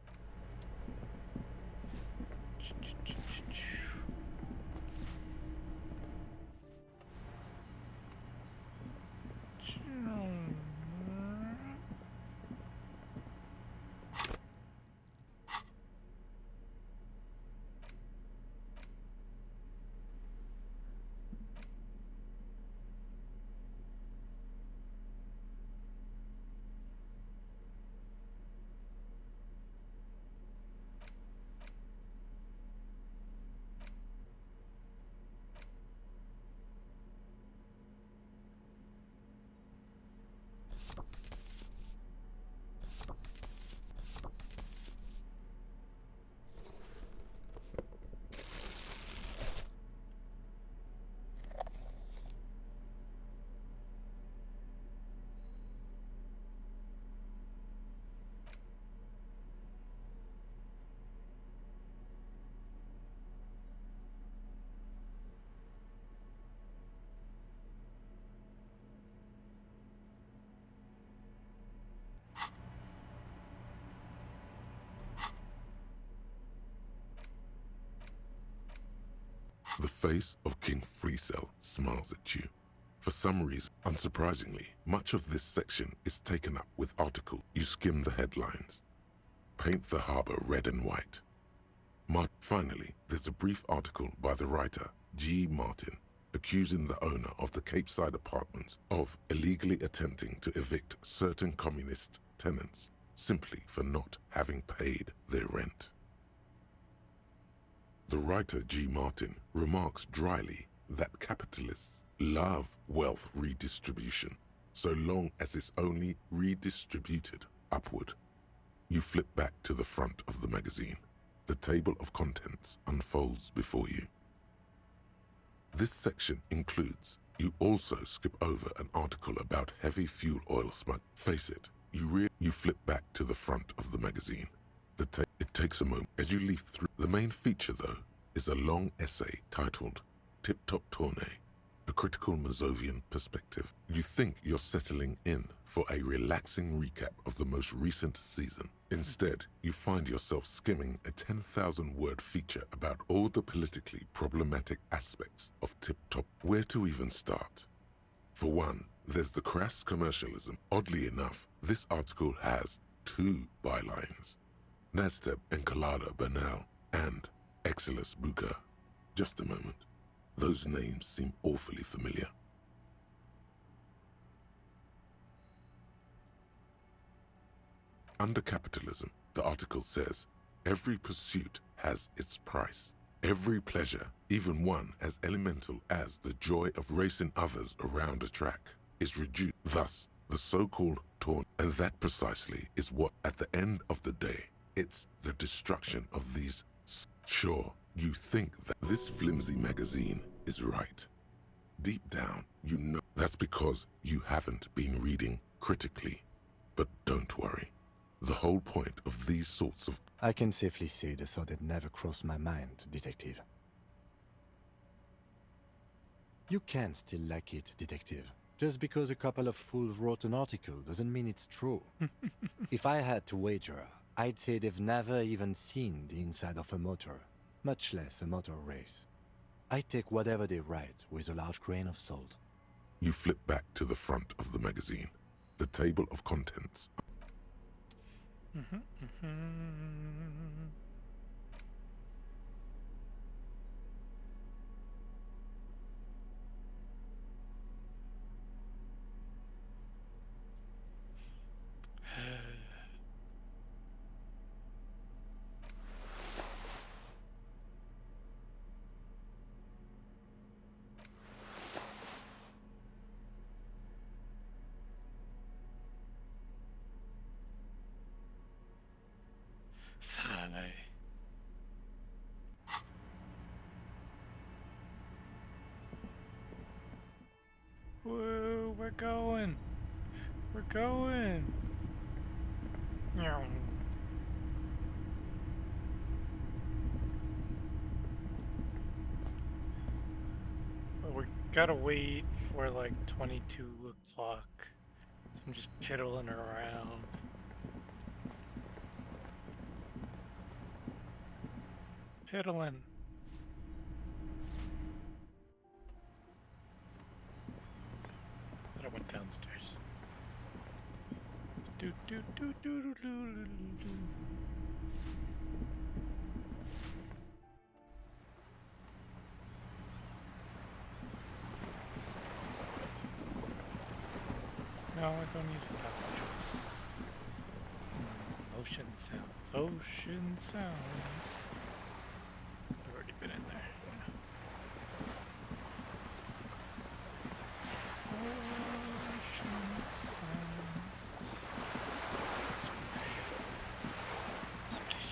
The face of King Freecell smiles at you. For some reason, unsurprisingly, much of this section is taken up with articles. You skim the headlines. Paint the harbor red and white. Finally, there's a brief article by the writer, G. Martin, accusing the owner of the Capeside Apartments of illegally attempting to evict certain communist tenants simply for not having paid their rent. The writer G. Martin remarks dryly that capitalists love wealth redistribution, so long as it's only redistributed upward. You flip back to the front of the magazine. The table of contents unfolds before you. This section includes, you also skip over an article about heavy fuel oil smuggle. Face it, you flip back to the front of the magazine. It takes a moment as you leaf through. The main feature, though, is a long essay titled Tip Top Tournay, a critical Mazovian perspective. You think you're settling in for a relaxing recap of the most recent season. Instead, you find yourself skimming a 10,000-word feature about all the politically problematic aspects of Tip Top. Where to even start? For one, there's the crass commercialism. Oddly enough, this article has 2 bylines. Nasteb Encolada Bernal and Exilus Buka. Just a moment. Those names seem awfully familiar. Under capitalism, the article says, every pursuit has its price. Every pleasure, even one as elemental as the joy of racing others around a track, is reduced. Thus, the so-called torn. And that precisely is what, at the end of the day, it's the destruction of these. Sure, you think that this flimsy magazine is right. Deep down, you know that's because you haven't been reading critically. But don't worry. The whole point of these sorts of... I can safely say the thought had never crossed my mind, Detective. You can still like it, Detective. Just because a couple of fools wrote an article doesn't mean it's true. If I had to wager, I'd say they've never even seen the inside of a motor, much less a motor race. I take whatever they write with a large grain of salt. You flip back to the front of the magazine. The table of contents. Sigh. Whoa, we're going. We're going. Meow. But we gotta wait for like 22 o'clock. So I'm just piddling around. Piddling. Then I went downstairs. Do do do do do do do. No, I don't need to have a choice. Ocean sounds. Ocean sounds. I've already been in there. Ocean sounds. Swoosh. Splish.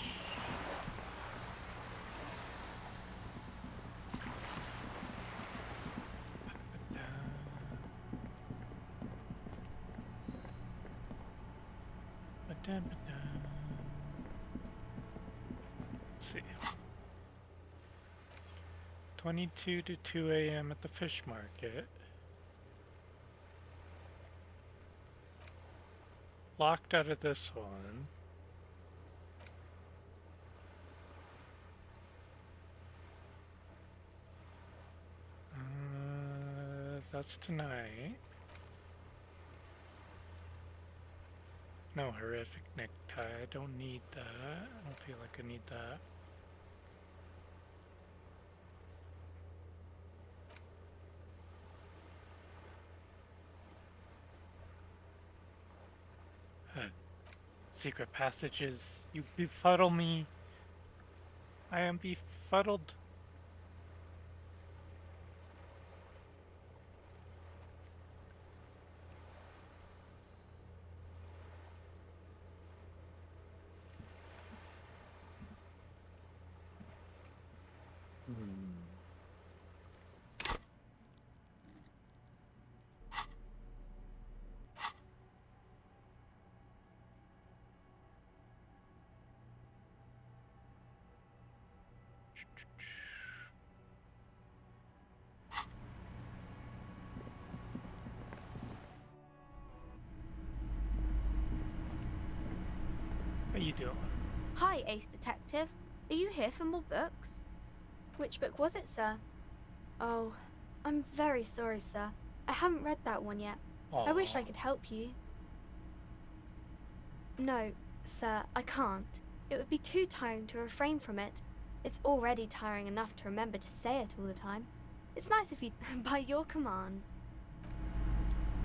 Let's see. 22 to 2 a.m. at the fish market. Locked out of this one. That's tonight. No horrific necktie. I don't need that. I don't feel like I need that. Secret passages. You befuddle me. I am befuddled. How you doing? Hi, Ace Detective. Are you here for more books? Which book was it, sir? Oh, I'm very sorry, sir. I haven't read that one yet. I wish I could help you. No, sir, I can't. It would be too tiring to refrain from it. It's already tiring enough to remember to say it all the time. It's nice if you, by your command.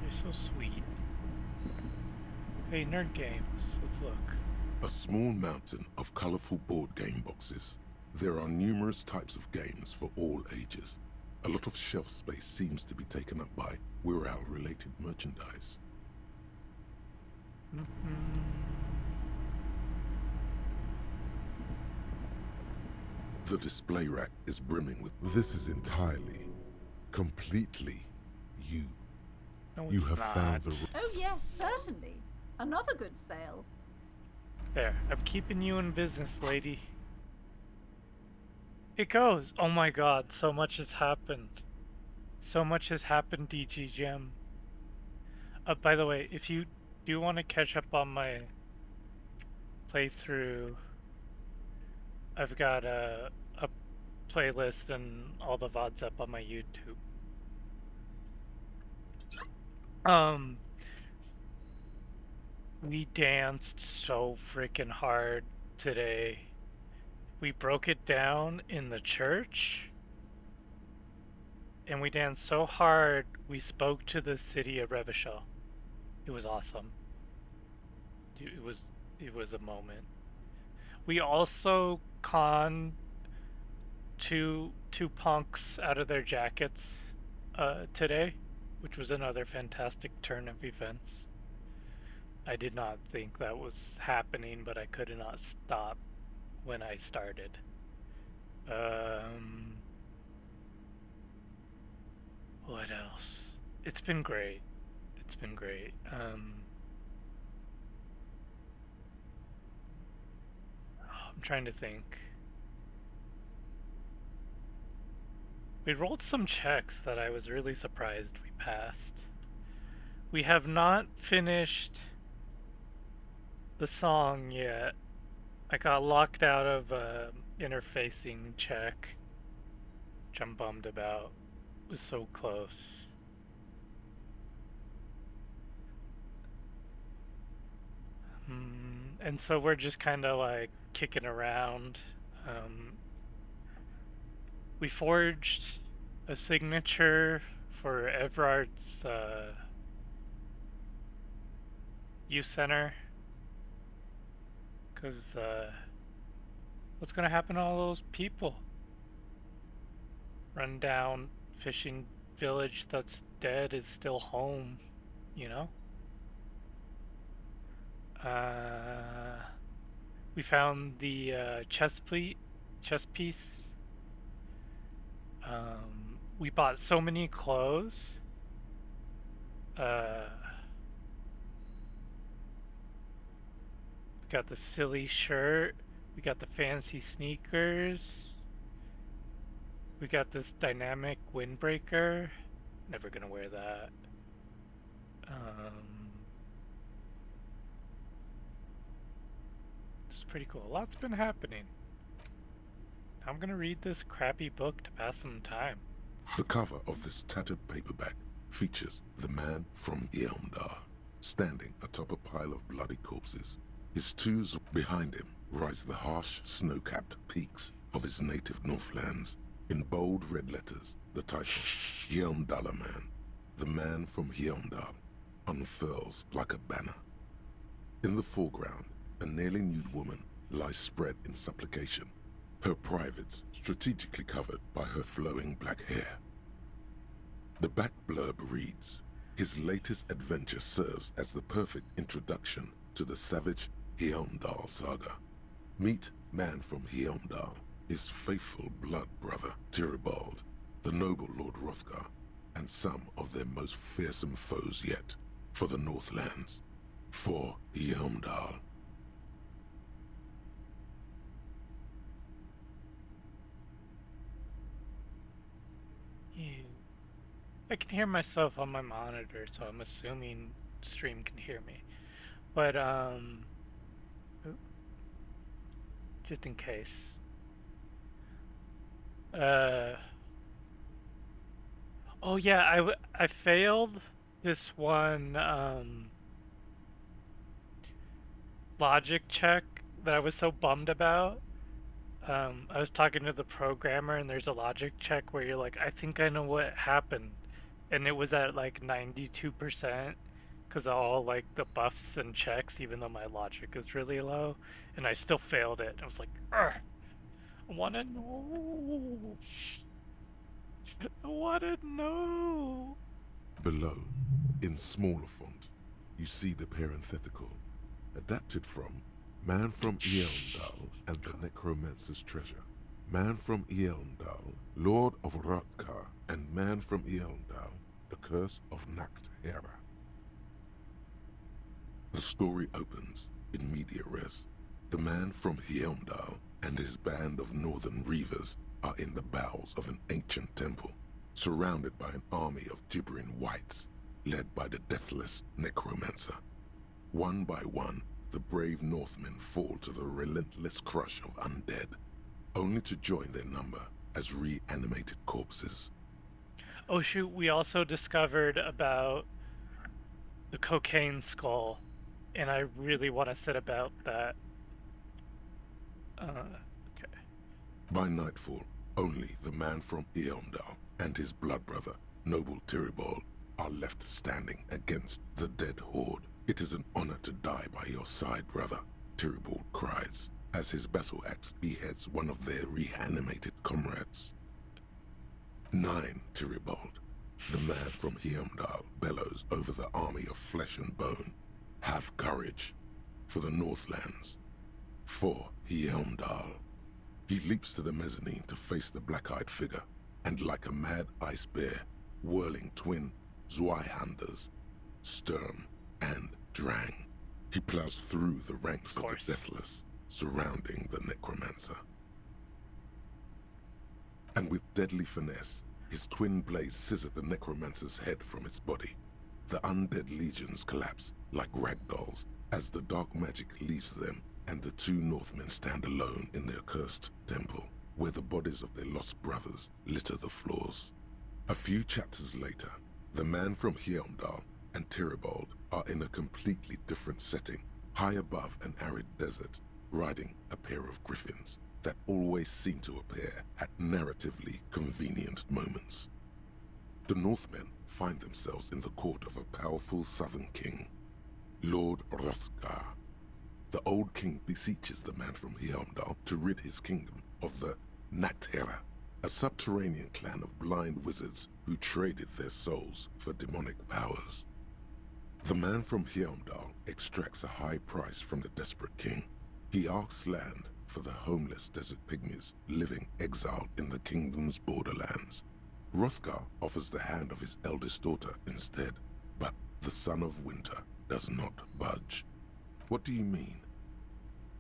You're so sweet. Hey, Nerd Games, let's look. A small mountain of colorful board game boxes. There are numerous types of games for all ages. A lot of shelf space seems to be taken up by Wirral-related merchandise. The display rack is brimming with... This is entirely, completely you. No, you have found the... Oh yes, certainly. Another good sale. There, I'm keeping you in business, lady. It goes. Oh my god, so much has happened. So much has happened, DG Gem. By the way, if you do want to catch up on my playthrough, I've got a playlist and all the VODs up on my YouTube. We danced so freaking hard today. We broke it down in the church, and we danced so hard we spoke to the city of Revachol. It was awesome. It was a moment. We also conned two punks out of their jackets today, which was another fantastic turn of events. I did not think that was happening, but I could not stop when I started. What else? It's been great. It's been great. I'm trying to think. We rolled some checks that I was really surprised we passed. We have not finished the song yet. I got locked out of a interfacing check, which I'm bummed about. It was so close. And so we're just kind of like kicking around. We forged a signature for Everard's youth center. Because what's going to happen to all those people? Run down fishing village that's dead is still home, you know? We found the chess piece. We bought so many clothes. We got the silly shirt. We got the fancy sneakers. We got this dynamic windbreaker. Never gonna wear that. It's pretty cool. A lot's been happening. I'm gonna read this crappy book to pass some time. The cover of this tattered paperback features the man from Yeomdar, standing atop a pile of bloody corpses. His twos behind him rise the harsh, snow-capped peaks of his native Northlands. In bold red letters, the title, Yeomdala Man, the man from Yeomdal, unfurls like a banner. In the foreground, a nearly nude woman lies spread in supplication, her privates strategically covered by her flowing black hair. The back blurb reads, his latest adventure serves as the perfect introduction to the savage Yeomdal saga. Meet man from Yeomdal, his faithful blood brother, Tiribald, the noble Lord Hrothgar, and some of their most fearsome foes yet, for the Northlands, for Yeomdal. I can hear myself on my monitor, so I'm assuming stream can hear me. But, just in case. Oh yeah, I failed this one, logic check that I was so bummed about. I was talking to the programmer and there's a logic check where you're like, I think I know what happened. And it was at like 92% because of all like the buffs and checks, even though my logic is really low. And I still failed it. I was like, I want to know. I want to know. Below, in smaller font, you see the parenthetical, adapted from Man from Yeomdal and the Necromancer's Treasure. Man from Yeomdal, Lord of Hrothgar, and Man from Yeomdal, the Curse of Nacht Hera. The story opens in media res. The man from Yeomdal and his band of northern reavers are in the bowels of an ancient temple, surrounded by an army of gibbering whites, led by the deathless Necromancer. One by one, the brave Northmen fall to the relentless crush of undead, only to join their number as reanimated corpses. Oh shoot, we also discovered about the cocaine skull, and I really want to sit about that. Okay. By nightfall, only the man from Eomdal and his blood brother, noble Tyribald, are left standing against the dead horde. It is an honor to die by your side, brother, Tyribald cries, as his battle axe beheads one of their reanimated comrades. 9, Tyribald. The man from Heimdall bellows over the army of flesh and bone. Have courage for the Northlands. For Heimdall. He leaps to the mezzanine to face the black-eyed figure, and like a mad ice bear, whirling twin Zweihanders, Sturm and Drang, he plows through the ranks of the deathless, surrounding the necromancer. And with deadly finesse, his twin blades scissor the necromancer's head from its body. The undead legions collapse like ragdolls as the dark magic leaves them, and the two Northmen stand alone in their cursed temple, where the bodies of their lost brothers litter the floors. A few chapters later, the man from Heimdall and Tyribald are in a completely different setting, high above an arid desert, riding a pair of griffins that always seem to appear at narratively convenient moments. The Northmen find themselves in the court of a powerful southern king, Lord Hrothgar. The old king beseeches the man from Heimdall to rid his kingdom of the Nachtherra, a subterranean clan of blind wizards who traded their souls for demonic powers. The man from Heimdall extracts a high price from the desperate king. He asks land for the homeless desert pygmies living exiled in the kingdom's borderlands. Hrothgar offers the hand of his eldest daughter instead, but the son of winter does not budge. What do you mean?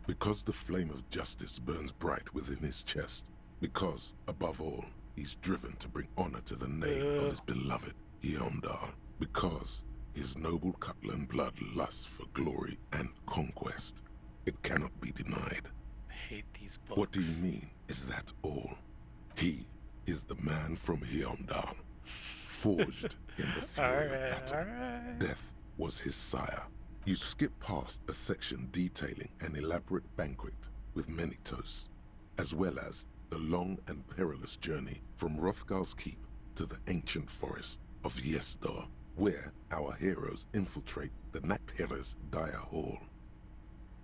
Because the flame of justice burns bright within his chest. Because, above all, he's driven to bring honor to the name of his beloved Heimdall. Because his noble Cutlan blood lusts for glory and conquest. It cannot be denied. I hate these books. What do you mean? Is that all? He is the man from Heimdall, forged in the fury of battle. Death was his sire. You skip past a section detailing an elaborate banquet with many toasts, as well as the long and perilous journey from Hrothgar's keep to the ancient forest of Yesdor, where our heroes infiltrate the Nachtherra's dire hall.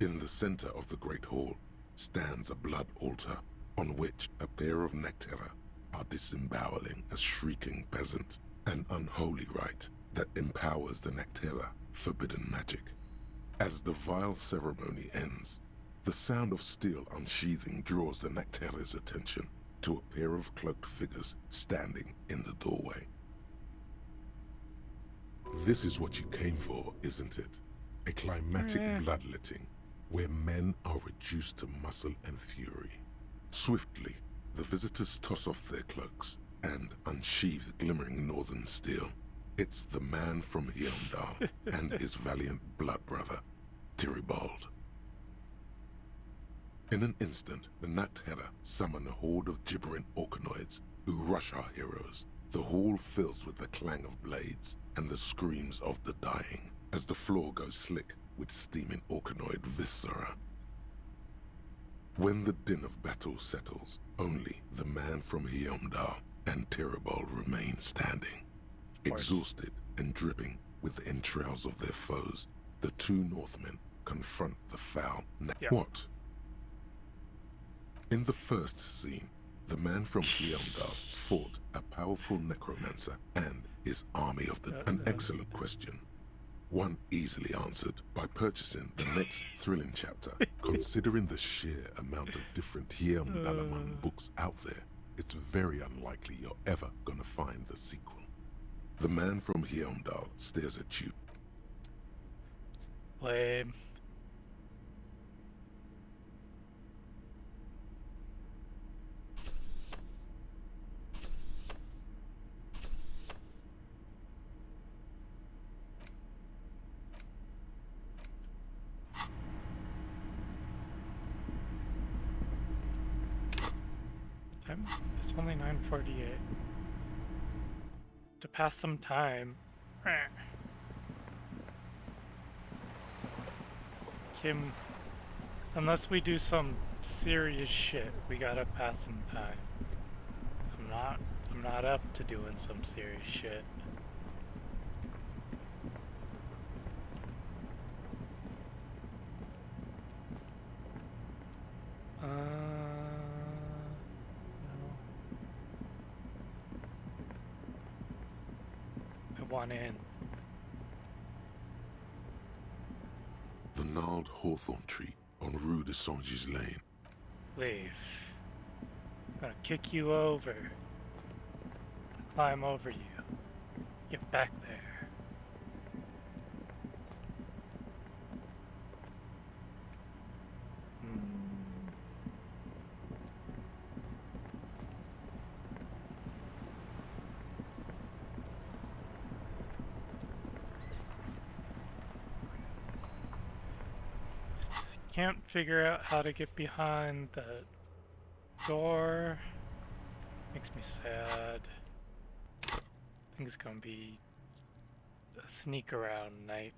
In the center of the great hall stands a blood altar on which a pair of Nachtherra are disemboweling a shrieking peasant, an unholy rite that empowers the Nachtherra forbidden magic. As the vile ceremony ends, the sound of steel unsheathing draws the Nachtherra's attention to a pair of cloaked figures standing in the doorway. This is what you came for, isn't it? A climatic bloodletting, where men are reduced to muscle and fury. Swiftly, the visitors toss off their cloaks and unsheathe glimmering northern steel. It's the man from Heimdall and his valiant blood brother, Tyribald. In an instant, the Nachtherra summon a horde of gibbering orcanoids who rush our heroes. The hall fills with the clang of blades and the screams of the dying as the floor goes slick with steaming orcanoid viscera. When the din of battle settles, only the man from Heimdall and Tyribald remain standing. Exhausted and dripping with the entrails of their foes, the two Northmen confront the foul What? In the first scene, the man from Heimdall fought a powerful necromancer and his army of the... An excellent question. One easily answered by purchasing the next thrilling chapter. Considering the sheer amount of different Heimdallaman books out there, it's very unlikely you're ever gonna find the sequel. The man from Heimdall stares at you. Lame. It's only 9:48. To pass some time. Kim, unless we do some serious shit, we gotta pass some time. I'm not up to doing some serious shit. No. I want in. The gnarled hawthorn tree on Rue de Saint-Gislain. Leave. I'm gonna kick you over. Climb over you. Get back there. Can't figure out how to get behind the door. Makes me sad. I think it's gonna be a sneak around night.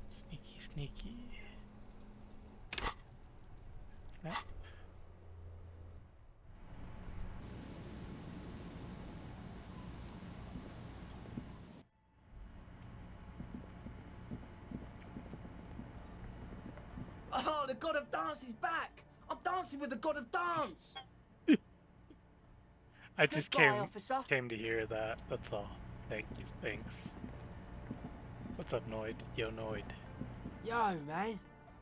Sneaky, sneaky. Yep. Oh, the god of dance is back! I'm dancing with the god of dance! I just Goodbye, officer. came to hear that. That's all. Thank you. Thanks. What's up, Noid? Yo, Noid. Yo, man.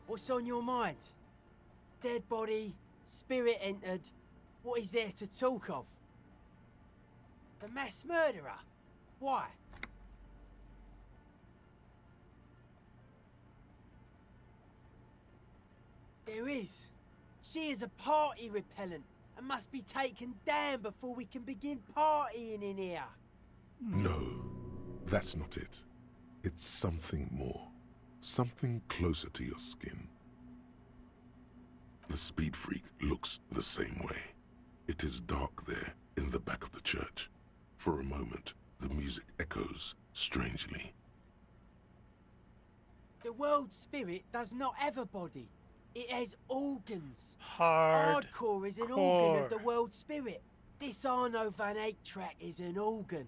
What's on your mind? Dead body, spirit entered. What is there to talk of? The mass murderer? Why? There is. She is a party repellent and must be taken down before we can begin partying in here. No, that's not it. It's something more. Something closer to your skin. The speed freak looks the same way. It is dark there in the back of the church. For a moment, the music echoes strangely. The world spirit does not have a body. It has organs. Hardcore is an organ of the world spirit. This Arno van Eyck track is an organ.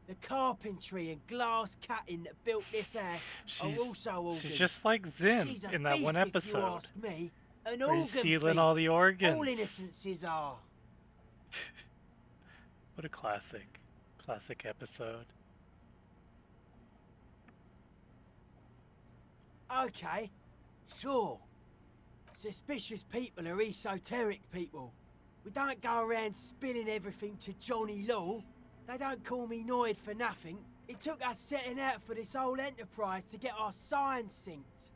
The carpentry and glass cutting that built this house are also organs. She's just like Zin She's a in that thief, one if episode. you ask me. An Where organ he's stealing thief. all the organs. All innocences are. What a classic episode. Okay, sure. Suspicious people are esoteric people. We don't go around spilling everything to Johnny Law. They don't call me Noid for nothing. It took us setting out for this whole enterprise to get our signs synced.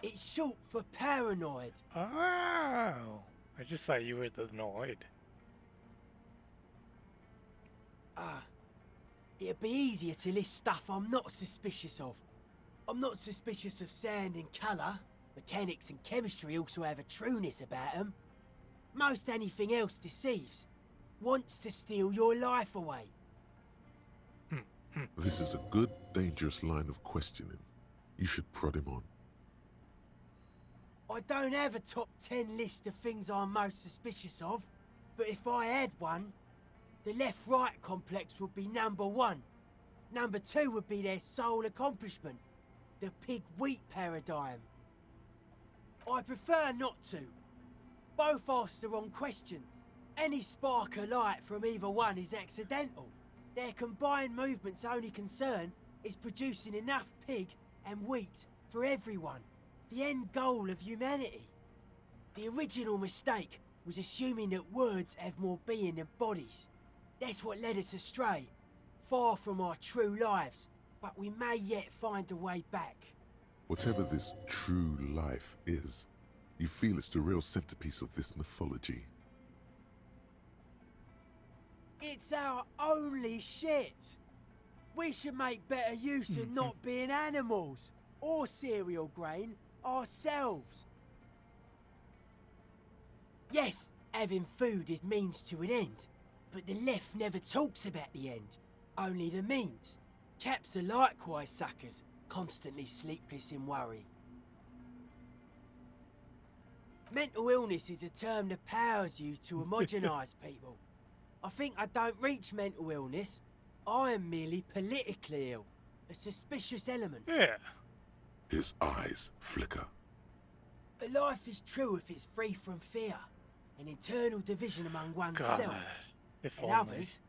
It's short for paranoid. Oh, I just thought you were the Noid. It'd be easier to list stuff I'm not suspicious of. I'm not suspicious of sound and colour. Mechanics and chemistry also have a trueness about them. Most anything else deceives. Wants to steal your life away. This is a good, dangerous line of questioning. You should prod him on. I don't have a top 10 list of things I'm most suspicious of, but if I had one, the left-right complex would be number 1. Number 2 would be their sole accomplishment, the pig-wheat paradigm. I prefer not to. Both ask the wrong questions. Any spark of light from either one is accidental. Their combined movement's only concern is producing enough pig and wheat for everyone. The end goal of humanity. The original mistake was assuming that words have more being than bodies. That's what led us astray, far from our true lives, but we may yet find a way back. Whatever this true life is, you feel it's the real centerpiece of this mythology. It's our only shit. We should make better use of not being animals or cereal grain ourselves. Yes, having food is means to an end, but the left never talks about the end, only the means. Caps are likewise suckers, constantly sleepless in worry. Mental illness is a term the powers use to homogenise people. I think I don't reach mental illness. I am merely politically ill, a suspicious element. Yeah. His eyes flicker. But life is true if it's free from fear, an internal division among oneself. God, if and only. others,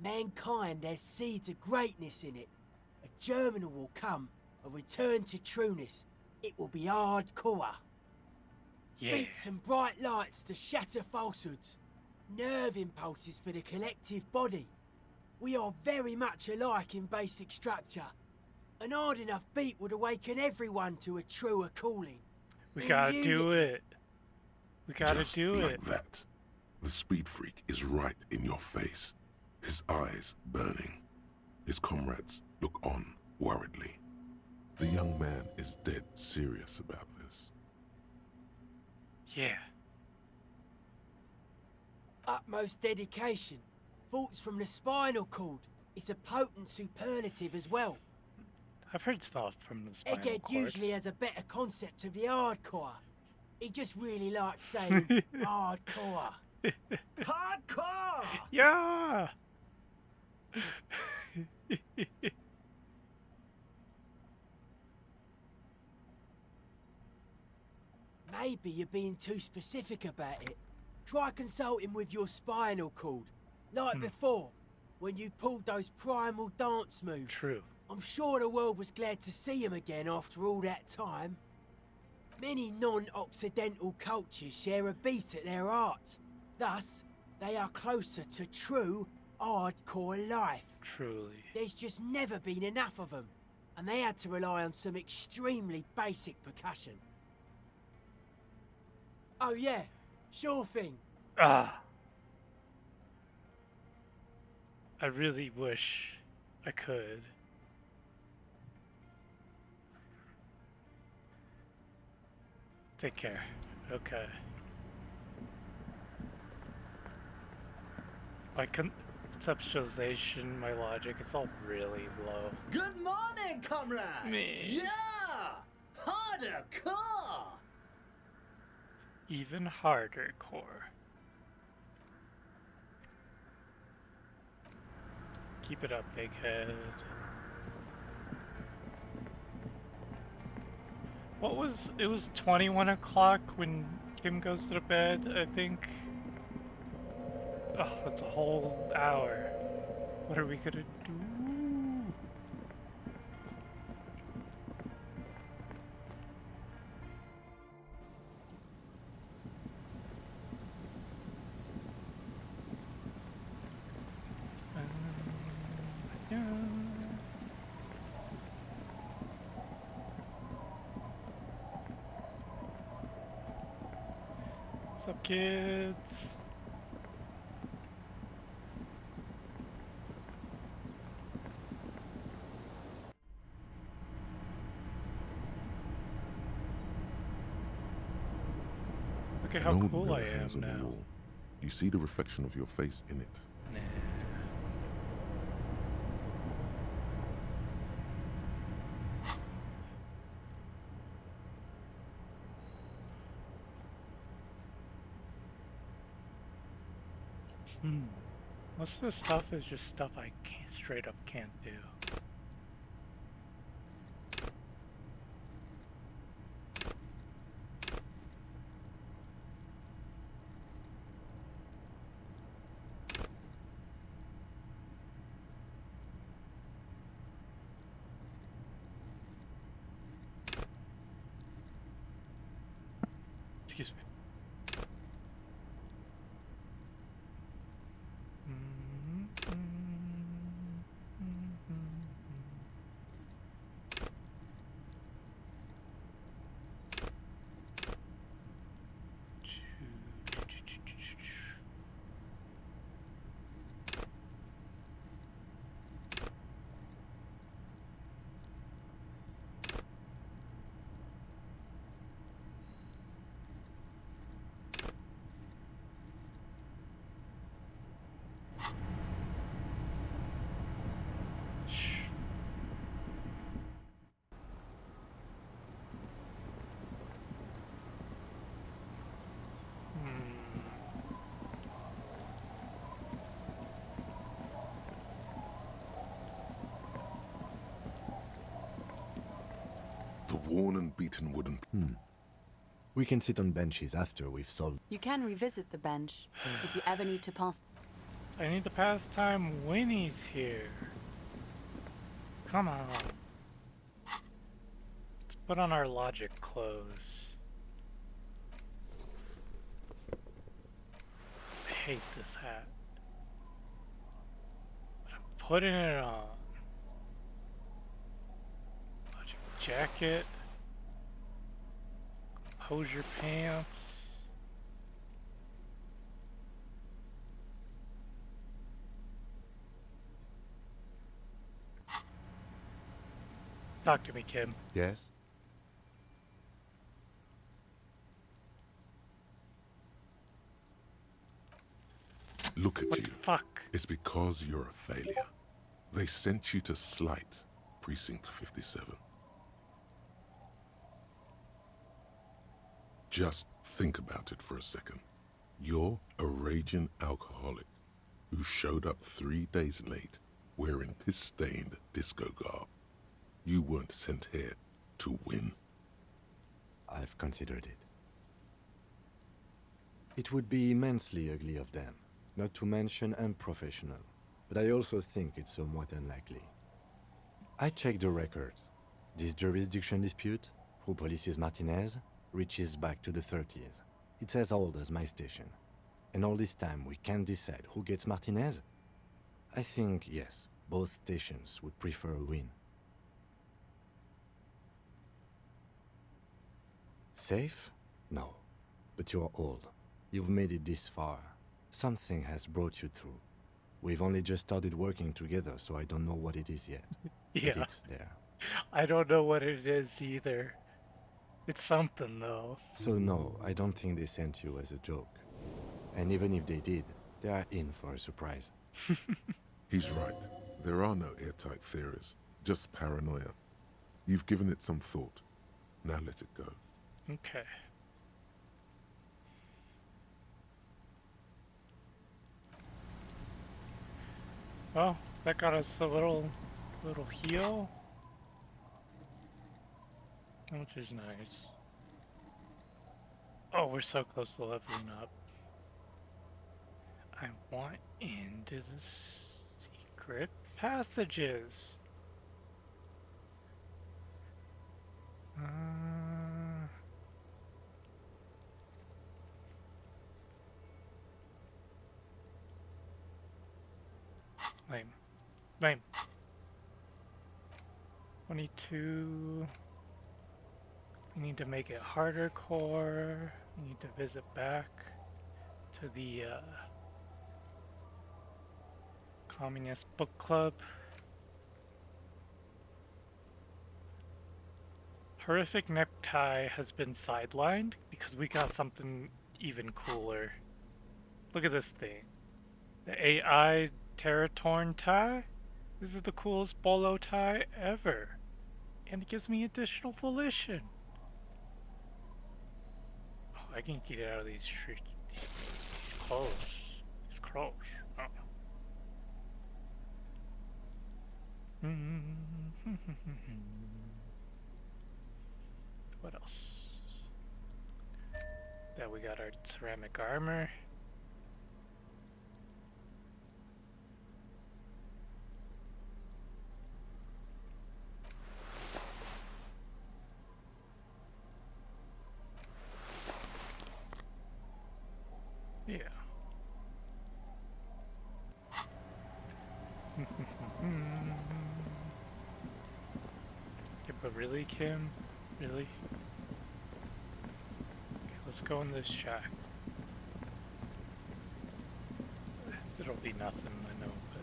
mankind has seeds of greatness in it. A germinal will come, a return to trueness. It will be hardcore. Yeah. Beats and bright lights to shatter falsehoods. Nerve impulses for the collective body. We are very much alike in basic structure. An hard enough beat would awaken everyone to a truer calling. We gotta In do unity. it. We gotta Just do like it. that. The speed freak is right in your face, his eyes burning. His comrades look on worriedly. The young man is dead serious about this. Yeah. Utmost dedication. Thoughts from the spinal cord. It's a potent superlative as well. I've heard stuff from the spinal Egghead cord. usually has a better concept of the hardcore. He just really likes saying hardcore. Hardcore! Yeah. Maybe you're being too specific about it. Try consulting with your spinal cord. Like before, when you pulled those primal dance moves. True. I'm sure the world was glad to see him again after all that time. Many non-Occidental cultures share a beat at their art. Thus, they are closer to true, hardcore life. Truly. There's just never been enough of them, and they had to rely on some extremely basic percussion. Oh yeah, sure thing. Ah. I really wish I could. Take care. Okay. My conceptualization, my logic, it's all really low. Good morning, comrade! Me. Yeah! Harder core! Even harder core. Keep it up, big head. What was... It was 21 o'clock when Kim goes to bed, I think. Oh, that's a whole hour. What are we gonna do? What's up, kids? Look at how An old cool I mirror hangs am on the now. wall. You see the reflection of your face in it. Nah. Most of this stuff is just stuff I can't, straight up can't do. Excuse me. worn and beaten wooden... We can sit on benches after we've solved... You can revisit the bench if you ever need to pass. I need to pass time when he's here. Come on. Let's put on our logic clothes. I hate this hat. But I'm putting it on. Logic jacket. Compose your pants. Talk to me, Kim. Yes? Look at What you. the fuck? It's because you're a failure. They sent you to Slight, Precinct 57. Just think about it for a second. You're a raging alcoholic who showed up 3 days late wearing piss-stained disco garb. You weren't sent here to win. I've considered it. It would be immensely ugly of them, not to mention unprofessional, but I also think it's somewhat unlikely. I checked the records. This jurisdiction dispute, who polices Martinez, reaches back to the 30s. It's as old as my station. And all this time we can't decide who gets Martinez? I think, yes, both stations would prefer a win. Safe? No. But you're old. You've made it this far. Something has brought you through. We've only just started working together, so I don't know what it is yet. Yeah. But it's there. I don't know what it is either. It's something, though. So no, I don't think they sent you as a joke. And even if they did, they are in for a surprise. He's right. There are no airtight theories, just paranoia. You've given it some thought. Now let it go. Okay. Well, that got us a little heal, which is nice. Oh, we're so close to leveling up. I want into the secret passages. Lame. Lame. 22. We need to make it harder core. We need to visit back to the Communist Book Club. Horrific Necktie has been sidelined because we got something even cooler. Look at this thing. The AI Terratorn tie? This is the coolest bolo tie ever. And it gives me additional volition. Oh, I can get out of these streets. These clothes. These clothes. Oh. What else? Then we got our ceramic armor. Yeah. Yeah, but really, Kim? Really? Okay, let's go in this shack. It'll be nothing, I know, but...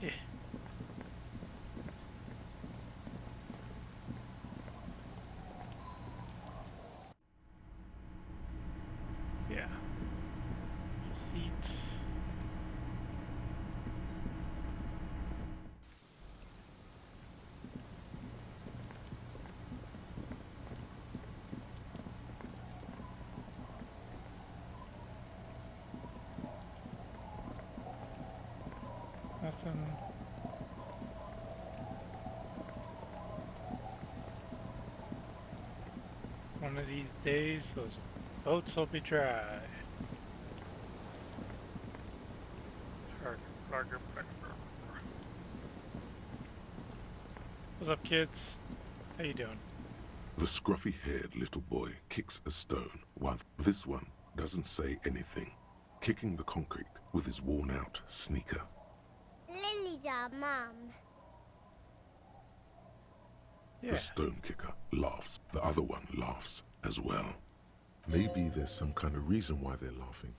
Yeah. Yeah. Seat. Nothing. One of these days, those boats will be dry. What's up, kids? How you doing? The scruffy-haired little boy kicks a stone, while this one doesn't say anything, kicking the concrete with his worn-out sneaker. Lily's our mum. The stone kicker laughs. The other one laughs as well. Maybe there's some kind of reason why they're laughing.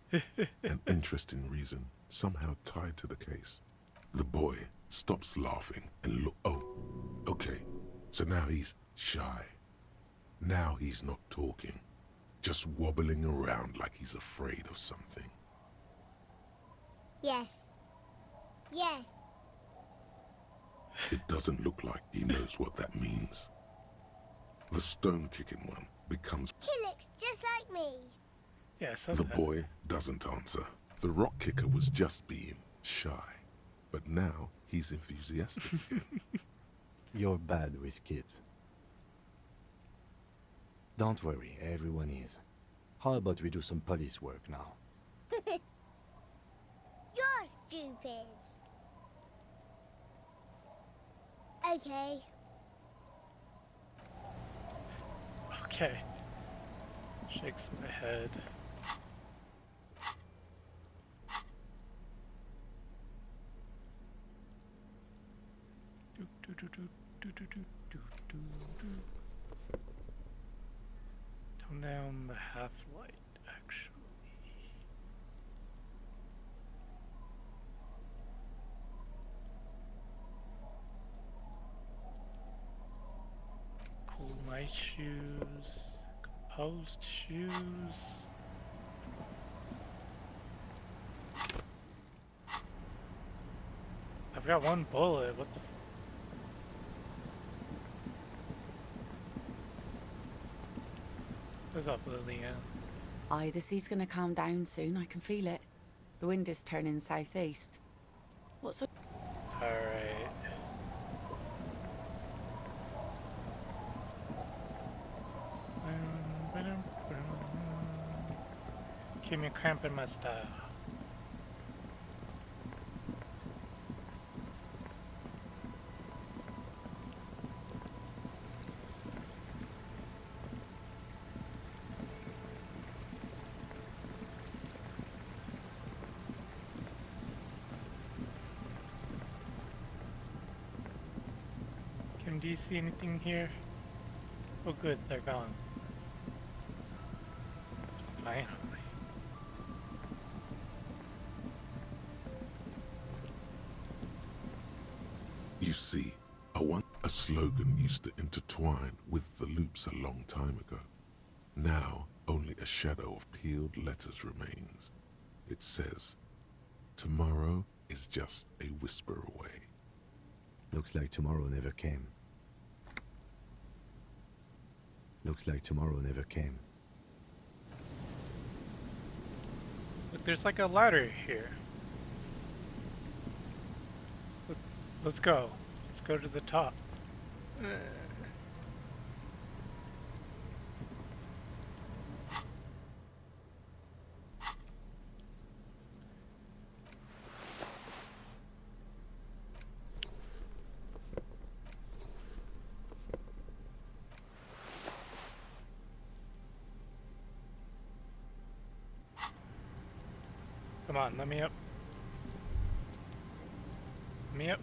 An interesting reason, somehow tied to the case. The boy stops laughing and look. Oh, okay. So now he's shy. Now he's not talking. Just wobbling around like he's afraid of something. Yes. Yes. It doesn't look like he knows what that means. The stone-kicking one becomes... He looks just like me. Yeah, The boy doesn't answer. The rock kicker was just being shy. But now he's enthusiastic again. You're bad with kids. Don't worry, everyone is. How about we do some police work now? You're stupid. Okay. Okay. Shakes my head. Tone down the half light, actually. Cool night shoes. Composed shoes. I've got one bullet. What the? What's up, Lillian? Aye, the sea's gonna calm down soon. I can feel it. The wind is turning southeast. What's up? Alright. Keep me cramping my style. Kim, do you see anything here? Oh good, they're gone. Finally. You see, a slogan used to intertwine with the loops a long time ago. Now, only a shadow of peeled letters remains. It says, tomorrow is just a whisper away. Looks like tomorrow never came. Looks like tomorrow never came. Look, there's like a ladder here. Let's go. Let's go to the top. Come on, let me up. Let me up.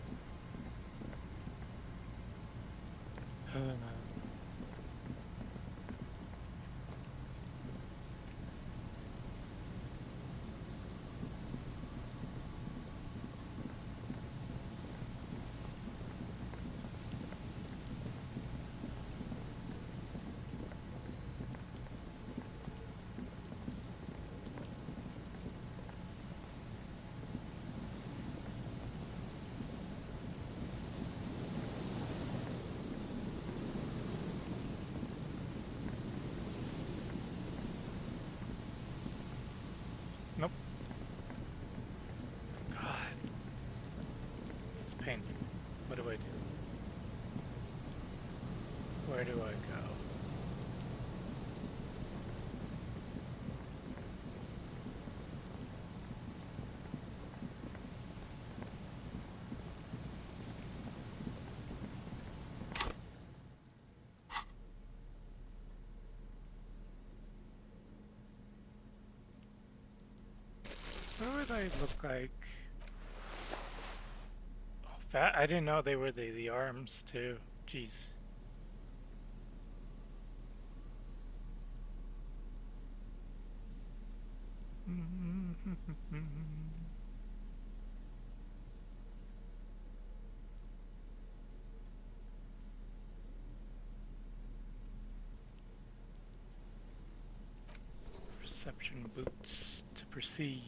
Nope. God. This is painful. What do I do? Where do I go? What would I look like? Oh, fat! I didn't know they were the arms too. Jeez. Perception boots to perceive.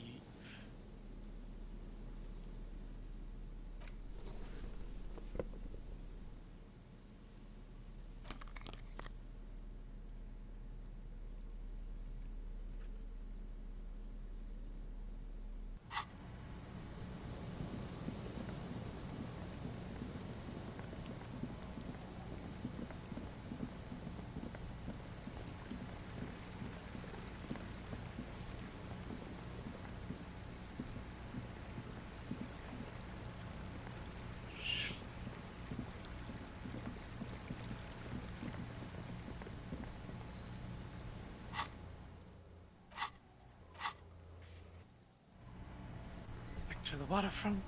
To the waterfront.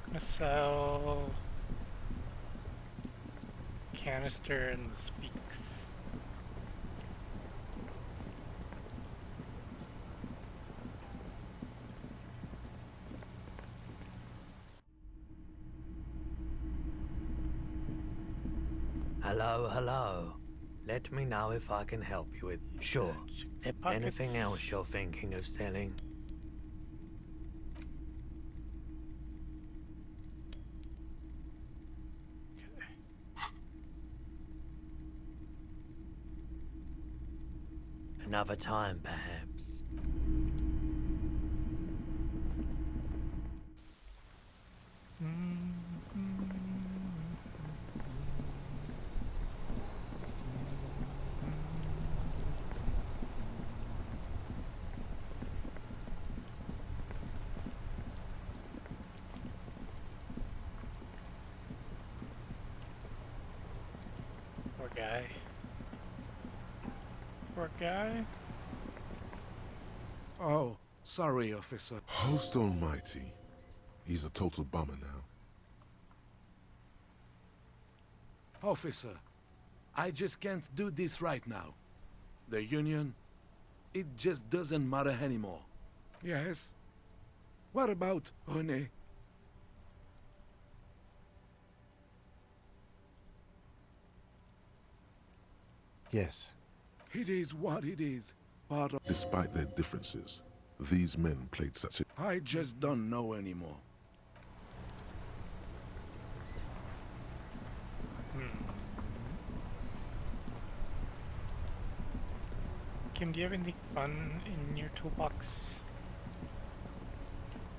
Gonna sell canister and the speaks. Hello, hello. Let me know if I can help you with. Sure. Anything else you're thinking of selling? Another time, perhaps. Poor guy. Poor guy. Oh, sorry, officer. Host almighty. He's a total bummer now. Officer, I just can't do this right now. The Union, it just doesn't matter anymore. Yes? What about René? Yes. It is what it is. Part of... Despite their differences, these men played such a... I just don't know anymore. Kim, do you have anything fun in your toolbox?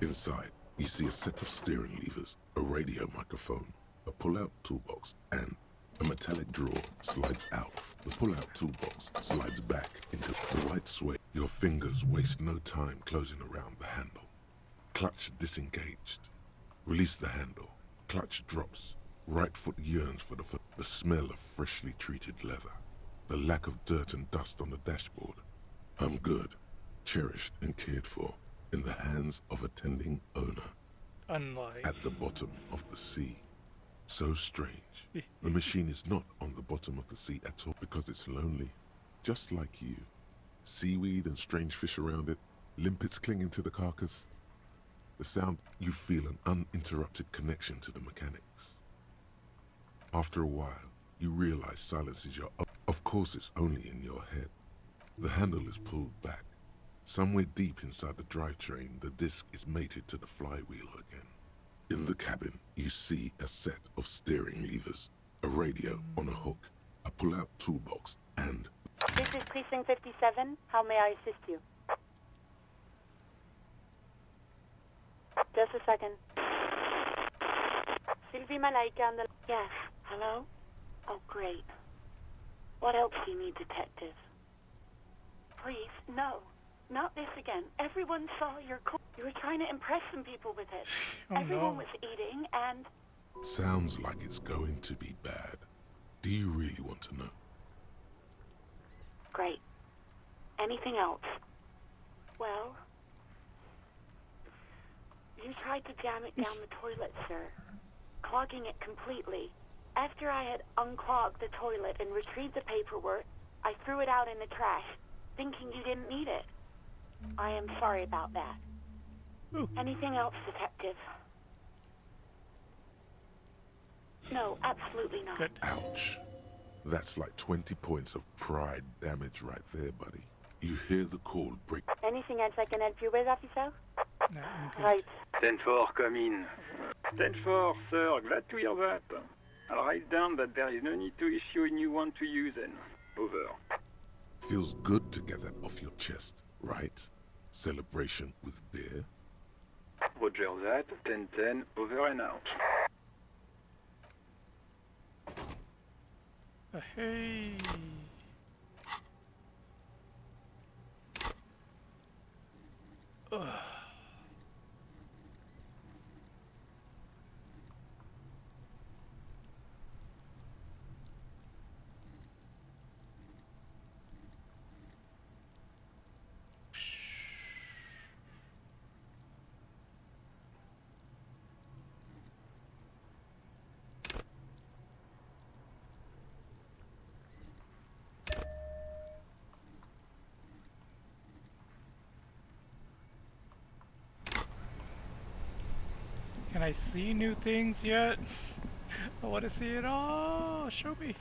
Inside, you see a set of steering levers, a radio microphone, a pull-out toolbox, and a metallic drawer slides out. The pull-out toolbox slides back into the white suede. Your fingers waste no time closing around the handle. Clutch disengaged. Release the handle. Clutch drops. Right foot yearns for the foot. The smell of freshly treated leather. The lack of dirt and dust on the dashboard. I'm good, cherished and cared for, in the hands of a tending owner. Unlike... At the bottom of the sea. So strange. The machine is not on the bottom of the sea at all because it's lonely, just like you. Seaweed and strange fish around it, limpets clinging to the carcass. The sound, you feel an uninterrupted connection to the mechanics. After a while, you realize silence is your... Of course it's only in your head. The handle is pulled back. Somewhere deep inside the drivetrain, the disc is mated to the flywheel again. In the cabin, you see a set of steering levers, a radio on a hook, a pull-out toolbox, and... This is Precinct 57. How may I assist you? Just a second. Sylvie Malaika on the... Yes. Hello? Oh, great. What else do you need, detective? Please, no. Not this again. Everyone saw your... You were trying to impress some people with it. Oh, Everyone no. was eating and... Sounds like it's going to be bad. Do you really want to know? Great. Anything else? Well, you tried to jam it down the toilet, sir, clogging it completely. After I had unclogged the toilet and retrieved the paperwork, I threw it out in the trash, thinking you didn't need it. I am sorry about that. Anything else, Detective? No, absolutely not. Good. Ouch. That's like 20 points of pride damage right there, buddy. You hear the call break. Anything else I can help you with, officer? No, I'm good. Right. 10-4, come in. 10-4, sir, glad to hear that. I'll write down that there is no need to issue a new one to you then. Over. Feels good to get that off your chest, right? Celebration with beer? Roger that. 10-10, over and out. Hey. Ugh. Can I see new things yet? I want to see it all. Show me.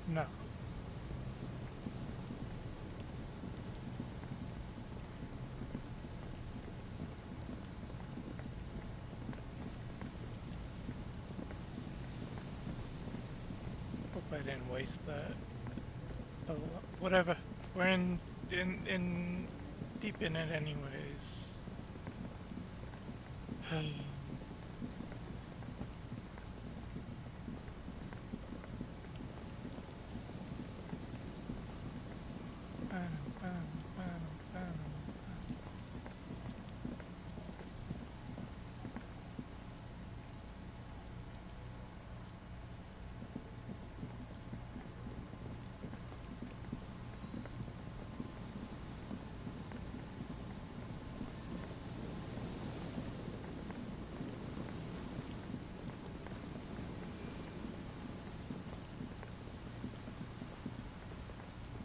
No. Hope I didn't waste that. Oh, whatever. We're in deep in it anyways.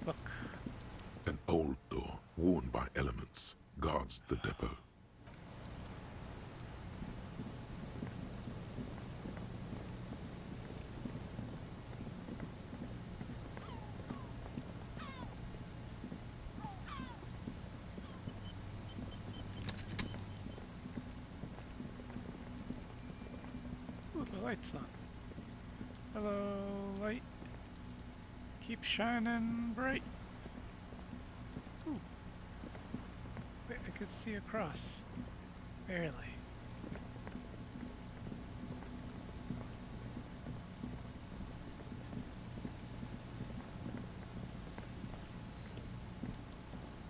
Look. An old door, worn by elements, guards the depot. Ooh, the light's on. Hello, light. Keep shining bright. Ooh. Wait, I could see across. Barely.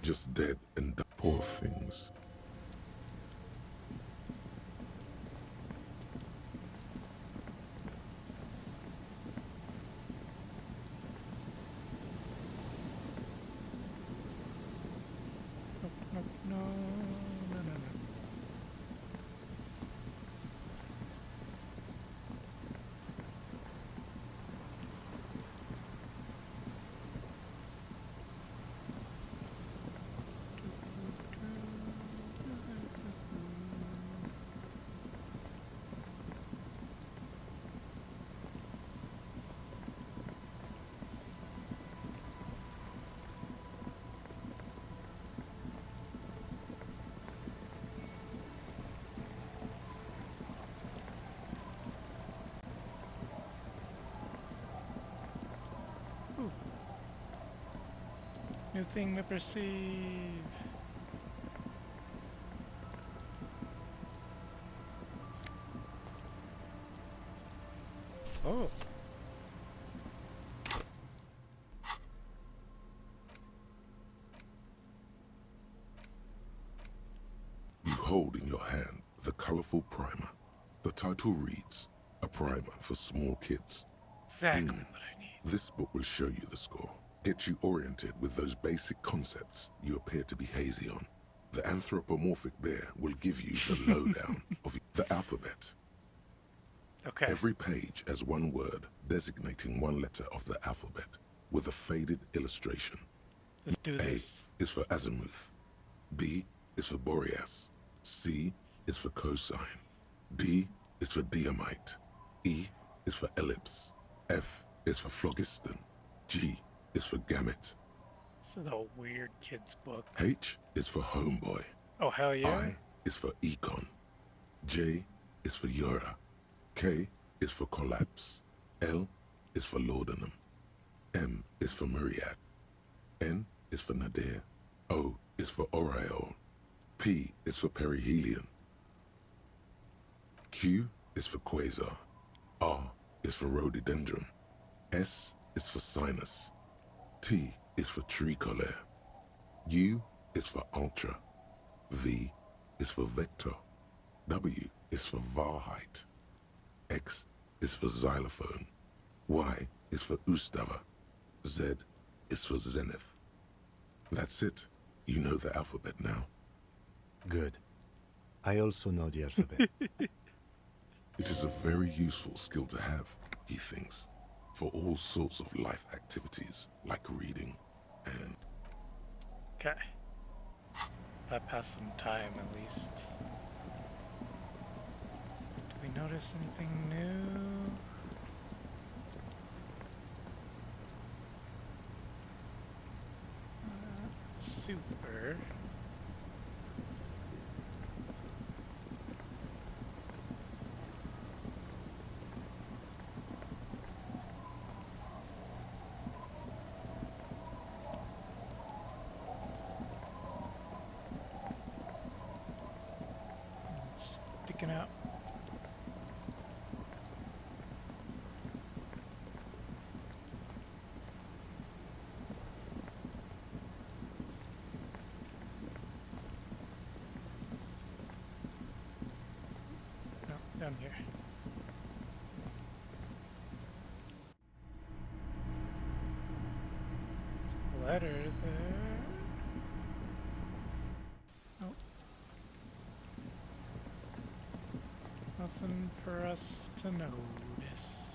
Just dead and poor things. No, no, no, no, no. new thing to perceive. Oh. You hold in your hand the colorful primer. The title reads, A Primer for Small Kids. Exactly what I need. This book will show you the score, get you oriented with those basic concepts you appear to be hazy on. The anthropomorphic bear will give you the lowdown of the alphabet. Okay. Every page has one word designating one letter of the alphabet with a faded illustration. Let's do this. A is for azimuth. B is for Boreas. C is for cosine. D is for diamite. E is for ellipse. F is for phlogiston. G is for gamete. This is a weird kid's book. H is for homeboy. Oh, hell yeah. I is for econ. J is for Eura. K is for collapse. L is for laudanum. M is for myriad. N is for nadir. O is for aureole. P is for perihelion. Q is for quasar. R is for rhododendron. S is for sinus. T is for tricolor. U is for ultra. V is for vector. W is for Wahrheit. X is for xylophone. Y is for Ustava. Z is for zenith. That's it. You know the alphabet now. Good. I also know the alphabet. It is a very useful skill to have, he thinks, for all sorts of life activities, like reading and... Okay. That passed some time, at least. Do we notice anything new? Super. Sticking out. No, down here. There's a letter there. Oh. Nothing for us to notice.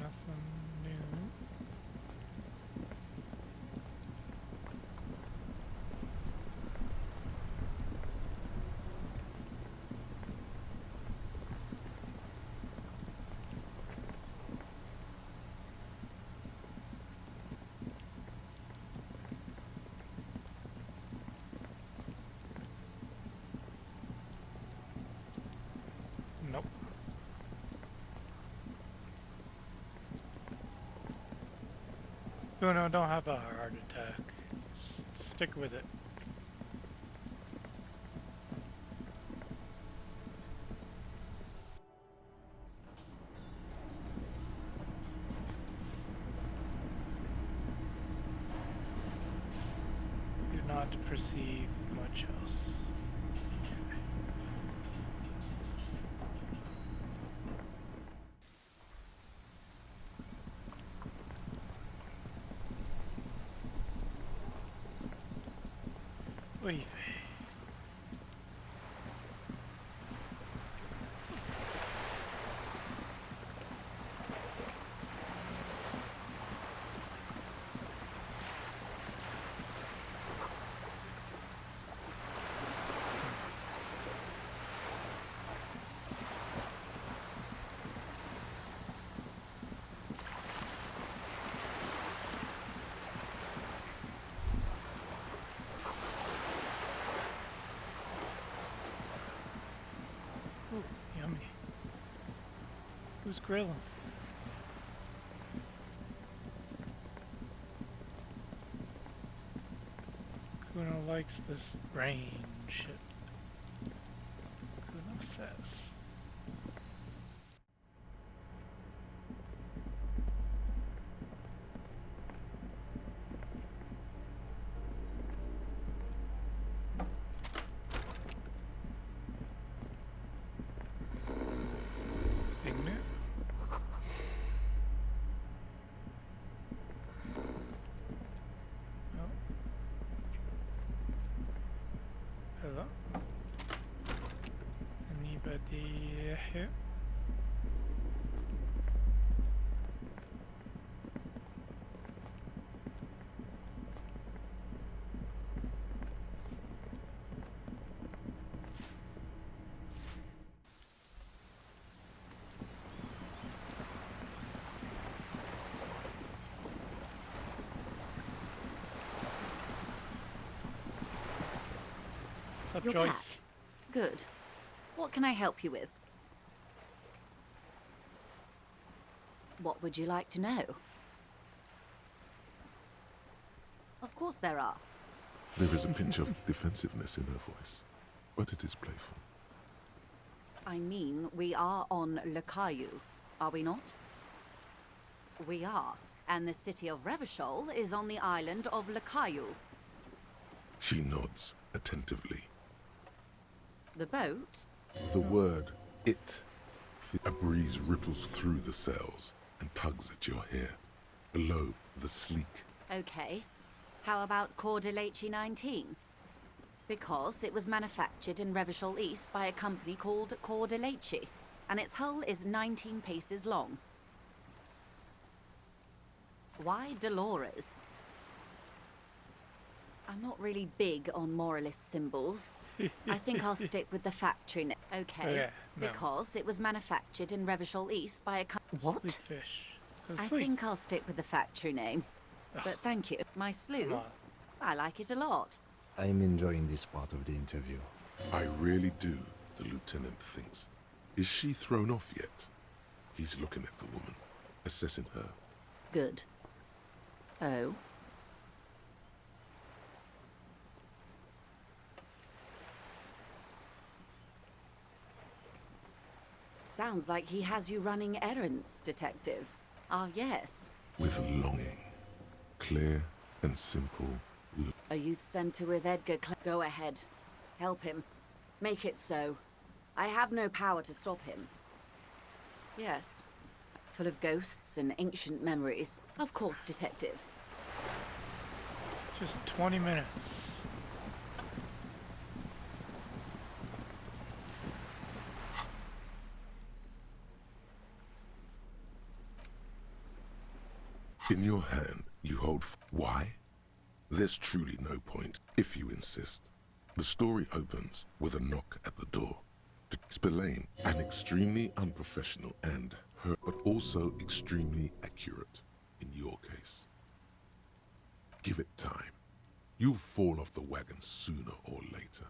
Nothing new. Nope. No, don't have a heart attack. Stick with it. Do not perceive much else. leaving. Ooh, yummy. Who's grilling? Kuno likes this brain shit. Kuno says. Ignite. Oh. Hello? Anybody here? What's up, You're Joyce? back. Good. What can I help you with? What would you like to know? Of course there are. There is a pinch of defensiveness in her voice, but it is playful. I mean, we are on Lakayu, are we not? We are, and the city of Revachol is on the island of Lakayu. She nods attentively. The boat? The word, it. A breeze ripples through the sails and tugs at your hair. Below, the sleek. Okay. How about Cordelechi 19? Because it was manufactured in Revachol East by a company called Cordelechi, and its hull is 19 paces long. Why Dolores? I'm not really big on moralist symbols. I think I'll stick with the factory name. Okay, yeah, no. because it was manufactured in Revachol East by a What? Sleekfish. I think I'll stick with the factory name. But thank you. My slough? I like it a lot. I'm enjoying this part of the interview. I really do, the lieutenant thinks. Is she thrown off yet? He's looking at the woman, assessing her. Good. Oh? Sounds like he has you running errands, Detective. Ah, yes. With longing. Clear and simple. A youth centre with Edgar Go ahead. Help him. Make it so. I have no power to stop him. Yes. Full of ghosts and ancient memories. Of course, Detective. Just 20 minutes. In your hand, you hold... Why? There's truly no point, if you insist. The story opens with a knock at the door. Spillane, an extremely unprofessional and her, but also extremely accurate in your case. Give it time. You'll fall off the wagon sooner or later.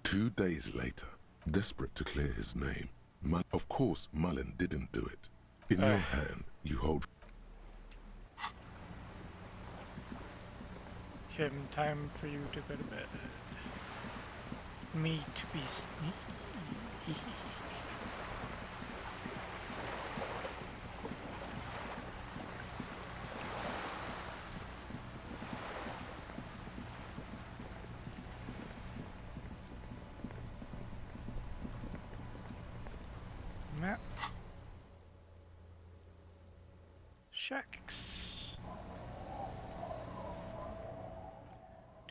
2 days later, desperate to clear his name, of course Mullen didn't do it. In your hand, you hold... Kim, time for you to go to bed. Me to be sneaky. Map. Shacks.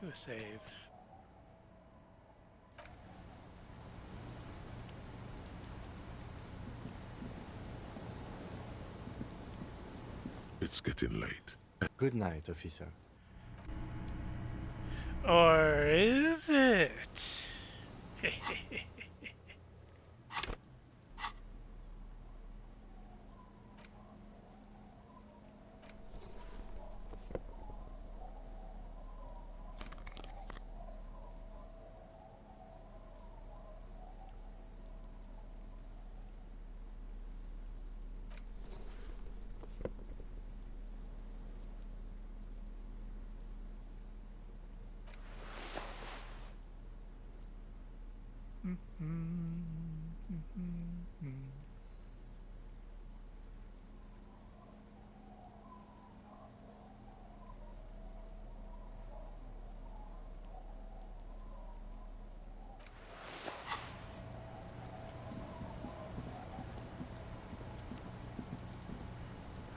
Do a save. It's getting late. Good night, officer. Or is it?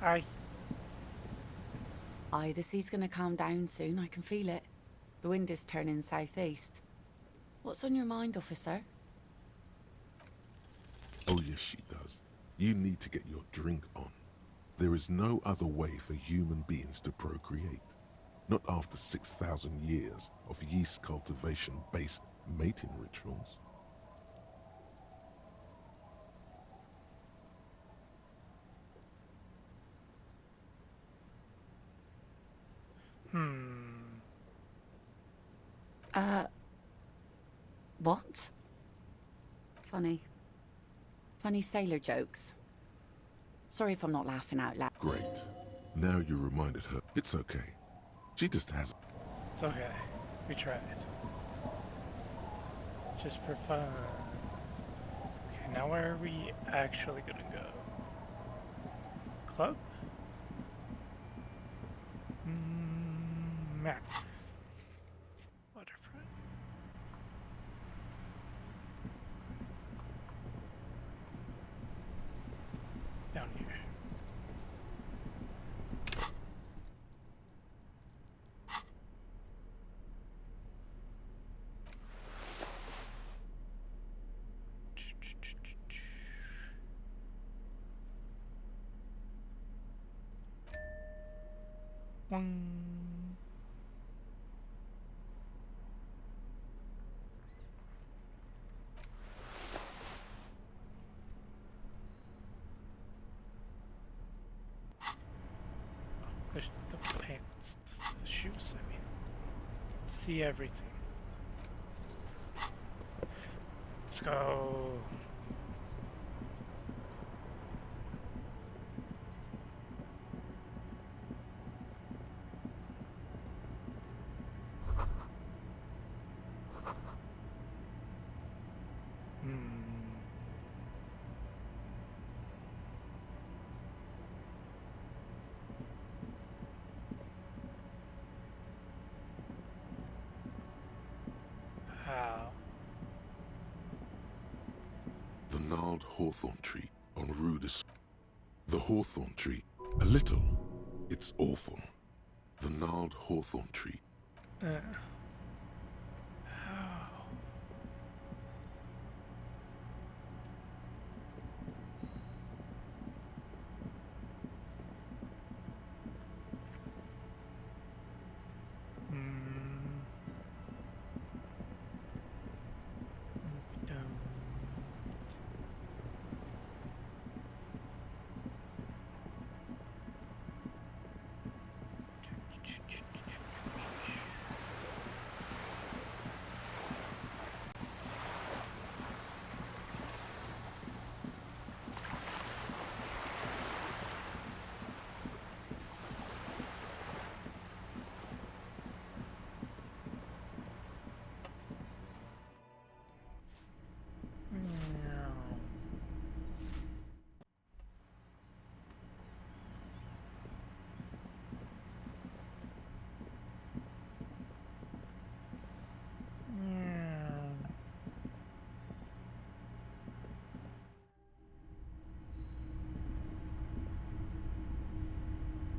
Hi. Aye, the sea's gonna calm down soon. I can feel it. The wind is turning southeast. What's on your mind, officer? Oh yes, she does. You need to get your drink on. There is no other way for human beings to procreate. Not after 6,000 years of yeast cultivation-based mating rituals. What? Funny. Funny sailor jokes. Sorry if I'm not laughing out loud. Great. Now you reminded her. It's okay. She just has... It's okay. We tried. Just for fun. Okay, now where are we actually gonna go? Club? Map. Waterfront. Down here. The pants, the shoes, I mean. See everything. Let's go. The gnarled hawthorn tree on Rue de... The hawthorn tree. A little. It's awful. The gnarled hawthorn tree.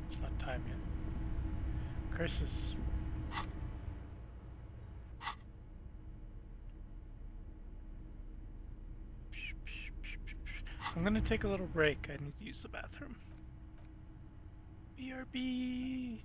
It's not time yet. Curses. I'm gonna take a little break. I need to use the bathroom. BRB.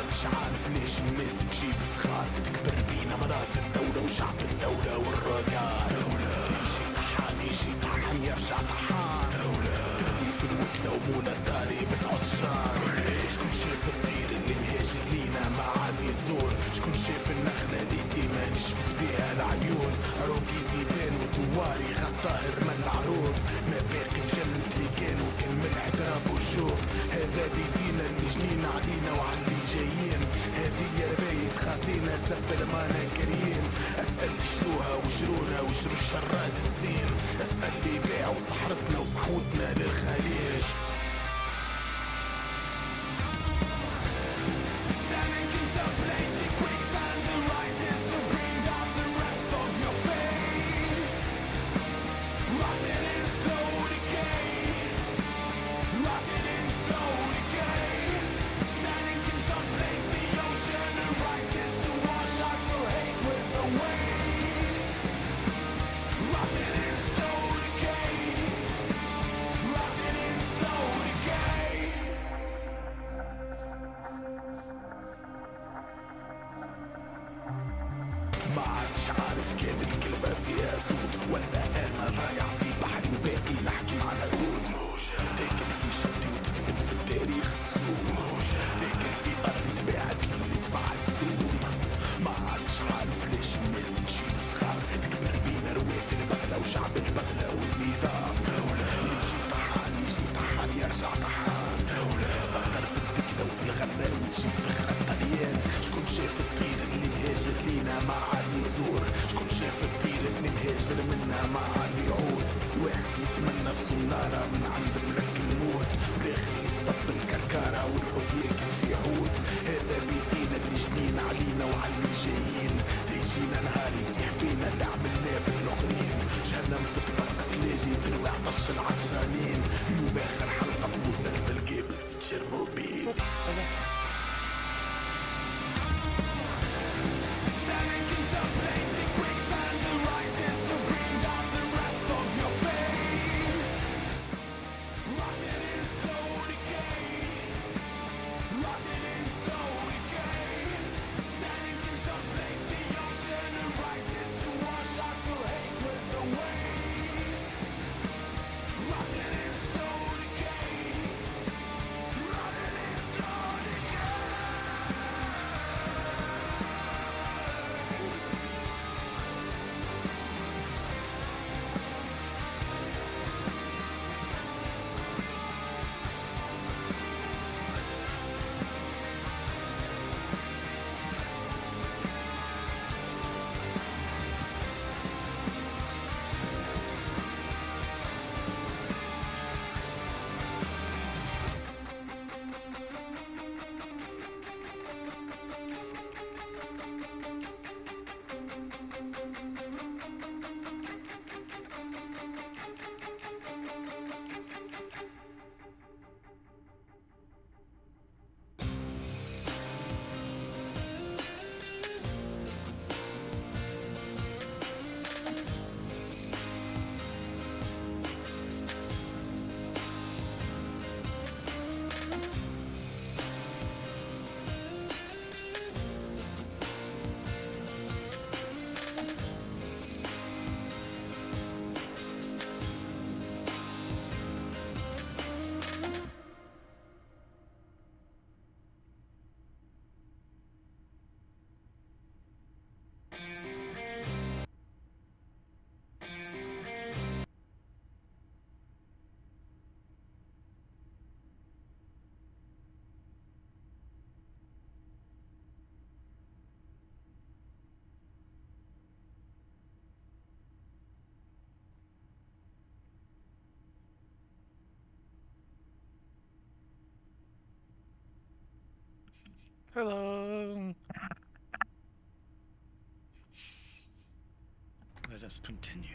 مش عارف ليش الناس تجيب صغار تكبر بينا مرات الدولة وشعب الدولة العيون عروقي ديبان وتواري خط طاهر من العروض ما باقي في جنة اللي كانوا كان من اعتراب وشوق هذا بيدينا اللي جنينا علينا وعلى اللي جايين هذه يا ربايت خاطينا سب المانا كريين اسأل شروها وشرونا وشرو الشراد الزين اسأل اللي باعوا صحرتنا وصحوتنا للخليج Hello. Let us continue.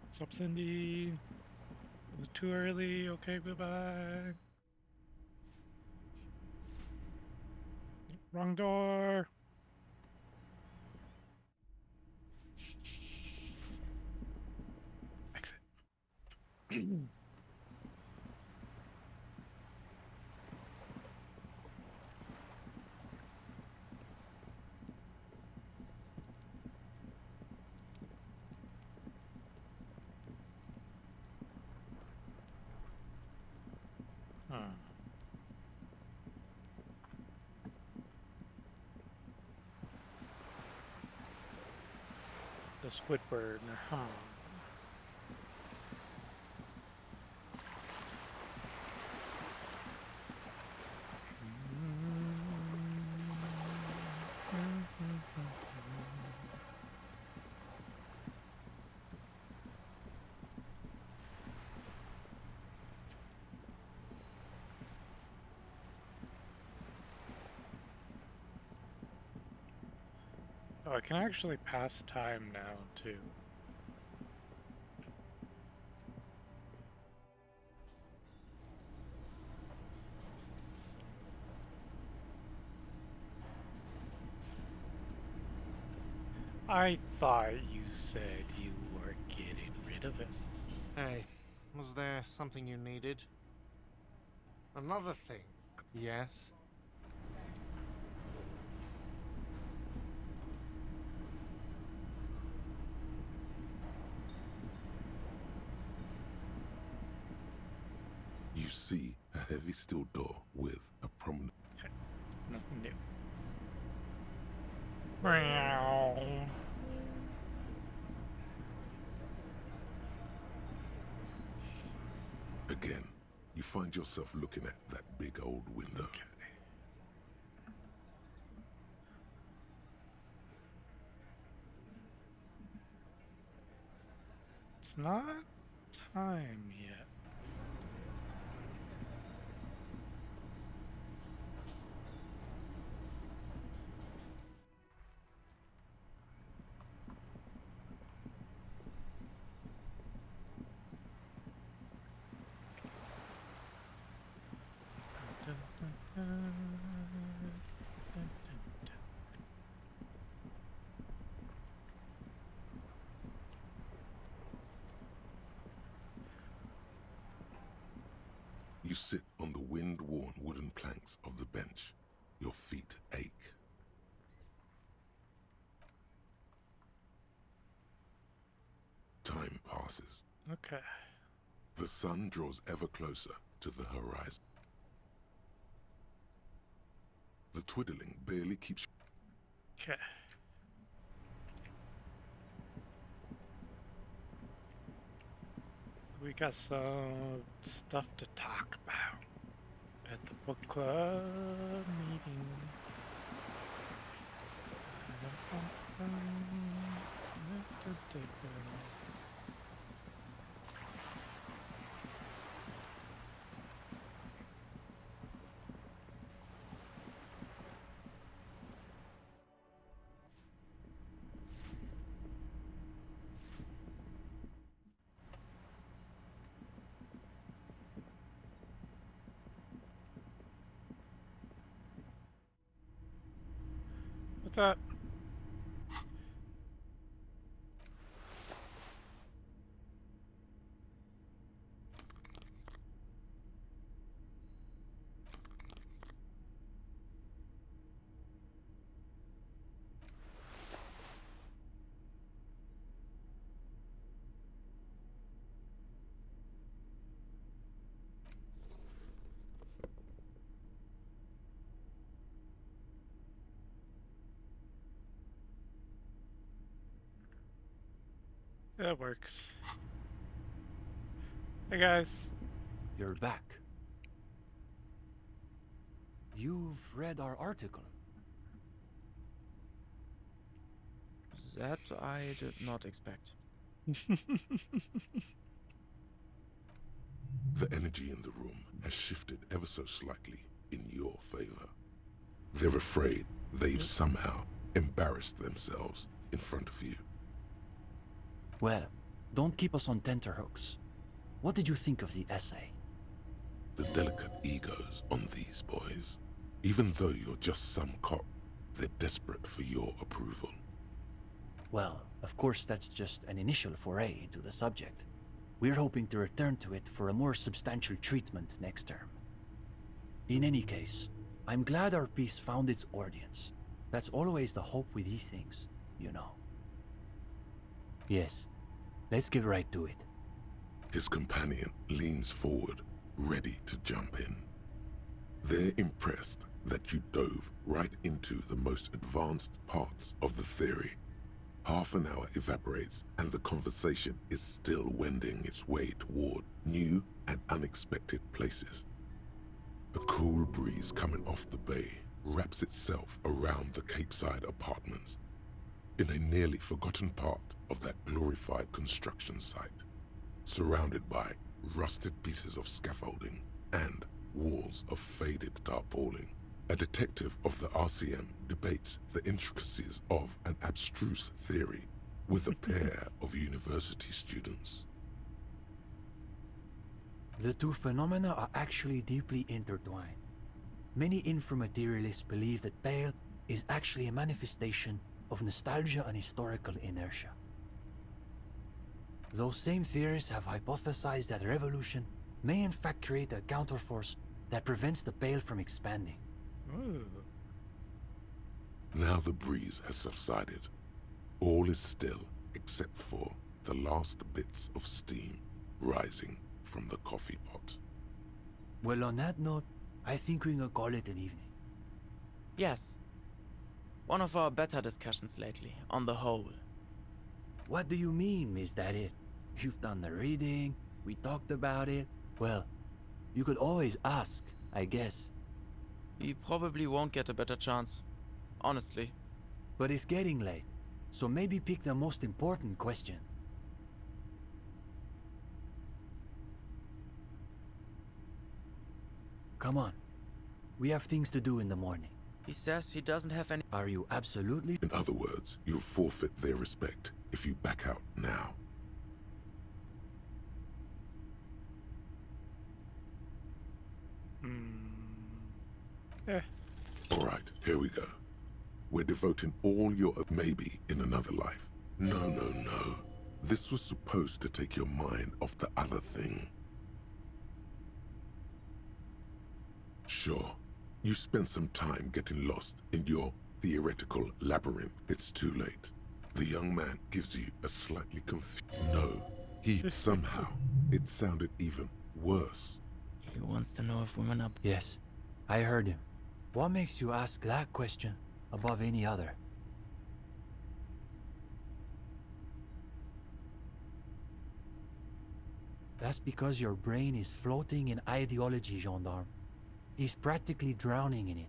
What's up, Cindy? It was too early. Okay, bye-bye. Wrong door. Exit. The Squidburn, huh? Oh, I can actually pass time now, too. I thought you said you were getting rid of it. Hey, was there something you needed? Another thing. Yes? You see a heavy steel door with a prominent... Okay, nothing new. Meow. Again, you find yourself looking at that big old window. Okay. It's not time yet. You sit on the wind-worn wooden planks of the bench. Your feet ache. Time passes. Okay. The sun draws ever closer to the horizon. The twiddling barely keeps... Okay. We got some stuff to talk about at the book club meeting. What's up? That works. Hey guys. You're back. You've read our article. That I did not expect. The energy in the room has shifted ever so slightly in your favor. They're afraid they've somehow embarrassed themselves in front of you. Well, don't keep us on tenterhooks. What did you think of the essay? The delicate egos on these boys. Even though you're just some cop, they're desperate for your approval. Well, of course that's just an initial foray into the subject. We're hoping to return to it for a more substantial treatment next term. In any case, I'm glad our piece found its audience. That's always the hope with these things, you know. Yes, let's get right to it. His companion leans forward, ready to jump in. They're impressed that you dove right into the most advanced parts of the theory. Half an hour evaporates, and the conversation is still wending its way toward new and unexpected places. A cool breeze coming off the bay wraps itself around the Capeside apartments, in a nearly forgotten part of that glorified construction site, surrounded by rusted pieces of scaffolding and walls of faded tarpaulin. A detective of the RCM debates the intricacies of an abstruse theory with a pair of university students. The two phenomena are actually deeply intertwined. Many inframaterialists believe that Pale is actually a manifestation of nostalgia and historical inertia. Those same theorists have hypothesized that revolution may in fact create a counterforce that prevents the Pale from expanding. Ooh. Now the breeze has subsided. All is still except for the last bits of steam rising from the coffee pot. Well, on that note, I think we can call it an evening. Yes. One of our better discussions lately, on the whole. What do you mean, Miss That It? You've done the reading, we talked about it. Well, you could always ask, I guess. We probably won't get a better chance. Honestly. But it's getting late, so maybe pick the most important question. Come on. We have things to do in the morning. He says he doesn't have any... Are you absolutely... In other words, you'll forfeit their respect if you back out now. Alright, here we go. We're devoting all your... maybe in another life. No, no, no. This was supposed to take your mind off the other thing. Sure, you spent some time getting lost in your theoretical labyrinth. It's too late. The young man gives you a slightly confused... No, he somehow... It sounded even worse. He wants to know if women are... Yes, I heard him. What makes you ask that question above any other? That's because your brain is floating in ideology, gendarme. He's practically drowning in it.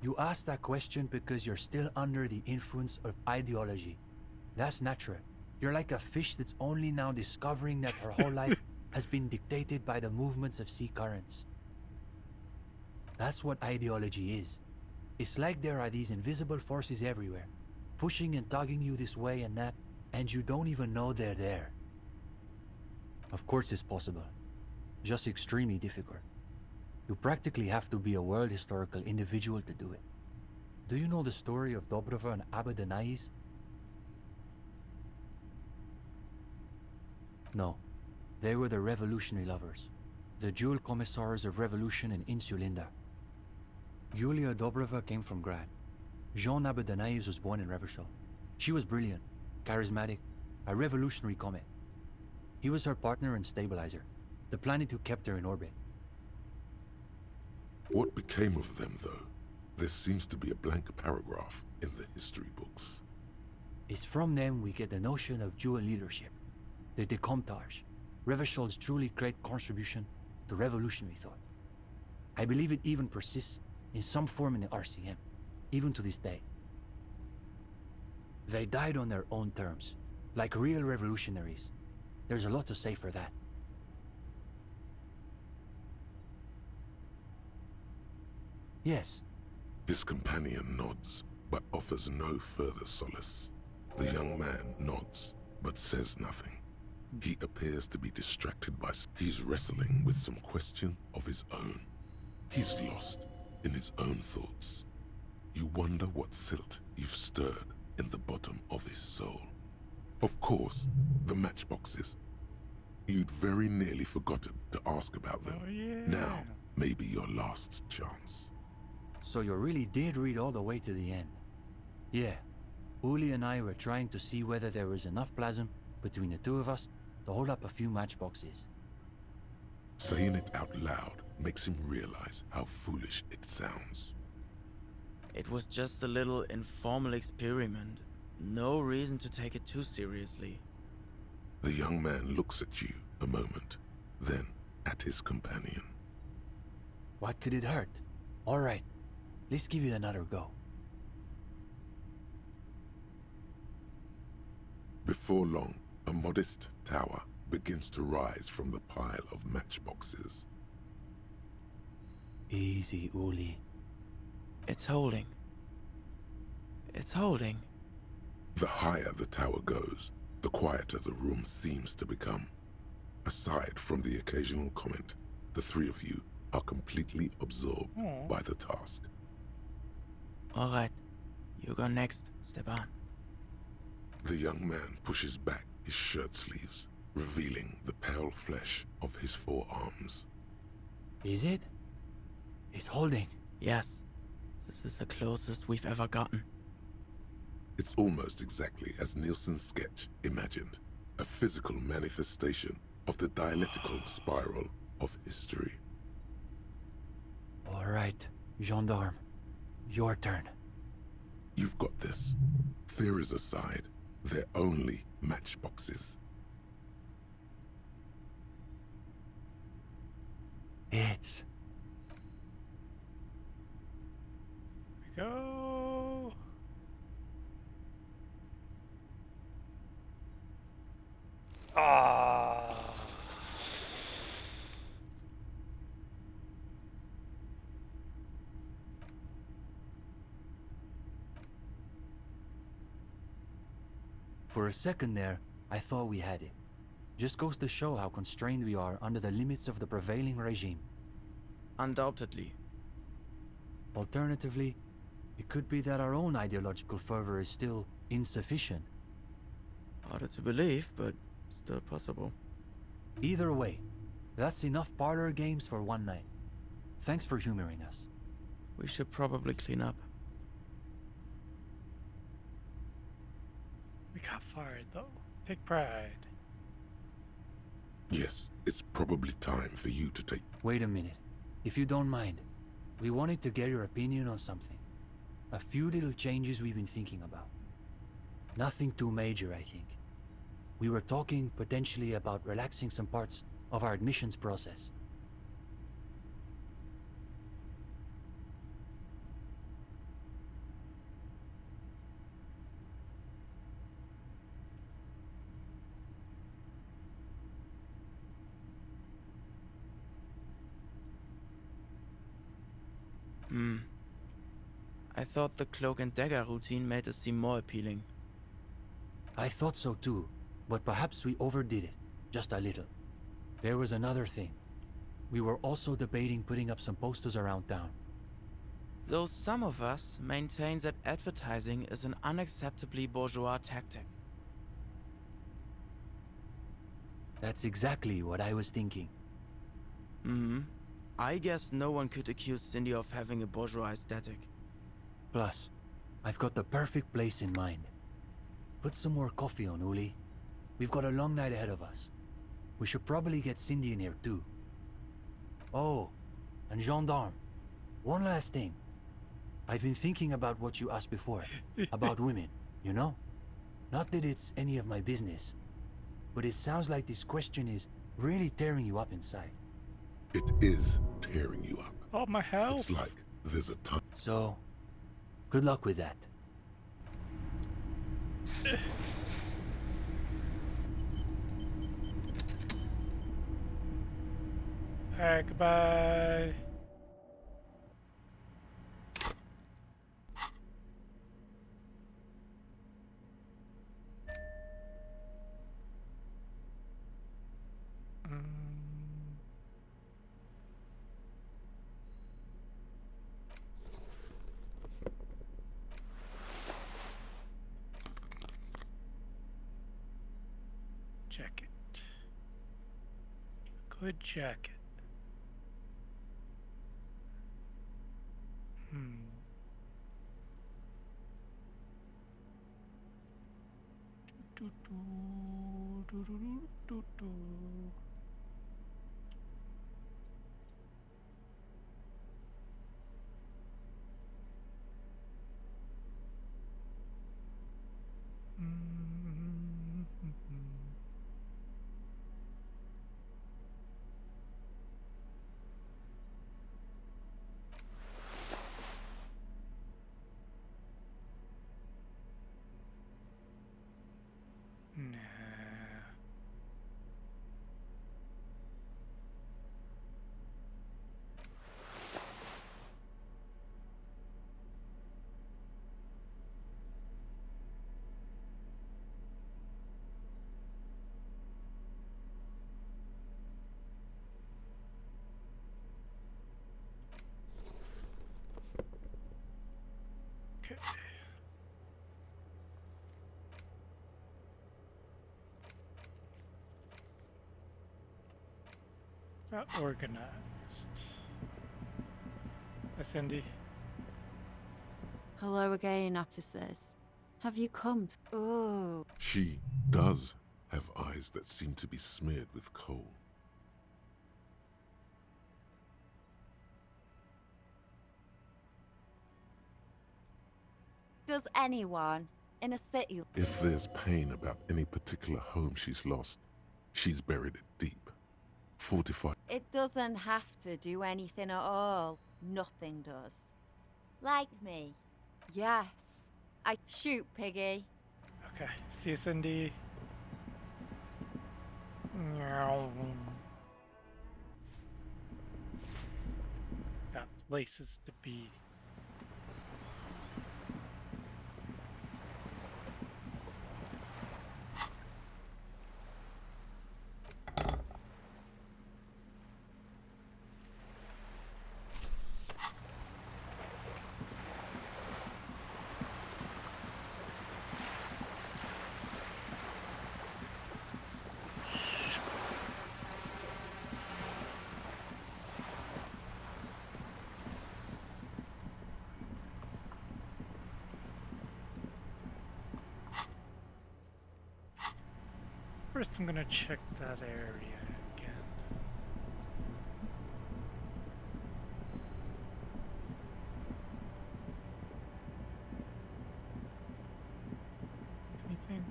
You ask that question because you're still under the influence of ideology. That's natural. You're like a fish that's only now discovering that her whole life has been dictated by the movements of sea currents. That's what ideology is. It's like there are these invisible forces everywhere, pushing and tugging you this way and that, and you don't even know they're there. Of course it's possible, just extremely difficult. You practically have to be a world historical individual to do it. Do you know the story of Dobrova and Abadanais? No, they were the revolutionary lovers, the dual commissars of revolution in Insulinda. Yulia Dobrova came from Grad. Jean Abadanais was born in Revachol. She was brilliant, charismatic, a revolutionary comet. He was her partner and stabilizer, the planet who kept her in orbit. What became of them, though? There seems to be a blank paragraph in the history books. It's from them we get the notion of dual leadership, the Decomptage, Revachol's truly great contribution to revolutionary thought. I believe it even persists in some form in the RCM, even to this day. They died on their own terms, like real revolutionaries. There's a lot to say for that. Yes. His companion nods, but offers no further solace. The young man nods, but says nothing. He appears to be distracted by... He's wrestling with some question of his own. He's lost in his own thoughts. You wonder what silt you've stirred in the bottom of his soul. Of course, the matchboxes. You'd very nearly forgotten to ask about them. Oh, yeah. Now, maybe your last chance. So you really did read all the way to the end. Yeah, Uli and I were trying to see whether there was enough plasm between the two of us to hold up a few matchboxes. Saying it out loud makes him realize how foolish it sounds. It was just a little informal experiment. no reason to take it too seriously. The young man looks at you a moment, then at his companion. What could it hurt? All right, let's give it another go. Before long, a modest tower begins to rise from the pile of matchboxes. Easy, Uli. It's holding. It's holding. The higher the tower goes, the quieter the room seems to become. Aside from the occasional comment, the three of you are completely absorbed by the task. All right, you go next, Stepan. The young man pushes back his shirt sleeves, revealing the pale flesh of his forearms. Is it? It's holding. Yes, this is the closest we've ever gotten. It's almost exactly as Nielsen's sketch imagined, a physical manifestation of the dialectical spiral of history. All right, gendarme, your turn. You've got this. Theories aside, they're only matchboxes. It's... Here we go. Ah. For a second there, I thought we had it. Just goes to show how constrained we are under the limits of the prevailing regime. Undoubtedly. Alternatively, it could be that our own ideological fervor is still insufficient. Harder to believe, but still possible. Either way, that's enough parlor games for one night. Thanks for humoring us. We should probably clean up. We got fired though. Take pride. Yes, it's probably time for you to take... Wait a minute. If you don't mind, we wanted to get your opinion on something. A few little changes we've been thinking about. Nothing too major, I think. We were talking potentially about relaxing some parts of our admissions process. I thought the cloak and dagger routine made us seem more appealing. I thought so too, but perhaps we overdid it, just a little. There was another thing. We were also debating putting up some posters around town. Though some of us maintain that advertising is an unacceptably bourgeois tactic. That's exactly what I was thinking. I guess no one could accuse Cindy of having a bourgeois aesthetic. Plus, I've got the perfect place in mind. Put some more coffee on, Uli. We've got a long night ahead of us. We should probably get Cindy in here too. Oh, and gendarme. One last thing. I've been thinking about what you asked before, about women, you know? Not that it's any of my business, but it sounds like this question is really tearing you up inside. It is tearing you up. Oh, my health. It's like there's a ton. So, good luck with that. Alright, goodbye. Jacket. Good jacket. Okay. Not organized. Cindy. Hello again, officers. Have you come to... Oh. She does have eyes that seem to be smeared with coal. Does anyone in a city... If there's pain about any particular home she's lost, she's buried it deep. Fortified. It doesn't have to do anything at all. Nothing does. Like me. Yes. I shoot, Piggy. Okay. See you, Cindy. Got places to be. First, I'm gonna check that area again. Anything?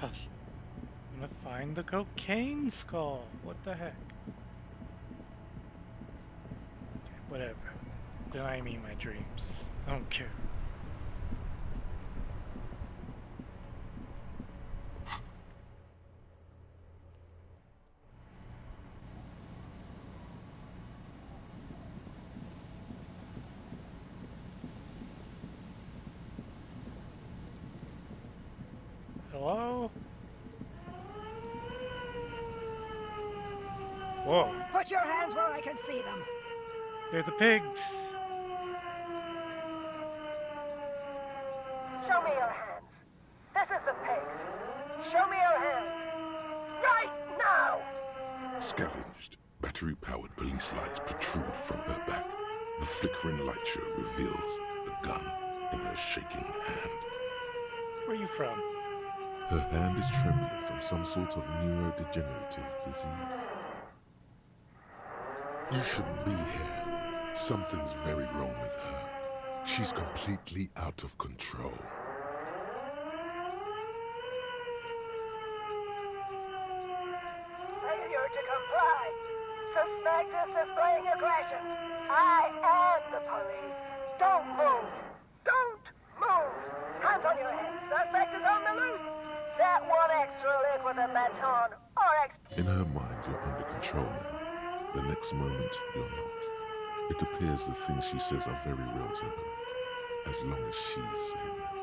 Ugh. I'm gonna find the cocaine skull. What the heck? Okay, whatever. Deny me my dreams. I don't care. Hello? Whoa. Put your hands where I can see them. They're the pigs. Show me your hands. This is the pigs. Show me your hands. Right now! Scavenged, battery-powered police lights protrude from her back. The flickering light show reveals a gun in her shaking hand. Where are you from? Her hand is trembling from some sort of neurodegenerative disease. You shouldn't be here. Something's very wrong with her. She's completely out of control. Failure to comply. Suspect is displaying aggression. I am the police. Don't move. Don't move. Hands on your head. Suspect is on the loose. That one extra lick with a baton or In her mind, you're under control now. The next moment, you're not. It appears the things she says are very real to her, as long as she's saying them.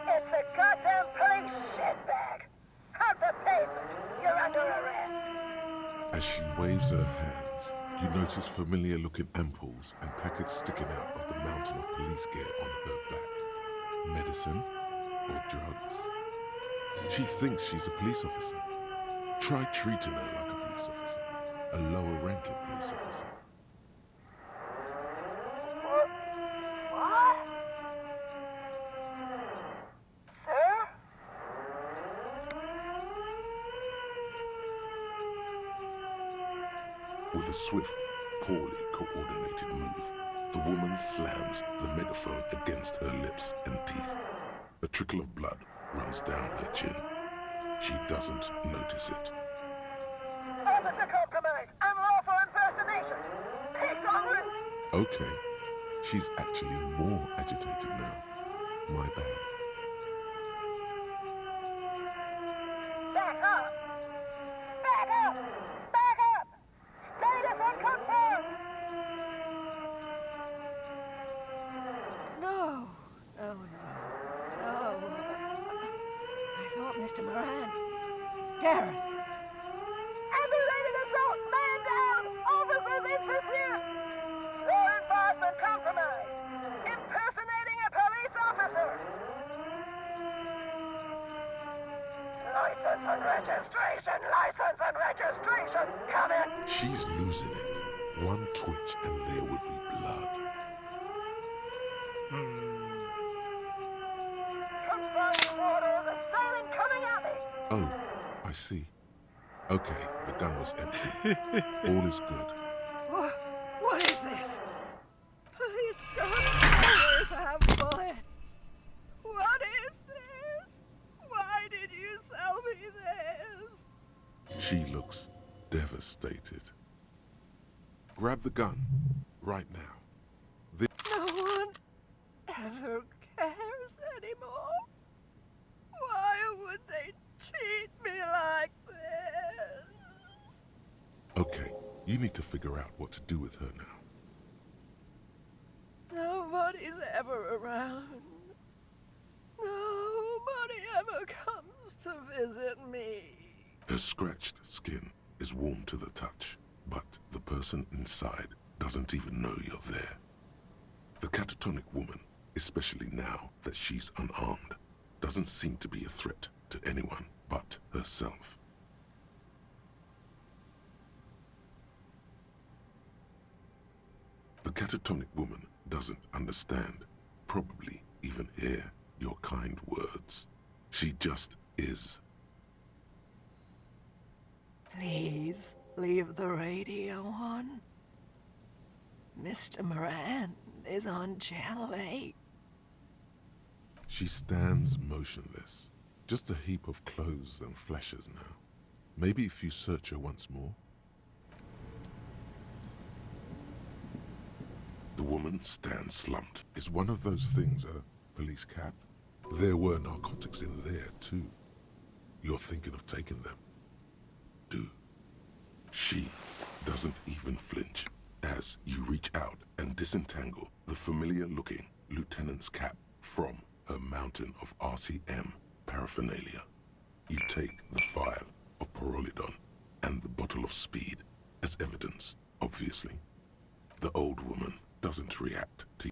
It's the goddamn police shitbag. Out the pavement. You're under arrest. As she waves her hands, you notice familiar-looking ampoules and packets sticking out of the mountain of police gear on her back. Medicine or drugs? She thinks she's a police officer. Try treating her like a police officer, a lower-ranking police officer. What? Sir? With a swift, poorly coordinated move, the woman slams the megaphone against her lips and teeth. A trickle of blood runs down her chin. She doesn't notice it. Officer compromise. Unlawful impersonation. Pigs en route. Okay, she's actually more agitated now. My bad. Back up. Back up. Back up. Status unconfirmed. No. Oh, no. No. I thought Mr. Moran. Gareth. Aggravated assault. Man down. License and registration! License and registration! Come in! She's losing it. One twitch and there would be blood. Confirmed orders, assailant coming at me! Oh, I see. Okay, the gun was empty. All is good. What is this? These guns always have bullets. What is this? Why did you sell me this? She looks devastated. Grab the gun, right now. No one ever cares anymore. Why would they treat me like this? Okay, you need to figure out what to do with her now. Nobody's ever around. Nobody ever comes to visit me. Her scratched skin is warm to the touch, but the person inside doesn't even know you're there. The catatonic woman, especially now that she's unarmed, doesn't seem to be a threat to anyone but herself. The catatonic woman doesn't understand, probably even hear your kind words. She just is. Please leave the radio on. Mr. Moran is on Channel 8. She stands motionless, just a heap of clothes and fleshes now. Maybe if you search her once more. The woman stands slumped. Is one of those things a police cap? There were narcotics in there too. You're thinking of taking them. Do. She doesn't even flinch as you reach out and disentangle the familiar-looking lieutenant's cap from her mountain of RCM paraphernalia. You take the vial of Pyrrolidon and the bottle of speed as evidence, obviously. The old woman doesn't react to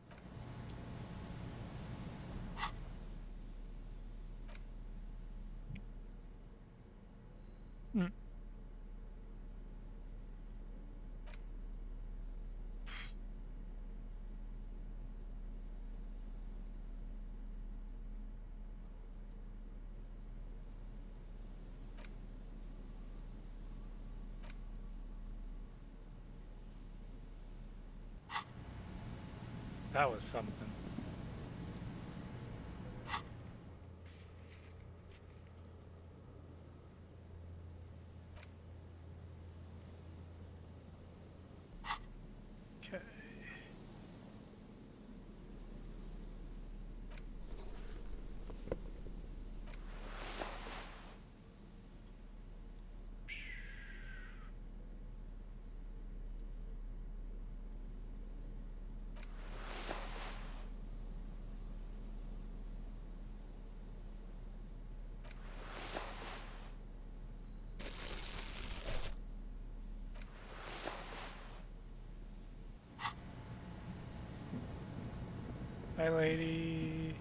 That was something. Okay. Hi, lady.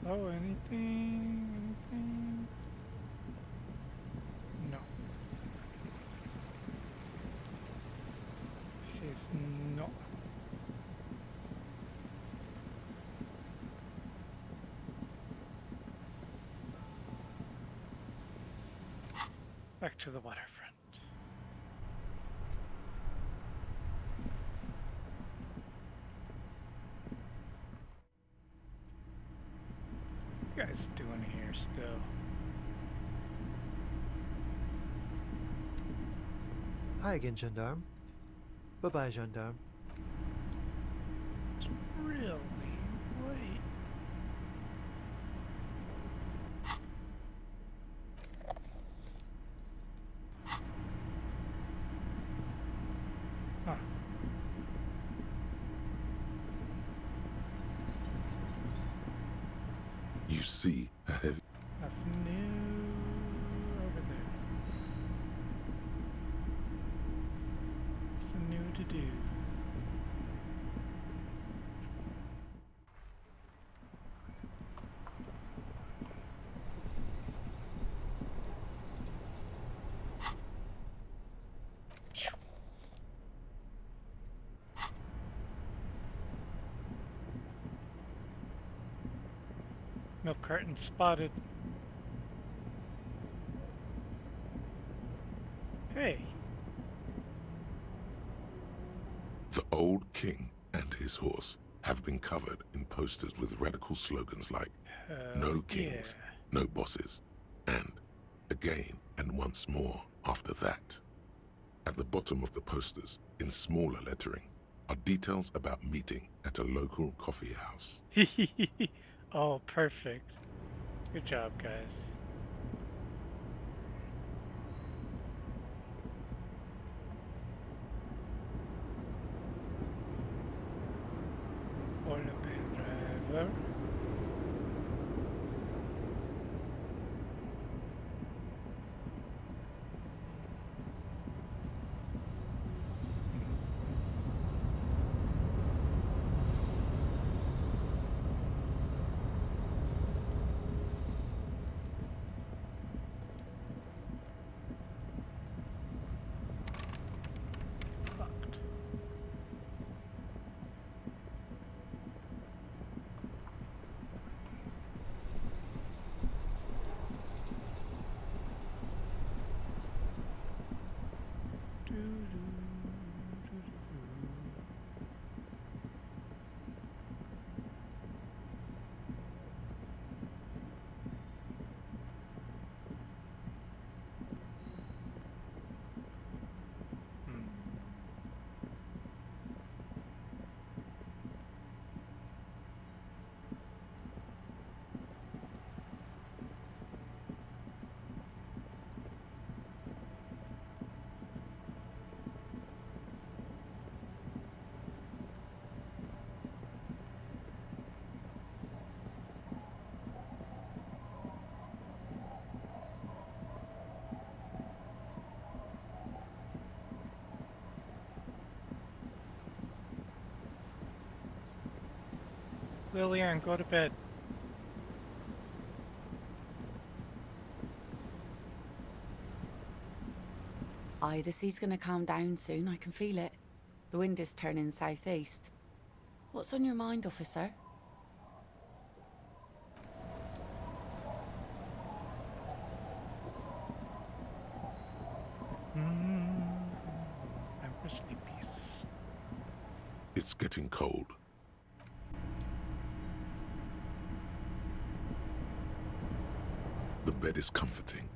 Oh, anything? Anything? No. This is no. Back to the waterfront. What are you guys doing here still? Hi again, gendarme. Bye-bye, gendarme. Really? Wait. Huh. You see a heavy... Nothing new over there. Nothing new to do. Milk carton spotted. Hey. The old king and his horse have been covered in posters with radical slogans like no kings, no bosses, and again and once more after that. At the bottom of the posters, in smaller lettering, are details about meeting at a local coffee house. Oh, perfect. Good job, guys. Or the pen driver. Lillian, go to bed. Aye, the sea's gonna calm down soon. I can feel it. The wind is turning southeast. What's on your mind, officer? I'm for sleepies. It's getting cold. The bed is comforting.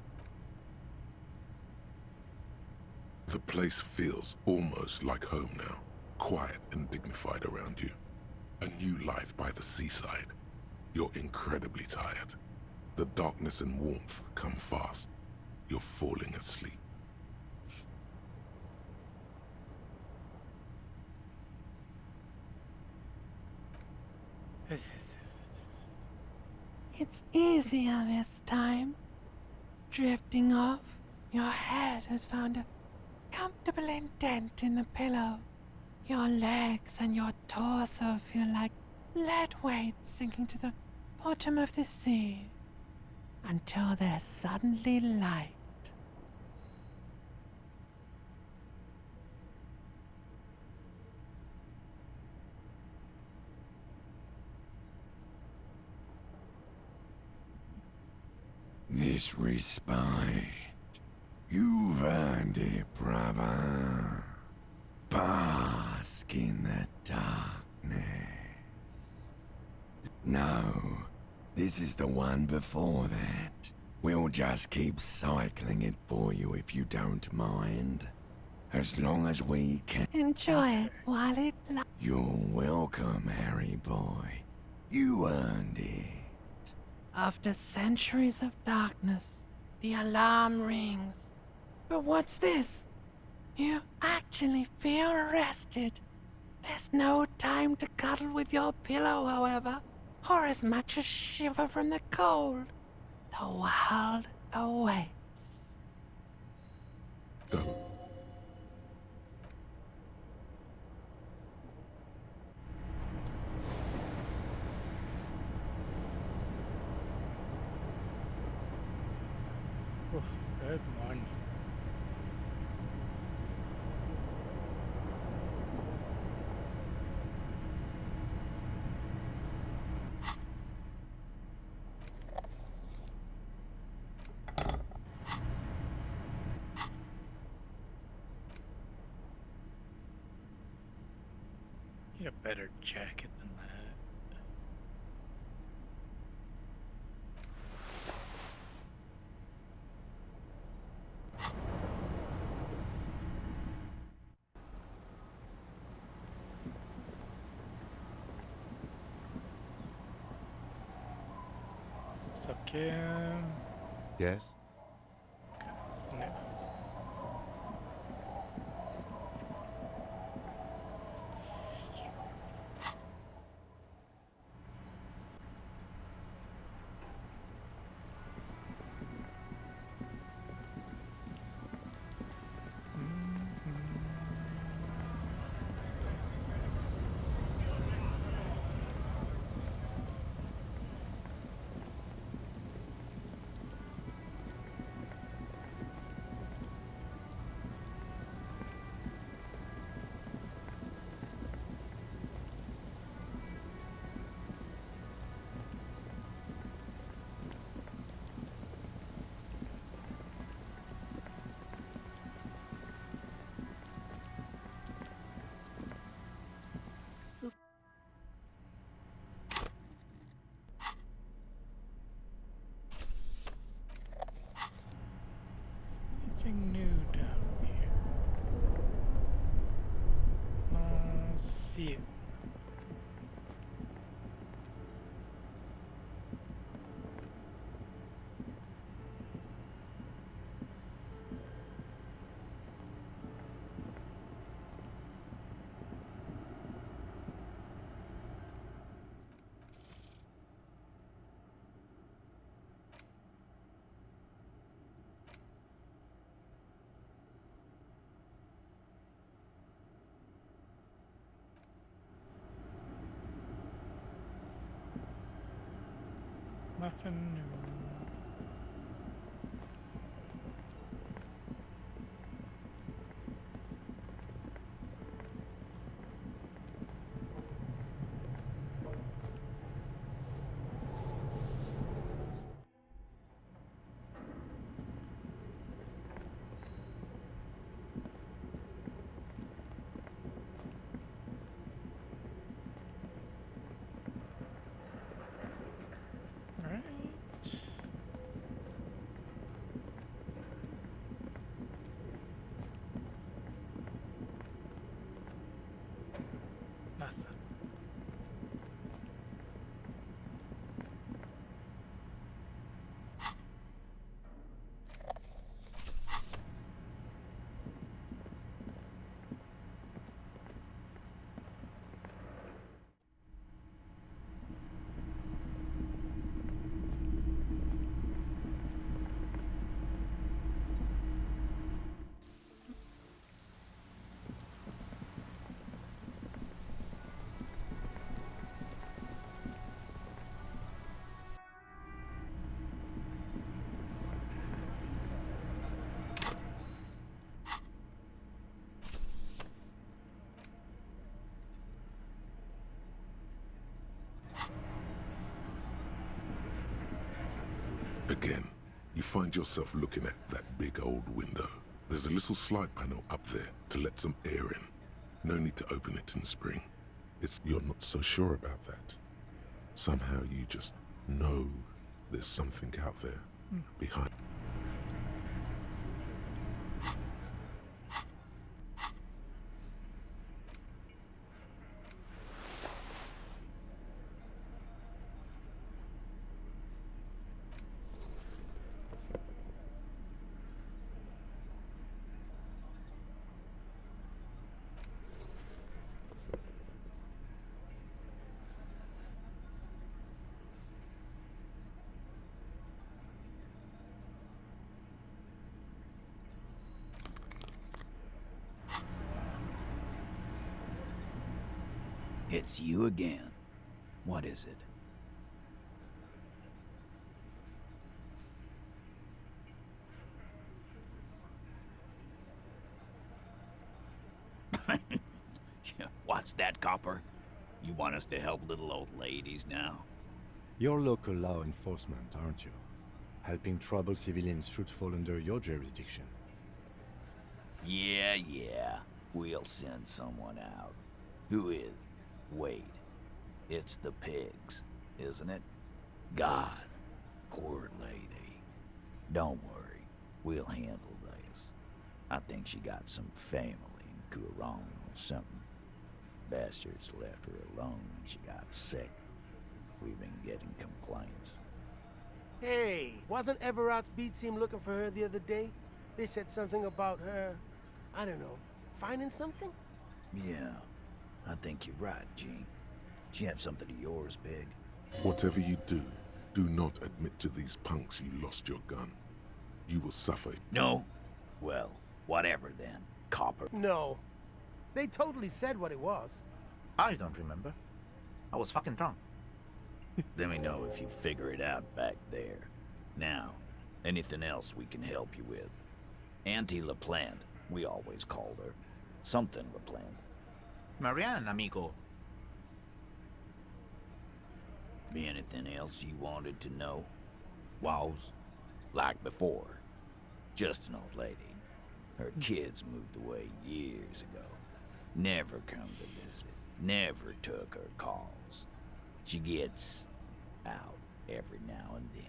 The place feels almost like home now, quiet and dignified around you. A new life by the seaside. You're incredibly tired. The darkness and warmth come fast. You're falling asleep. It's easier this time. Drifting off, your head has found a comfortable indent in the pillow. Your legs and your torso feel like lead weights sinking to the bottom of the sea until they're suddenly light. This respite, you've earned it, brother. Bask in the darkness. No, this is the one before that. We'll just keep cycling it for you if you don't mind. As long as we can. Enjoy it while it lasts. You're welcome, Harry boy. You earned it. After centuries of darkness, the alarm rings. But what's this? You actually feel rested. There's no time to cuddle with your pillow, however, or as much as shiver from the cold. The world awaits. Go. Oof, good morning. Need a better jacket than that. What's up, Kim? Yes? What's new? Anything new down here? See it. Nothing new. Right. Nothing. Again, you find yourself looking at that big old window. There's a little slide panel up there to let some air in. No need to open it in spring. You're not so sure about that. Somehow you just know there's something out there behind. It's you again. What is it? What's that, Copper? You want us to help little old ladies now? You're local law enforcement, aren't you? Helping troubled civilians should fall under your jurisdiction. Yeah. We'll send someone out. Who is? Wait. It's the pigs, isn't it? God. Poor lady. Don't worry. We'll handle this. I think she got some family in Kurong or something. Bastards left her alone when she got sick. We've been getting complaints. Hey, wasn't Everard's B team looking for her the other day? They said something about her, I don't know, finding something? Yeah, I think you're right, Gene. She have something of yours, Pig? Whatever you do, do not admit to these punks you lost your gun. You will suffer. No? Well, whatever then, Copper. No. They totally said what it was. I don't remember. I was fucking drunk. Let me know if you figure it out back there. Now, anything else we can help you with? Auntie LaPlante, we always called her. Something LaPlante. Marianne, amigo. Be anything else you wanted to know? Was? Like before. Just an old lady. Her kids moved away years ago. Never come to visit. Never took her calls. She gets out every now and then.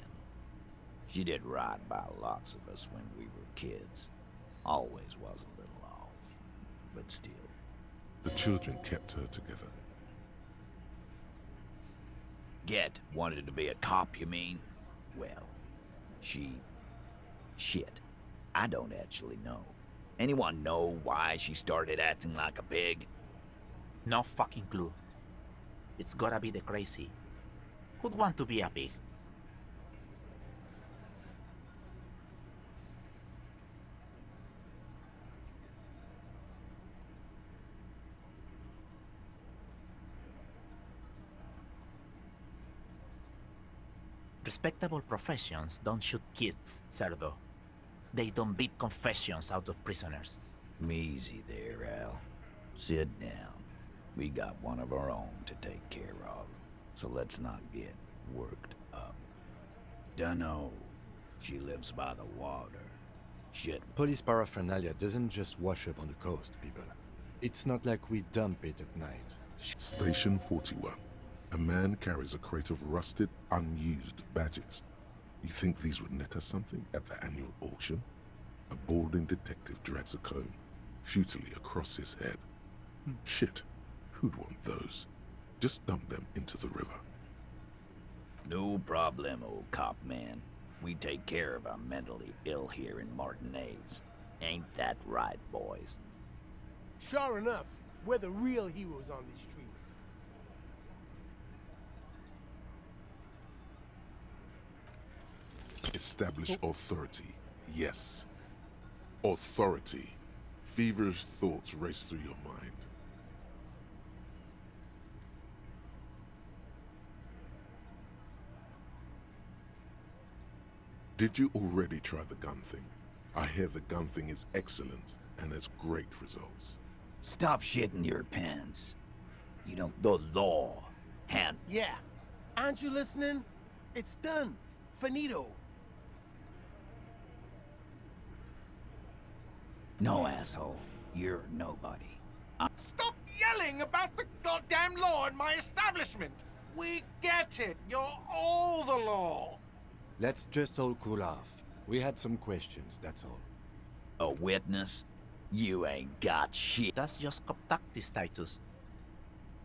She did right by lots of us when we were kids. Always was a little off, but still. The children kept her together. Get wanted to be a cop, you mean? Well, shit. I don't actually know. Anyone know why she started acting like a pig? No fucking clue. It's gotta be the crazy. Who'd want to be a pig? Respectable professions don't shoot kids, Cerdo. They don't beat confessions out of prisoners. Easy there, Al. Sit down. We got one of our own to take care of, so let's not get worked up. Dunno. She lives by the water. Shit. Police paraphernalia doesn't just wash up on the coast, people. It's not like we dump it at night. Station 41. A man carries a crate of rusted, unused badges. You think these would net us something at the annual auction? A balding detective drags a comb futilely across his head. Shit, who'd want those? Just dump them into the river. No problem, old cop man. We take care of our mentally ill here in Martinez. Ain't that right, boys? Sure enough, we're the real heroes on these streets. Establish authority. Yes. Authority. Feverish thoughts race through your mind. Did you already try the gun thing? I hear the gun thing is excellent and has great results. Stop shitting your pants. You don't... The law. Hand... Yeah. Aren't you listening? It's done. Finito. No, asshole. You're nobody. Stop yelling about the goddamn law in my establishment! We get it. You're all the law. Let's just all cool off. We had some questions, that's all. A witness? You ain't got shit. That's just contactis, Titus.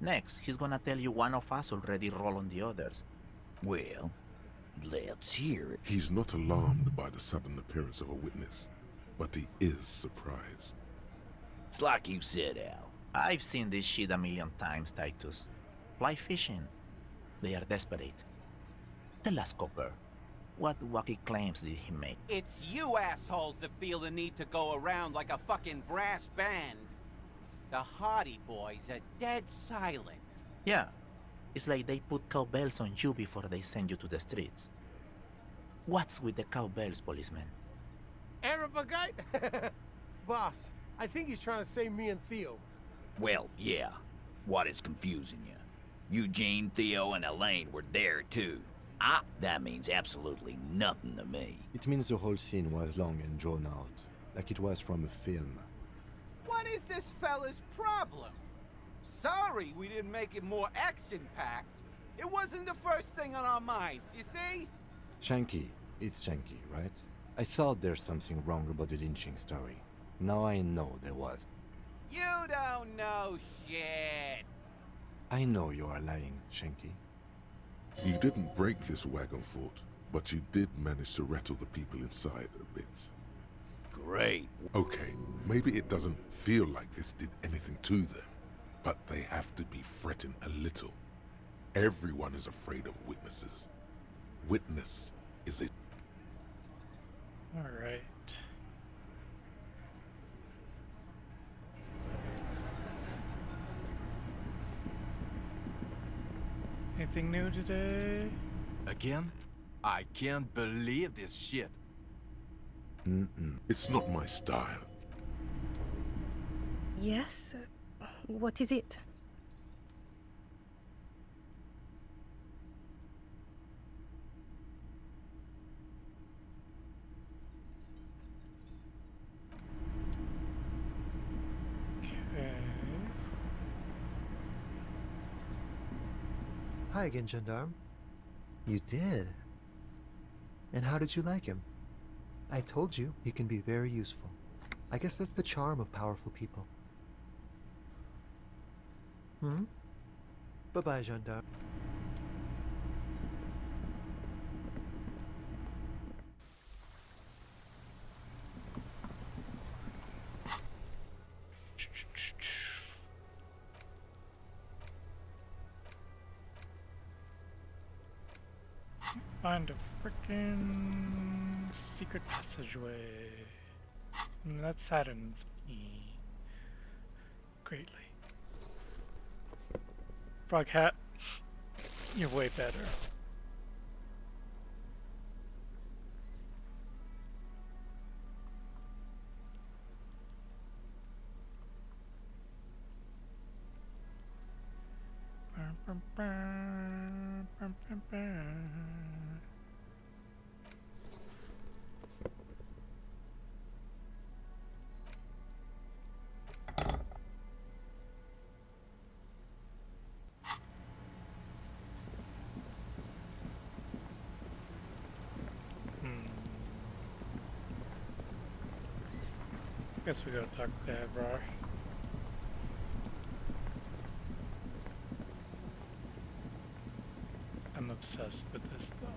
Next, he's gonna tell you one of us already roll on the others. Well, let's hear it. He's not alarmed by the sudden appearance of a witness, but he is surprised. It's like you said, Al. I've seen this shit a million times, Titus. Fly fishing. They are desperate. Tell us, Copper, what wacky claims did he make? It's you assholes that feel the need to go around like a fucking brass band. The Hardy Boys are dead silent. Yeah, it's like they put cowbells on you before they send you to the streets. What's with the cowbells, policeman? Arab guy? Boss, I think he's trying to say me and Theo. Well, yeah. What is confusing you? Eugene, Theo, and Elaine were there too. That means absolutely nothing to me. It means the whole scene was long and drawn out, like it was from a film. What is this fella's problem? Sorry we didn't make it more action-packed. It wasn't the first thing on our minds, you see? Shanky, it's Shanky, right? I thought there's something wrong about the lynching story. Now I know there was. You don't know shit. I know you are lying, Shanky. You didn't break this wagon fort, but you did manage to rattle the people inside a bit. Great. Okay, maybe it doesn't feel like this did anything to them, but they have to be fretting a little. Everyone is afraid of witnesses. Witness is a... All right. Anything new today? Again? I can't believe this shit. It's not my style. Yes? What is it? Hi again, Gendarme. You did? And how did you like him? I told you, he can be very useful. I guess that's the charm of powerful people. Bye-bye, Gendarme. Find a frickin' secret passageway. That saddens me greatly. Frog Hat, you're way better. Guess we gotta talk to Avrar. I'm obsessed with this though.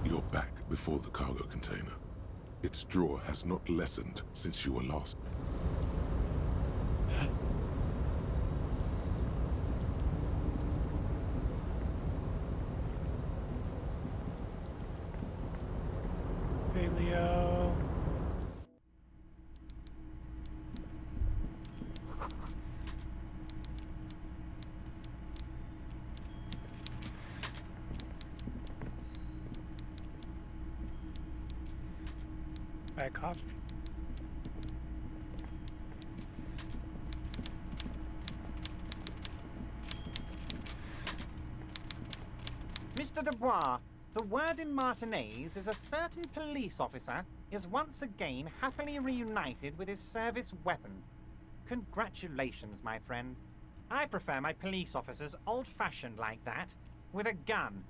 You're back before the cargo container. Its draw has not lessened since you were lost. Hey Leo. Back off. Mr. Dubois, the word in Martinez is a certain police officer is once again happily reunited with his service weapon. Congratulations, my friend. I prefer my police officers old-fashioned like that, with a gun.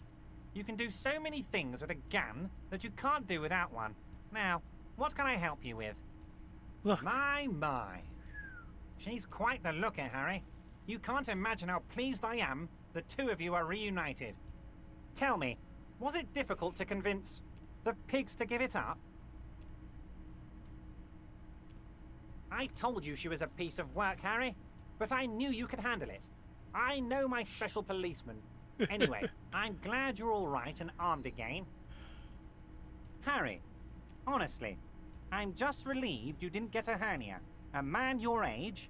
You can do so many things with a gun that you can't do without one. Now, what can I help you with? Look. My. She's quite the looker, Harry. You can't imagine how pleased I am the two of you are reunited. Tell me, was it difficult to convince the pigs to give it up? I told you she was a piece of work, Harry, but I knew you could handle it. I know my special policeman. Anyway, I'm glad you're all right and armed again. Harry, honestly, I'm just relieved you didn't get a hernia. A man your age...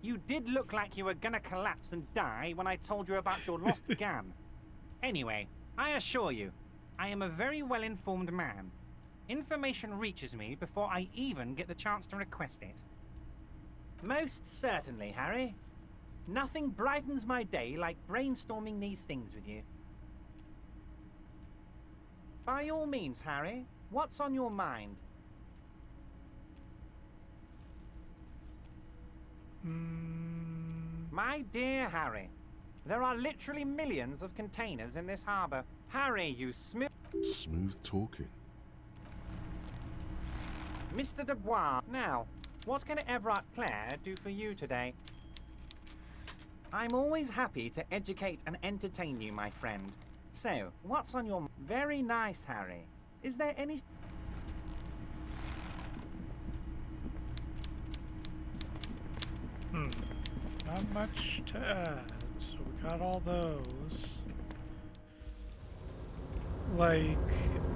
You did look like you were gonna collapse and die when I told you about your lost gun. Anyway, I assure you, I am a very well-informed man. Information reaches me before I even get the chance to request it. Most certainly, Harry. Nothing brightens my day like brainstorming these things with you. By all means, Harry, what's on your mind? My dear Harry, there are literally millions of containers in this harbor. Harry, you smooth... Smooth talking. Mr. Dubois, now, what can Everard Clare do for you today? I'm always happy to educate and entertain you, my friend. So, what's on your... Very nice, Harry. Is there any... Not much to add. So we got all those. Like,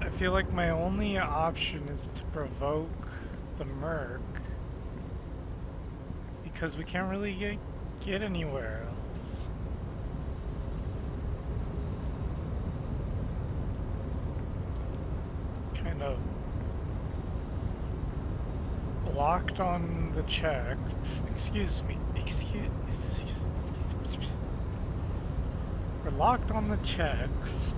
I feel like my only option is to provoke the Merc. Because we can't really get anywhere else. Kind of blocked on the checks. Excuse me. Excuse me. We're locked on the checks.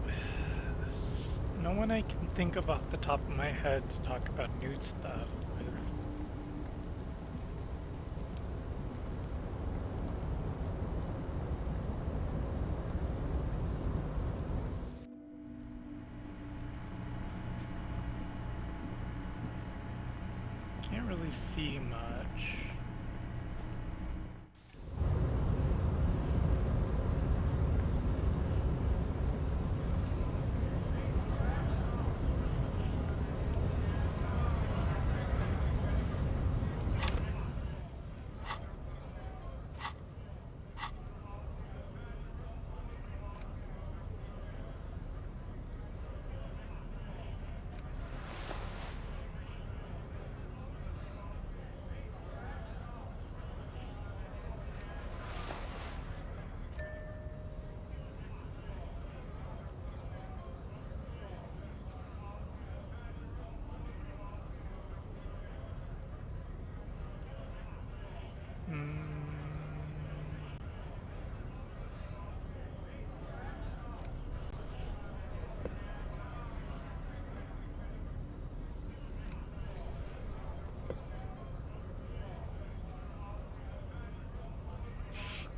There's no one I can think of off the top of my head to talk about nude stuff with. Can't really see much.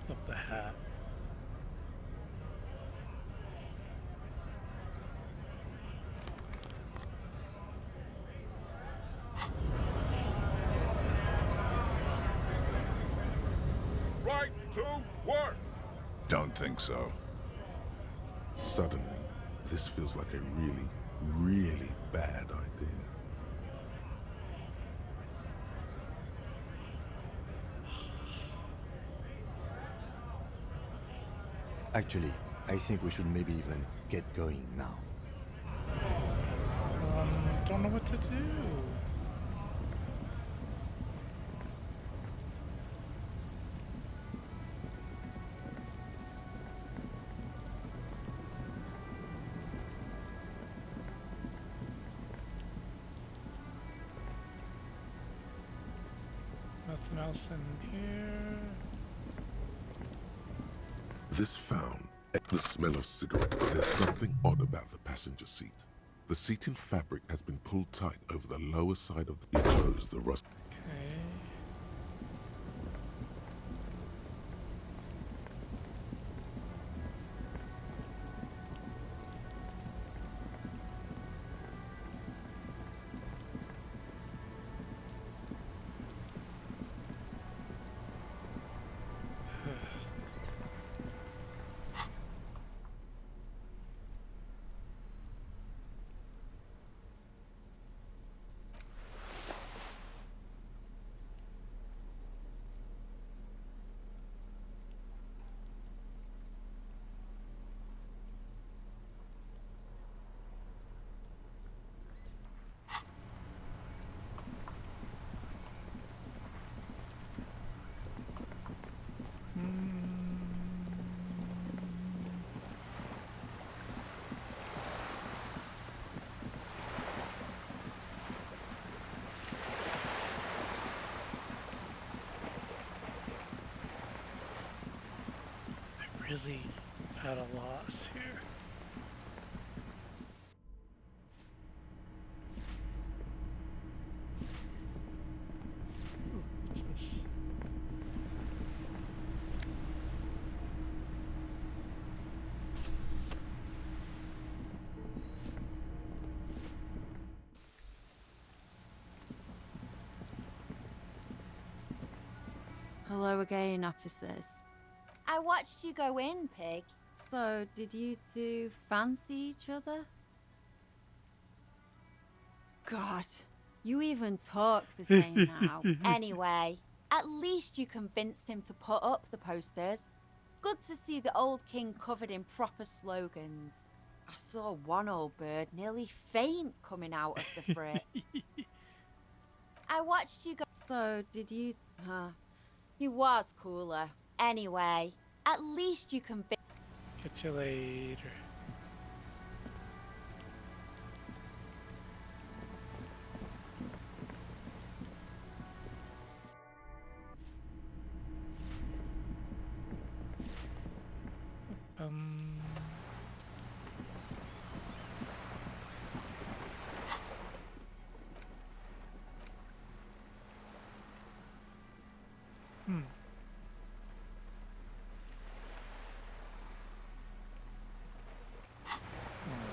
Of the hat. Right to work! Don't think so. Suddenly, this feels like a really, really bad idea. Actually, I think we should maybe even get going now. Don't know what to do. Nothing else in here. This found the smell of cigarette. There's something odd about the passenger seat. The seating fabric has been pulled tight over the lower side of the clothes. The rust. Okay. Really at a loss here. Ooh, what's this? Hello again, officers. I watched you go in, Pig. So, did you two fancy each other? God, you even talk the same now. Anyway, at least you convinced him to put up the posters. Good to see the old king covered in proper slogans. I saw one old bird nearly faint coming out of the frit. I watched you go. So, did you... He was cooler. Anyway, at least you can. Catch you later.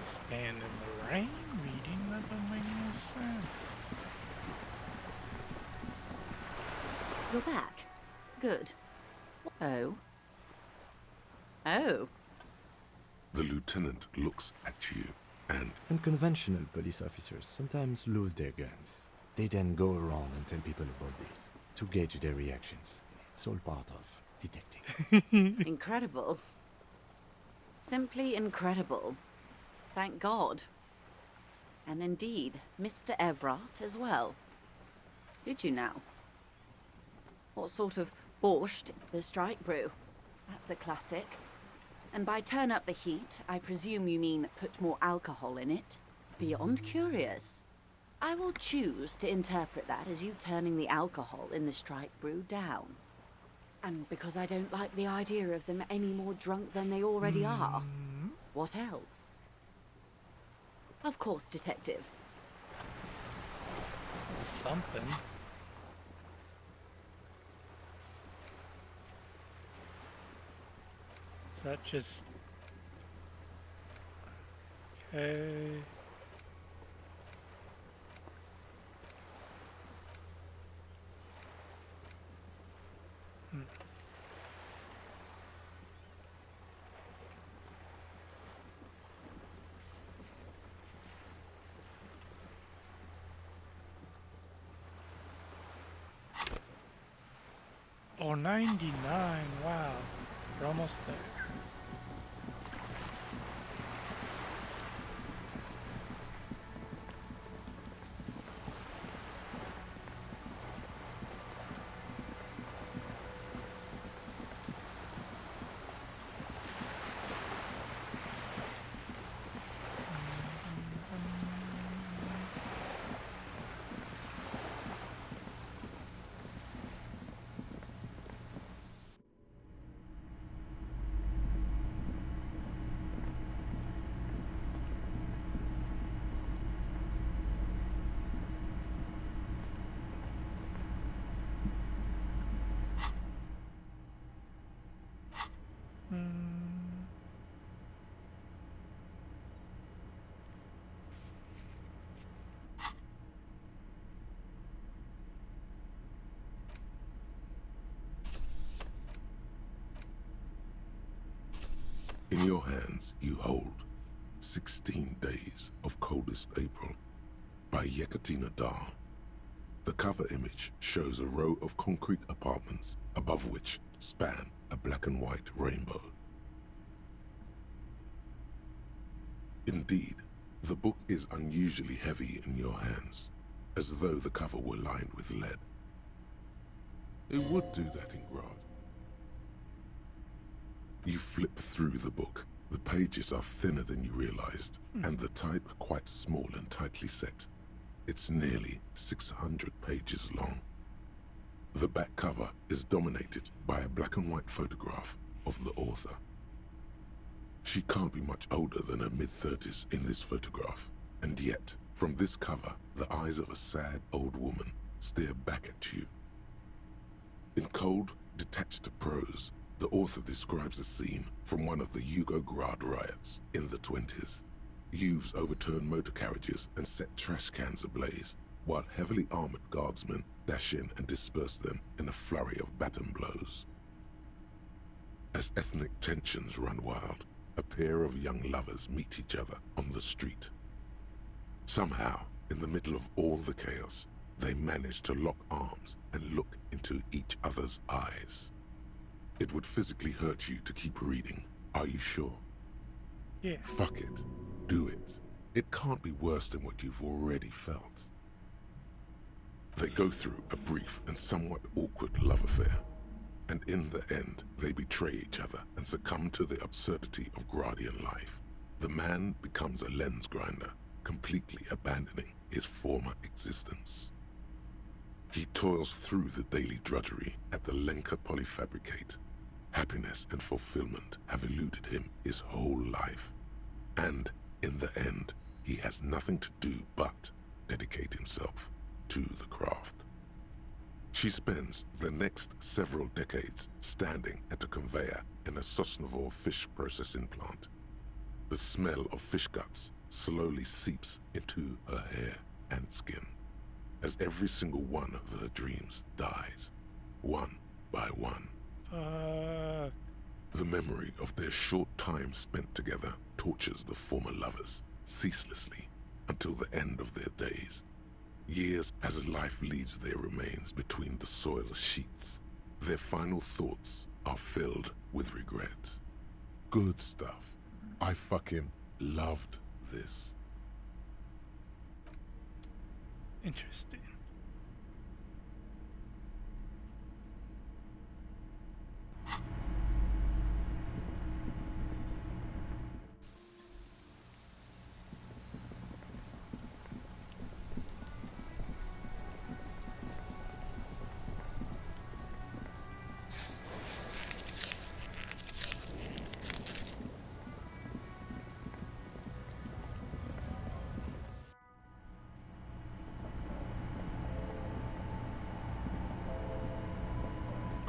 Stand in the rain, reading that don't make no sense. You're back. Good. Oh. Oh. The lieutenant looks at you and... Unconventional police officers sometimes lose their guns. They then go around and tell people about this, to gauge their reactions. It's all part of detecting. Incredible. Simply incredible. Thank God. And indeed, Mr. Everard as well. Did you now? What sort of borscht the strike brew? That's a classic. And by turn up the heat, I presume you mean put more alcohol in it? Beyond curious. I will choose to interpret that as you turning the alcohol in the strike brew down. And because I don't like the idea of them any more drunk than they already are. What else? Of course, Detective. Something. Is that just... Okay. Oh, 99, wow. We're almost there. hands you hold 16 Days of Coldest April by Yekaterina Dahl. The cover image shows a row of concrete apartments above which span a black and white rainbow. Indeed, the book is unusually heavy in your hands, as though the cover were lined with lead. It would do that in Grad. You flip through the book. The pages are thinner than you realized, and the type quite small and tightly set. It's nearly 600 pages long. The back cover is dominated by a black and white photograph of the author. She can't be much older than her mid-30s in this photograph, and yet, from this cover, the eyes of a sad old woman stare back at you. In cold, detached prose, the author describes a scene from one of the Yugograd riots in the 20s. Youths overturn motor carriages and set trash cans ablaze, while heavily armored guardsmen dash in and disperse them in a flurry of baton blows. As ethnic tensions run wild, a pair of young lovers meet each other on the street. Somehow, in the middle of all the chaos, they manage to lock arms and look into each other's eyes. It would physically hurt you to keep reading. Are you sure? Yeah. Fuck it. Do it. It can't be worse than what you've already felt. They go through a brief and somewhat awkward love affair, and in the end, they betray each other and succumb to the absurdity of Gradian life. The man becomes a lens grinder, completely abandoning his former existence. He toils through the daily drudgery at the Lenka Polyfabricate. Happiness and fulfillment have eluded him his whole life. And, in the end, he has nothing to do but dedicate himself to the craft. She spends the next several decades standing at a conveyor in a Sosnovo fish processing plant. The smell of fish guts slowly seeps into her hair and skin, as every single one of her dreams dies, one by one. The memory of their short time spent together tortures the former lovers ceaselessly until the end of their days. Years as life leaves their remains between the soil sheets, their final thoughts are filled with regret. Good stuff. I fucking loved this. Interesting.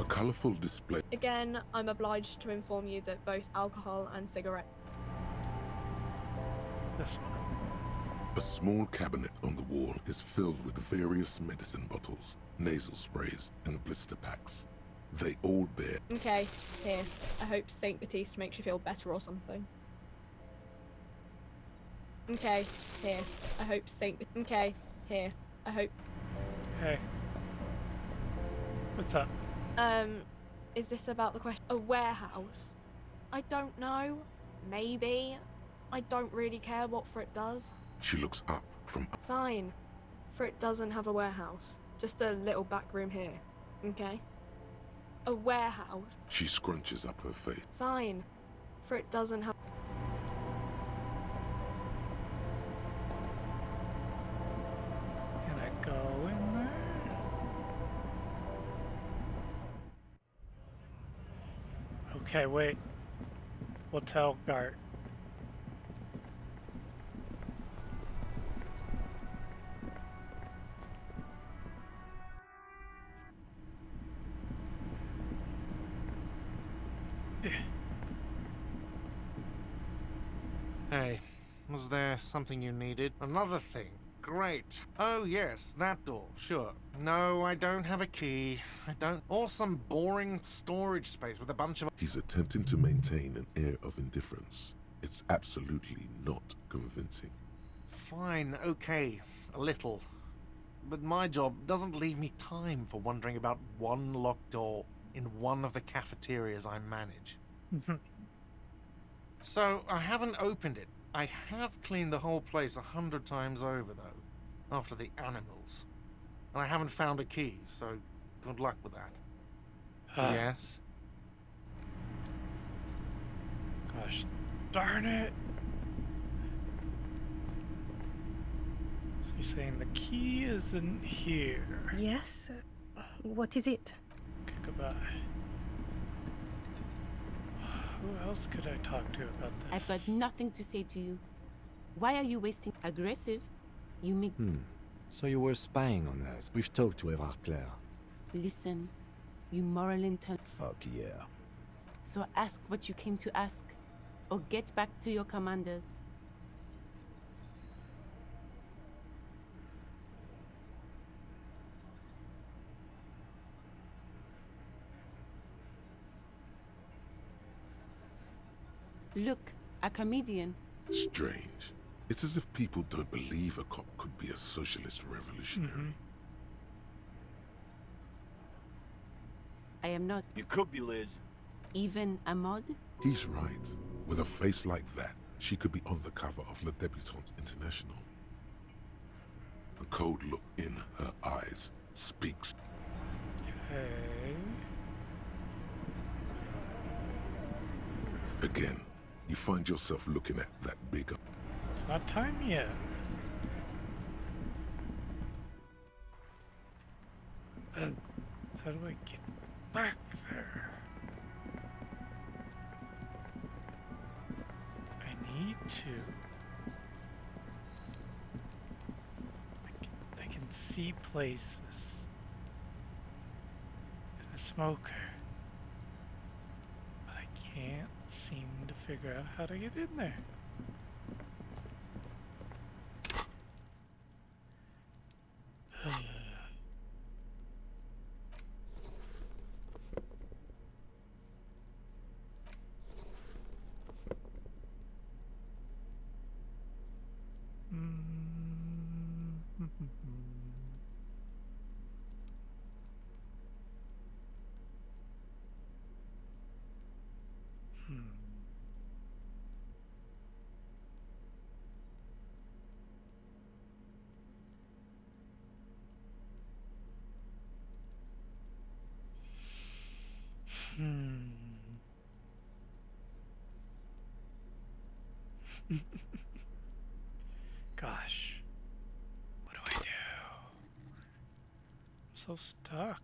Colourful display. Again, I'm obliged to inform you that both alcohol and cigarettes. This one. A small cabinet on the wall is filled with various medicine bottles, nasal sprays, and blister packs. They all bear. Okay, here. I hope Saint Baptiste makes you feel better or something. Okay, here. I hope Saint. Okay, here. I hope. Hey. What's up? Is this about the question? A warehouse? I don't know. Maybe. I don't really care what Frit does. She looks up from. Fine. Frit doesn't have a warehouse. Just a little back room here. Okay? A warehouse. She scrunches up her face. Fine. Frit doesn't have. Can I go in there? Okay, wait. We'll tell Gart. Hey, was there something you needed? Another thing. Great. Oh, yes, that door, sure. No, I don't have a key. I don't. Or some boring storage space with a bunch of. He's attempting to maintain an air of indifference. It's absolutely not convincing. Fine, okay, a little. But my job doesn't leave me time for wondering about one locked door in one of the cafeterias I manage. So, I haven't opened it. I have cleaned the whole place 100 times over, though, after the animals. And I haven't found a key, so good luck with that. Yes? Gosh darn it. So you're saying the key isn't here? Yes? What is it? Okay, goodbye. Who else could I talk to about this? I've got nothing to say to you. Why are you wasting aggressive? You make... So you were spying on us. We've talked to Eva Claire. Listen, you moral intent. Fuck yeah. So ask what you came to ask, or get back to your commanders. Look, a comedian. Strange. It's as if people don't believe a cop could be a socialist revolutionary. I am not. You could be, Liz. Even a mod? He's right. With a face like that, she could be on the cover of Le Debutante International. The cold look in her eyes speaks. Okay. Again, you find yourself looking at that bigger. It's not time yet. How do I get back there? I need to. I can see places. And a smoker. But I can't seem to figure out how to get in there. Gosh, what do I do? I'm so stuck.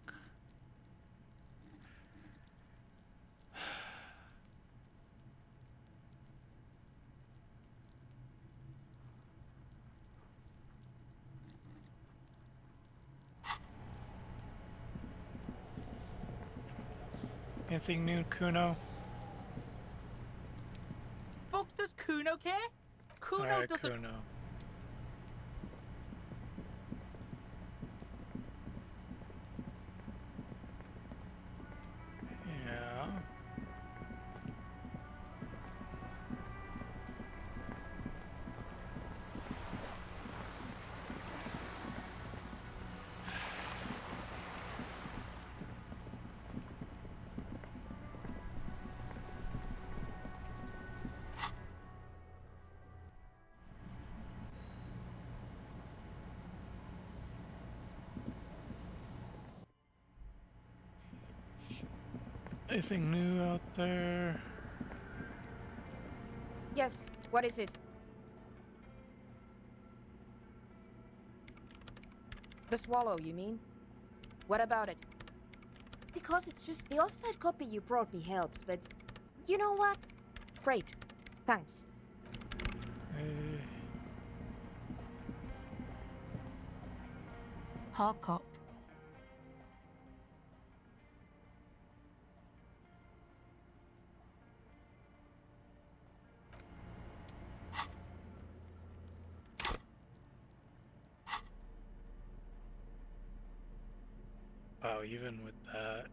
Anything new, Kuno? Fuck does Kuno care? Kuno Alright, doesn't. Kuno. Yeah. Anything new out there? Yes, what is it? The swallow, you mean? What about it? Because it's just the offside copy you brought me helps, but you know what? Great. Thanks. Hard cop. Wow, even with that.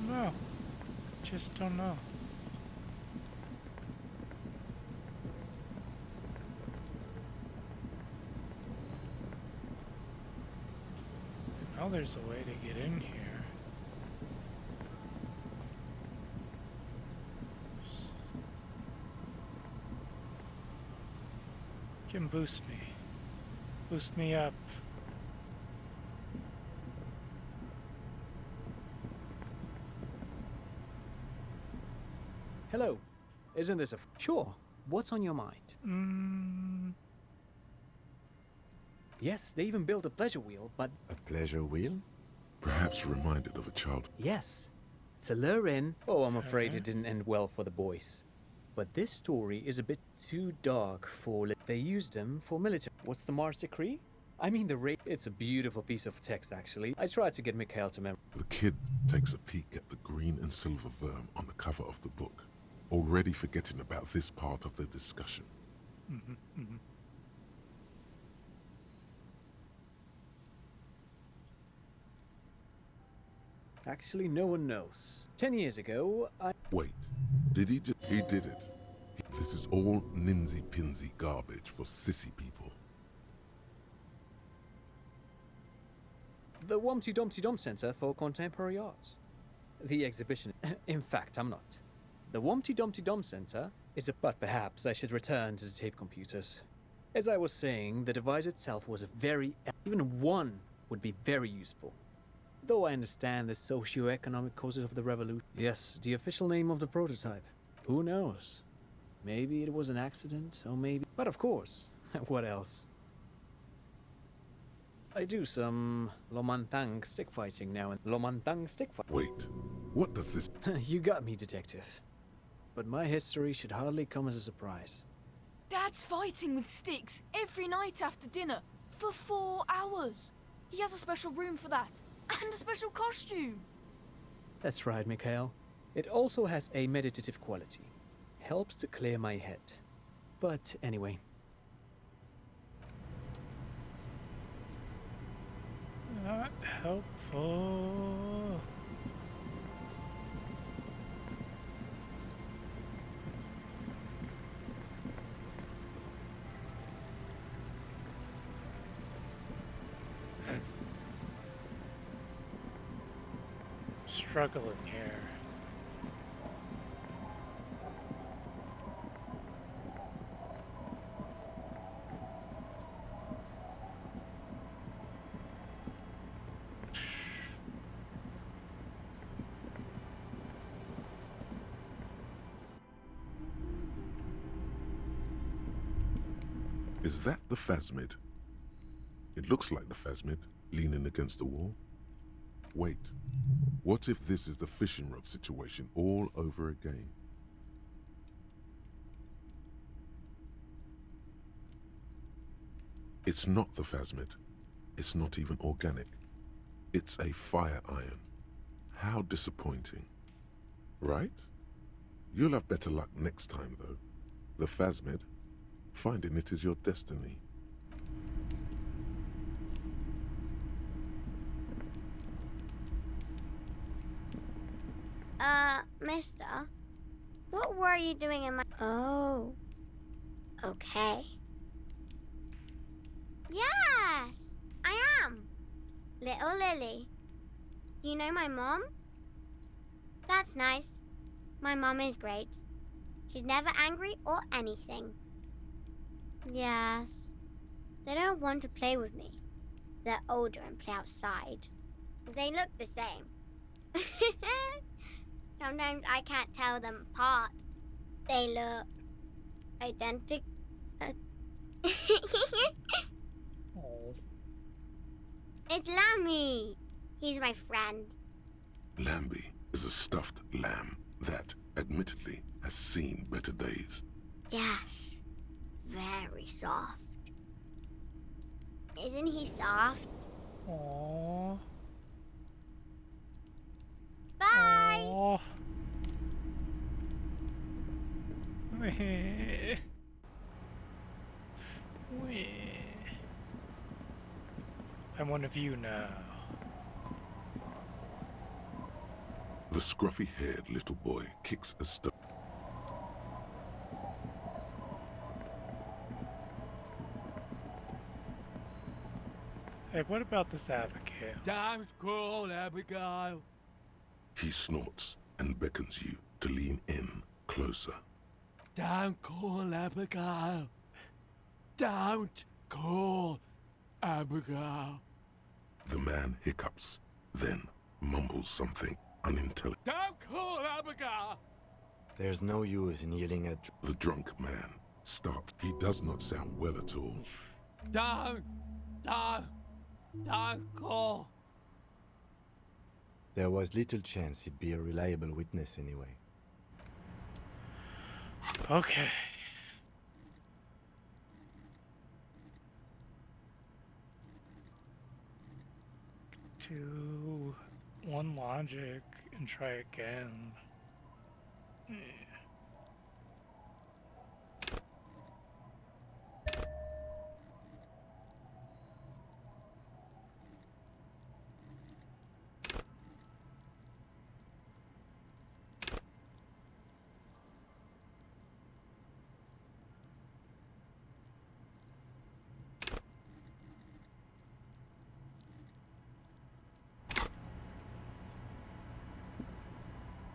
No, just don't know. I know there's a way to get in here. Can boost me. Boost me up. Hello. Isn't this a... Sure. What's on your mind? Yes, they even built a pleasure wheel, but... A pleasure wheel? Perhaps reminded of a child. Yes. To lure in... Oh, I'm afraid it didn't end well for the boys. But this story is a bit too dark for... They used them for military... What's the Mars Decree? I mean the rate... It's a beautiful piece of text, actually. I tried to get Mikhail to memorize. The kid takes a peek at the green and silver worm on the cover of the book, already forgetting about this part of the discussion. Actually, no one knows. 10 years ago, I... Wait, did he just... He did it. This is all ninsy-pinsy garbage for sissy people. The Wumpty Dumpty Dum Center for Contemporary Arts. The exhibition... In fact, I'm not. The Wumpty Dumpty Dum Center is a... But perhaps I should return to the tape computers. As I was saying, the device itself was very... Even one would be very useful. Though I understand the socio-economic causes of the revolution. Yes, the official name of the prototype. Who knows? Maybe it was an accident, or maybe... But of course, what else? I do some Lomantang stick fighting now and... Lomantang stick fight... Wait, what does this... You got me, detective. But my history should hardly come as a surprise. Dad's fighting with sticks every night after dinner for 4 hours. He has a special room for that. And a special costume. That's right, Mikhail. It also has a meditative quality. Helps to clear my head. But anyway. Not helpful. Struggling here. Is that the phasmid? It looks like the phasmid, leaning against the wall. Wait, what if this is the fishing rod situation all over again? It's not the phasmid. It's not even organic. It's a fire iron. How disappointing. Right? You'll have better luck next time, though. The phasmid, finding it is your destiny. Mister, what were you doing in my... Oh, okay. Yes, I am. Little Lily. You know my mom? That's nice. My mom is great. She's never angry or anything. Yes. They don't want to play with me. They're older and play outside. They look the same. Sometimes I can't tell them apart. They look identical. Oh. It's Lammy. He's my friend. Lambie is a stuffed lamb that, admittedly, has seen better days. Yes. Very soft. Isn't he soft? Aww. Bye! Aww. Weh. Weh. I'm one of you now. The scruffy-haired little boy kicks a stone. Hey, what about this Abigail? Don't call Abigail. He snorts and beckons you to lean in closer. Don't call Abigail. Don't call Abigail. The man hiccups, then mumbles something unintelligible. Don't call Abigail. There's no use in yelling at... The drunk man starts. He does not sound well at all. Don't call. There was little chance he'd be a reliable witness anyway. Okay. Do one logic and try again. Yeah.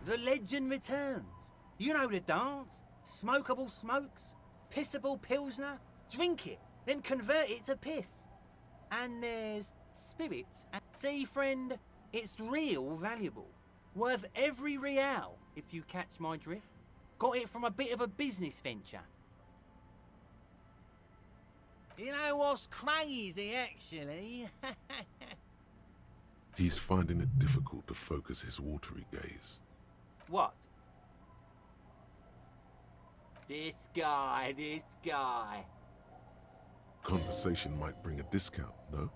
The legend returns. You know the dance. Smokable smokes, pissable pilsner. Drink it, then convert it to piss. And there's spirits. See, friend, it's real valuable. Worth every real, if you catch my drift. Got it from a bit of a business venture. You know what's crazy, actually? He's finding it difficult to focus his watery gaze. What? This guy. Conversation might bring a discount, no?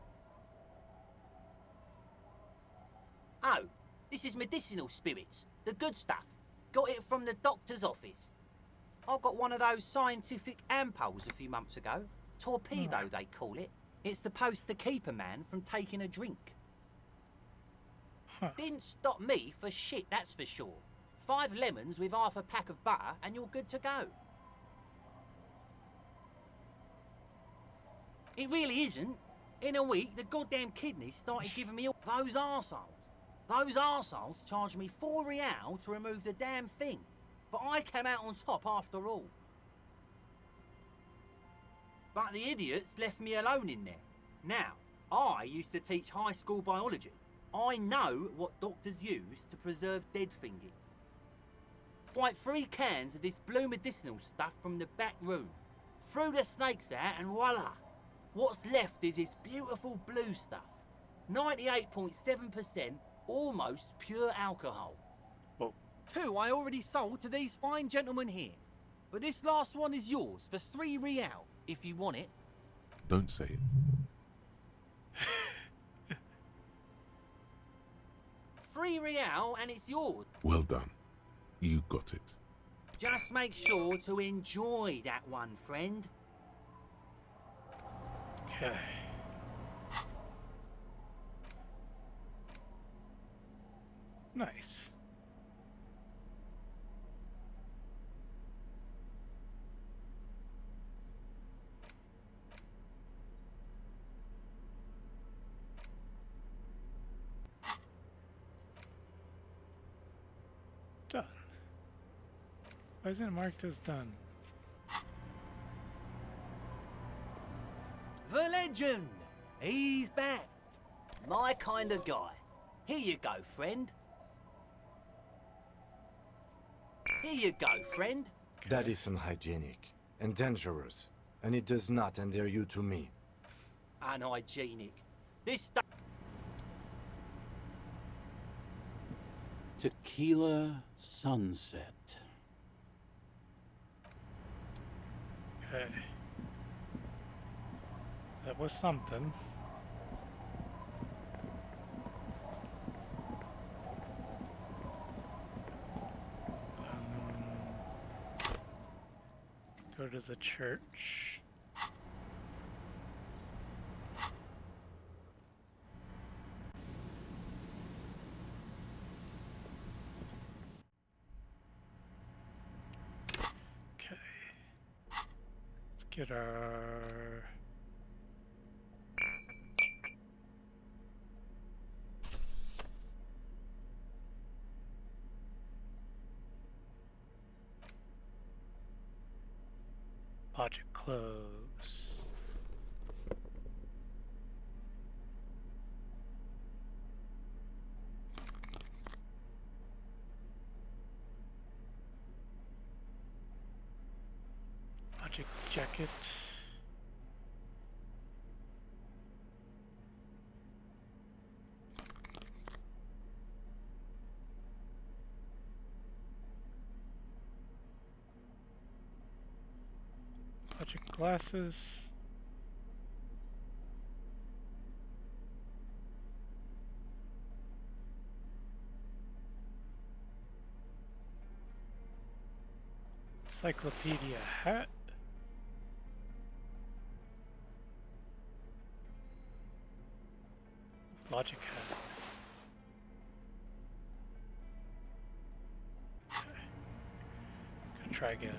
Oh, this is medicinal spirits. The good stuff. Got it from the doctor's office. I got one of those scientific ampules a few months ago. Torpedo, they call it. It's supposed to keep a man from taking a drink. Didn't stop me for shit, that's for sure. 5 lemons with half a pack of butter and you're good to go. It really isn't. In a week, the goddamn kidneys started giving me all those arseholes. Those arseholes charged me 4 real to remove the damn thing. But I came out on top after all. But the idiots left me alone in there. Now, I used to teach high school biology. I know what doctors use to preserve dead fingers. Like 3 cans of this blue medicinal stuff from the back room. Threw the snakes out and voila! What's left is this beautiful blue stuff. 98.7% almost pure alcohol. Oh. 2 I already sold to these fine gentlemen here. But this last one is yours for 3 real, if you want it. Don't say it. 3 real and it's yours. Well done. You got it. Just make sure to enjoy that one, friend. Okay. Nice. Why isn't it marked as done? The legend! He's back. My kind of guy. Here you go, friend. Here you go, friend. That is unhygienic and dangerous, and it does not endear you to me. Unhygienic. This stuff. Tequila sunset. Okay. That was something. Go to the church. Okay. Let's get our... Project close. Project jacket. Project glasses. Encyclopedia hat. Logic hat. Okay. Gonna try again.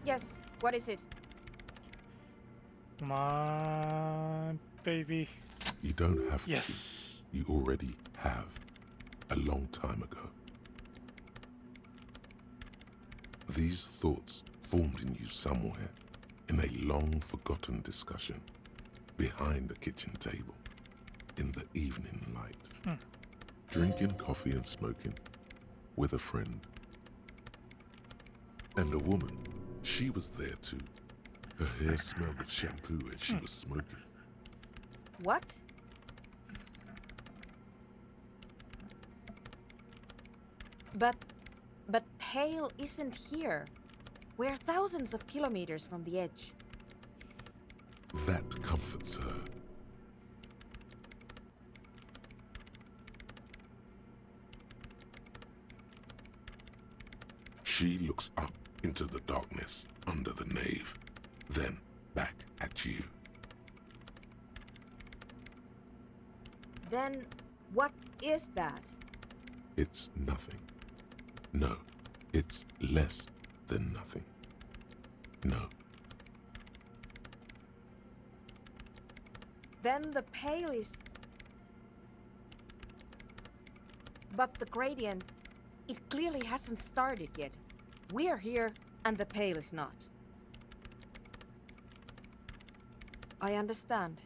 Yes, what is it? Come on, baby. You don't have Yes. to. You already have. A long time ago. These thoughts formed in you somewhere, in a long-forgotten discussion, behind a kitchen table, in the evening light. Drinking coffee and smoking, with a friend. And a woman, she was there too. Her hair smelled of shampoo and she was smoking. What? But Pale isn't here. We're thousands of kilometers from the edge. That comforts her. She looks up into the darkness under the nave, then back at you. Then what is that? It's nothing. No, it's less than nothing. No. Then the Pale is... But the gradient, it clearly hasn't started yet. We're here, and the Pale is not. I understand.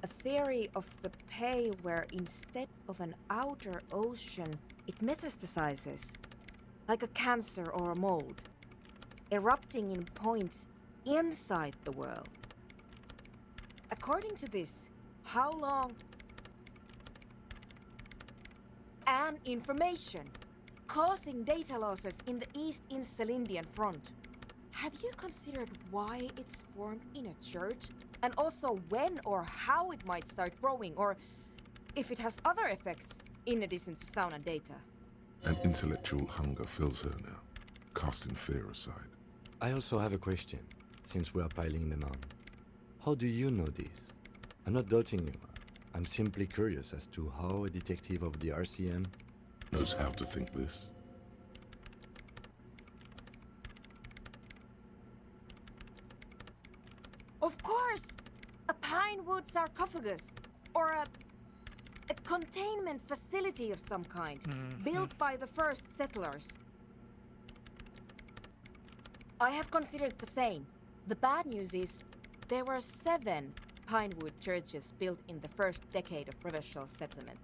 A theory of the Pale where instead of an outer ocean, it metastasizes, like a cancer or a mold, erupting in points inside the world. According to this, how long... And information, causing data losses in the East Insulindian front. Have you considered why it's formed in a church? And also when or how it might start growing, or if it has other effects in addition to sound and data? An intellectual hunger fills her now, casting fear aside. I also have a question, since we are piling them on. How do you know this? I'm not doubting you. I'm simply curious as to how a detective of the RCM knows how to think this. sarcophagus or a containment facility of some kind, built by the first settlers. I have considered the same. The bad news is there were 7 pinewood churches built in the first decade of Revachol settlement.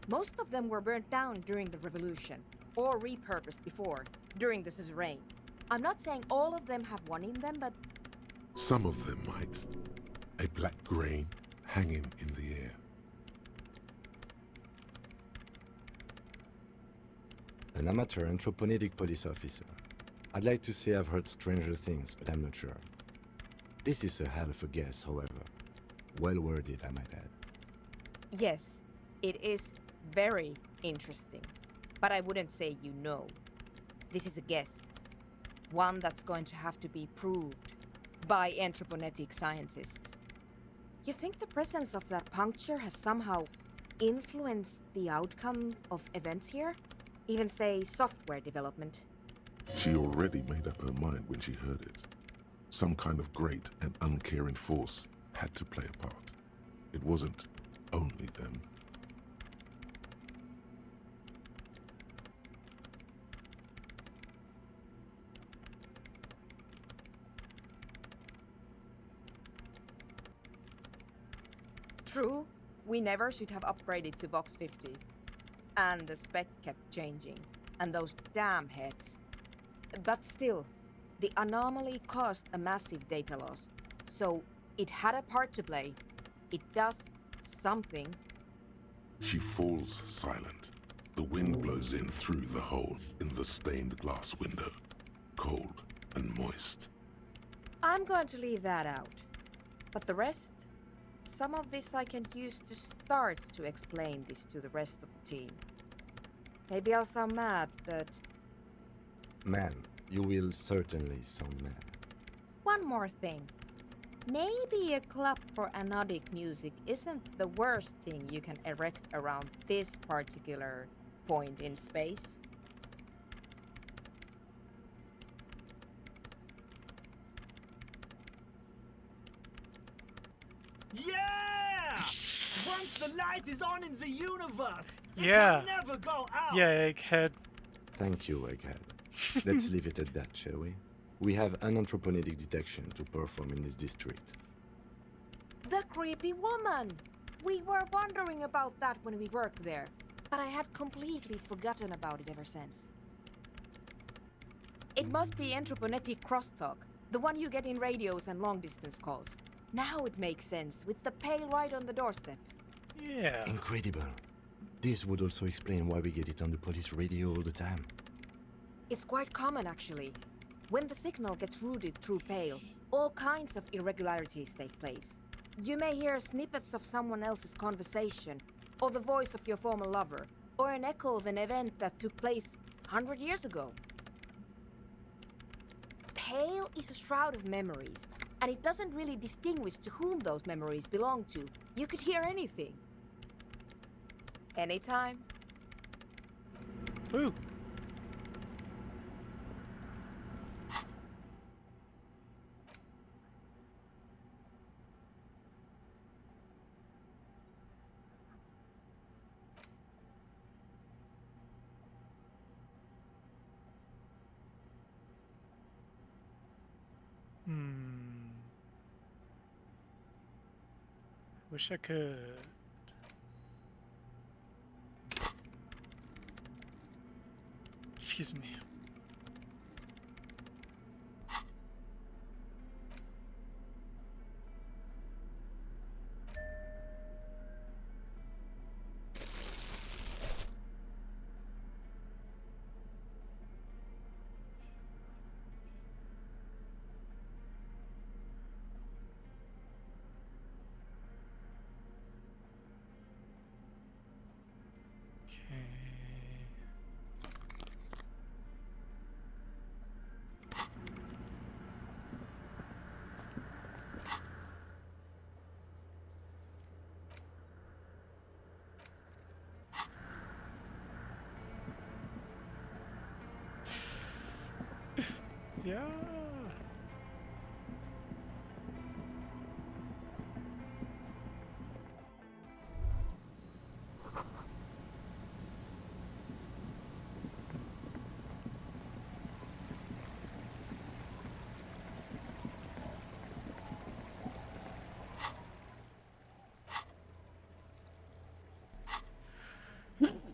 Most of them were burnt down during the revolution, or repurposed before, during the suzerain. I'm not saying all of them have one in them, but... Some of them might. A black grain hanging in the air. An amateur anthropomedic police officer. I'd like to say I've heard stranger things, but I'm not sure. This is a hell of a guess, however. Well worded, I might add. Yes, it is very interesting. But I wouldn't say you know. This is a guess. One that's going to have to be proved by anthroponetic scientists. You think the presence of that puncture has somehow influenced the outcome of events here? Even say software development? She already made up her mind when she heard it. Some kind of great and uncaring force had to play a part. It wasn't only them. True, we never should have upgraded to Vox 50. And the spec kept changing. And those damn heads. But still, the anomaly caused a massive data loss. So it had a part to play. It does something. She falls silent. The wind blows in through the hole in the stained glass window. Cold and moist. I'm going to leave that out. But the rest? Some of this I can use to start to explain this to the rest of the team. Maybe I'll sound mad, but... Man, you will certainly sound mad. One more thing. Maybe a club for anodic music isn't the worst thing you can erect around this particular point in space. Yeah! Once the light is on in the universe, it Yeah. will never go out. Yeah, Egghead. Thank you, Egghead. Let's leave it at that, shall we? We have an anthroponetic detection to perform in this district. The creepy woman! We were wondering about that when we worked there, but I had completely forgotten about it ever since. It must be anthroponetic crosstalk, the one you get in radios and long-distance calls. Now it makes sense, with the pail right on the doorstep. Yeah. Incredible. This would also explain why we get it on the police radio all the time. It's quite common, actually. When the signal gets routed through pail, all kinds of irregularities take place. You may hear snippets of someone else's conversation, or the voice of your former lover, or an echo of an event that took place 100 years ago. Pale is a shroud of memories, and it doesn't really distinguish to whom those memories belong to. You could hear anything. Anytime. Ooh. Wish I could. Excuse me. Yeah.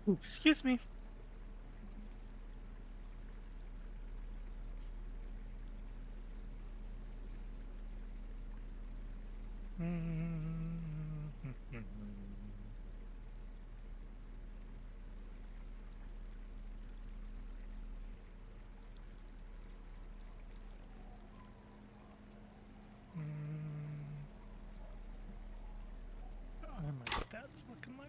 Ooh, excuse me. What are my stats looking like?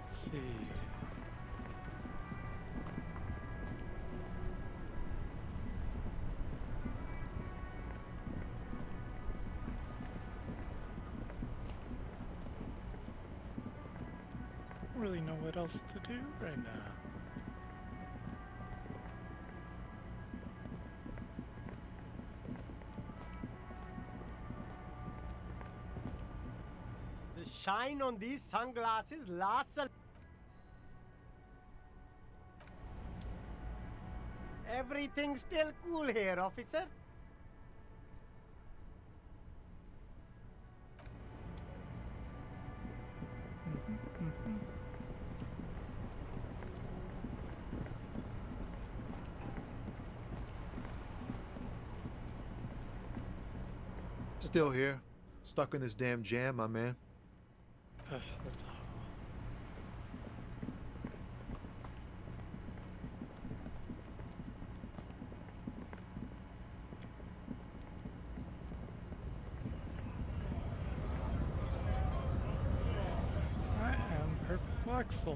Let's see. Don't really know what else to do right now. The shine on these sunglasses lasts a... Everything's still cool here, officer. Still here. Stuck in this damn jam, my man. That's all. I am perplexed.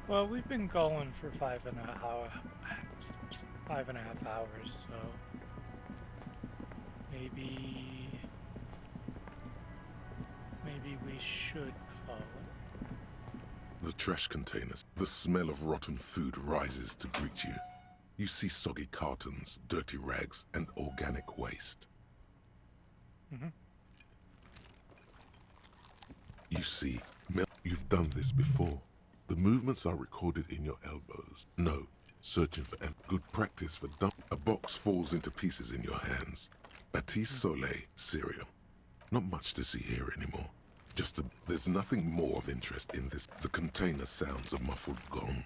Well, we've been going for 5.5 hours, so maybe we should call it. The trash containers. The smell of rotten food rises to greet you. You see soggy cartons, dirty rags, and organic waste. You see, you've done this before. The movements are recorded in your elbows. No, searching for good practice for dump. A box falls into pieces in your hands. Baptiste Soleil cereal. Not much to see here anymore. There's nothing more of interest in this. The container sounds a muffled gong.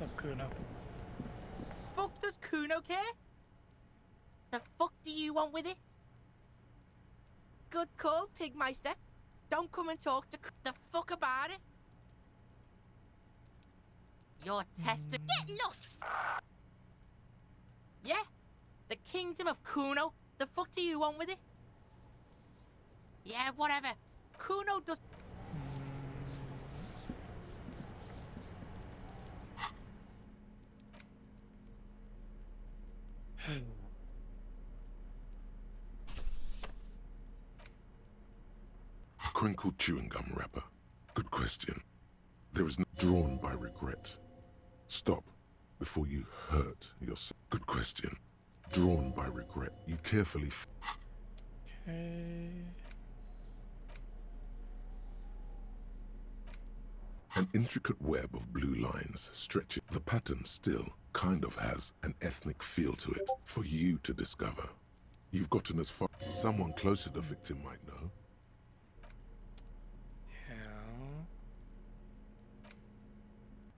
Oh, Kuno. Fuck does Kuno care? The fuck do you want with it? Good call, Pigmeister. Don't come and talk to the fuck about it. You're tested. Get lost. Yeah, the kingdom of Kuno. The fuck do you want with it? Yeah, whatever. Kuno does. Crinkled chewing gum wrapper. Good question. There is no drawn by regret. Stop before you hurt yourself. Good question. Drawn by regret. You carefully. Okay. An intricate web of blue lines stretching. The pattern still kind of has an ethnic feel to it for you to discover. You've gotten as far. Someone close to the victim might know.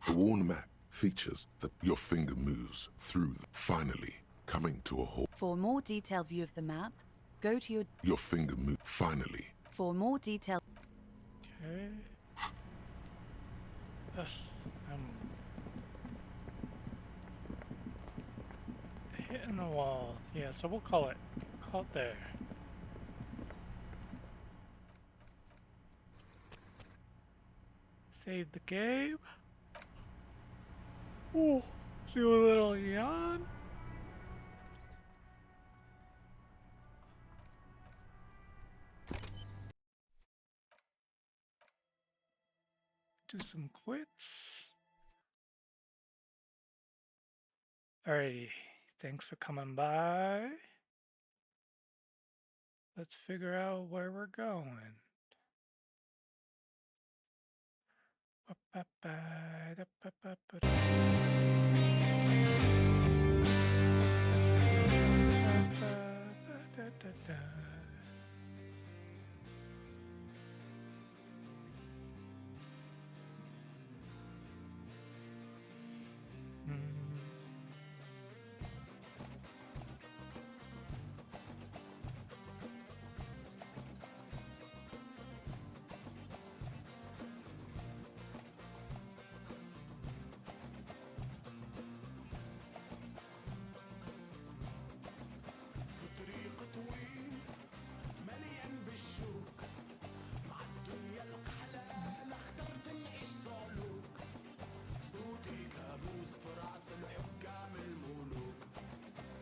The worn map features that your finger moves through, finally coming to a halt. For a more detailed view of the map, go to your finger move. Finally. For more detailed. Okay. Ugh, I'm hitting the wall. Yeah, so we'll call it there. Save the game. Ooh, do a little yawn. Do some quits. Alrighty, thanks for coming by. Let's figure out where we're going.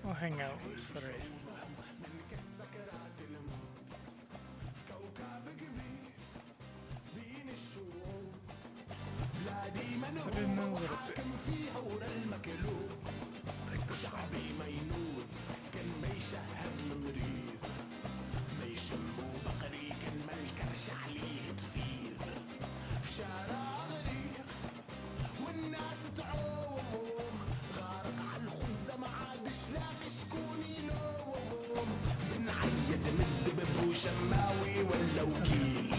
We'll hang out with Cereza. Put in a little bit. Like the song. شماوي ولا وكيل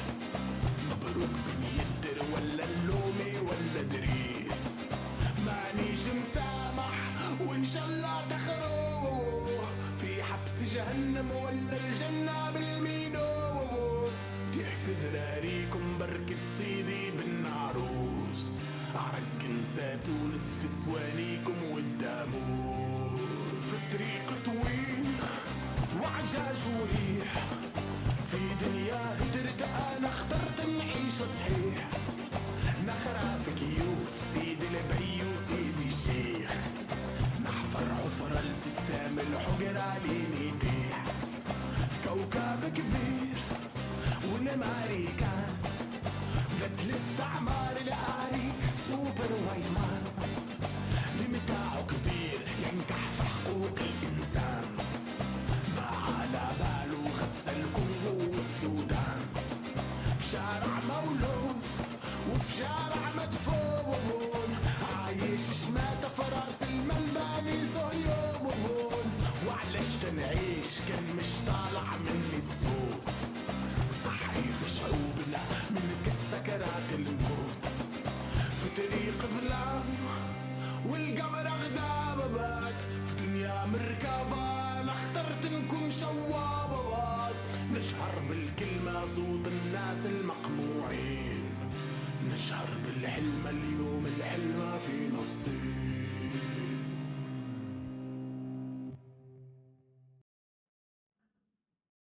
مبروك بن يدر ولا اللومي ولا دريس مانيش مسامح وان شاء الله تخروه في حبس جهنم ولا الجنة بالمينو تحفظ ذراريكم بركة سيدي بالنعروس عرق نسات ونصف سوانيكم والداموس في طريق طويل وعجاج وريح في دنيا هدرت انا اخترت نعيش صحيح نخرع في كيوف سيدي البي وسيدي الشيخ نحفر حفرة لسيستم الحجر عليه يتيح في كوكب كبير ونماريكان ولاد الاستعمار القاري سوبر وايت مان اللي متاعه كبير ينجح في حقوق الانسان على باله غسل الكونغو والسودان في شارع مولود وفي شارع مدفون عايش شماتة فراس الملباني صهيون وعلاش تنعيش كان مش طالع مني الصوت صحي في شعوبنا من كالسكرات الموت في طريق ظلام والقمر غدابات في دنيا مركبة اخترت نكون شوابات نشهر بالكلمة صوت الناس الناس المقموعين نشعر بالحلم اليوم الحلم في نسطين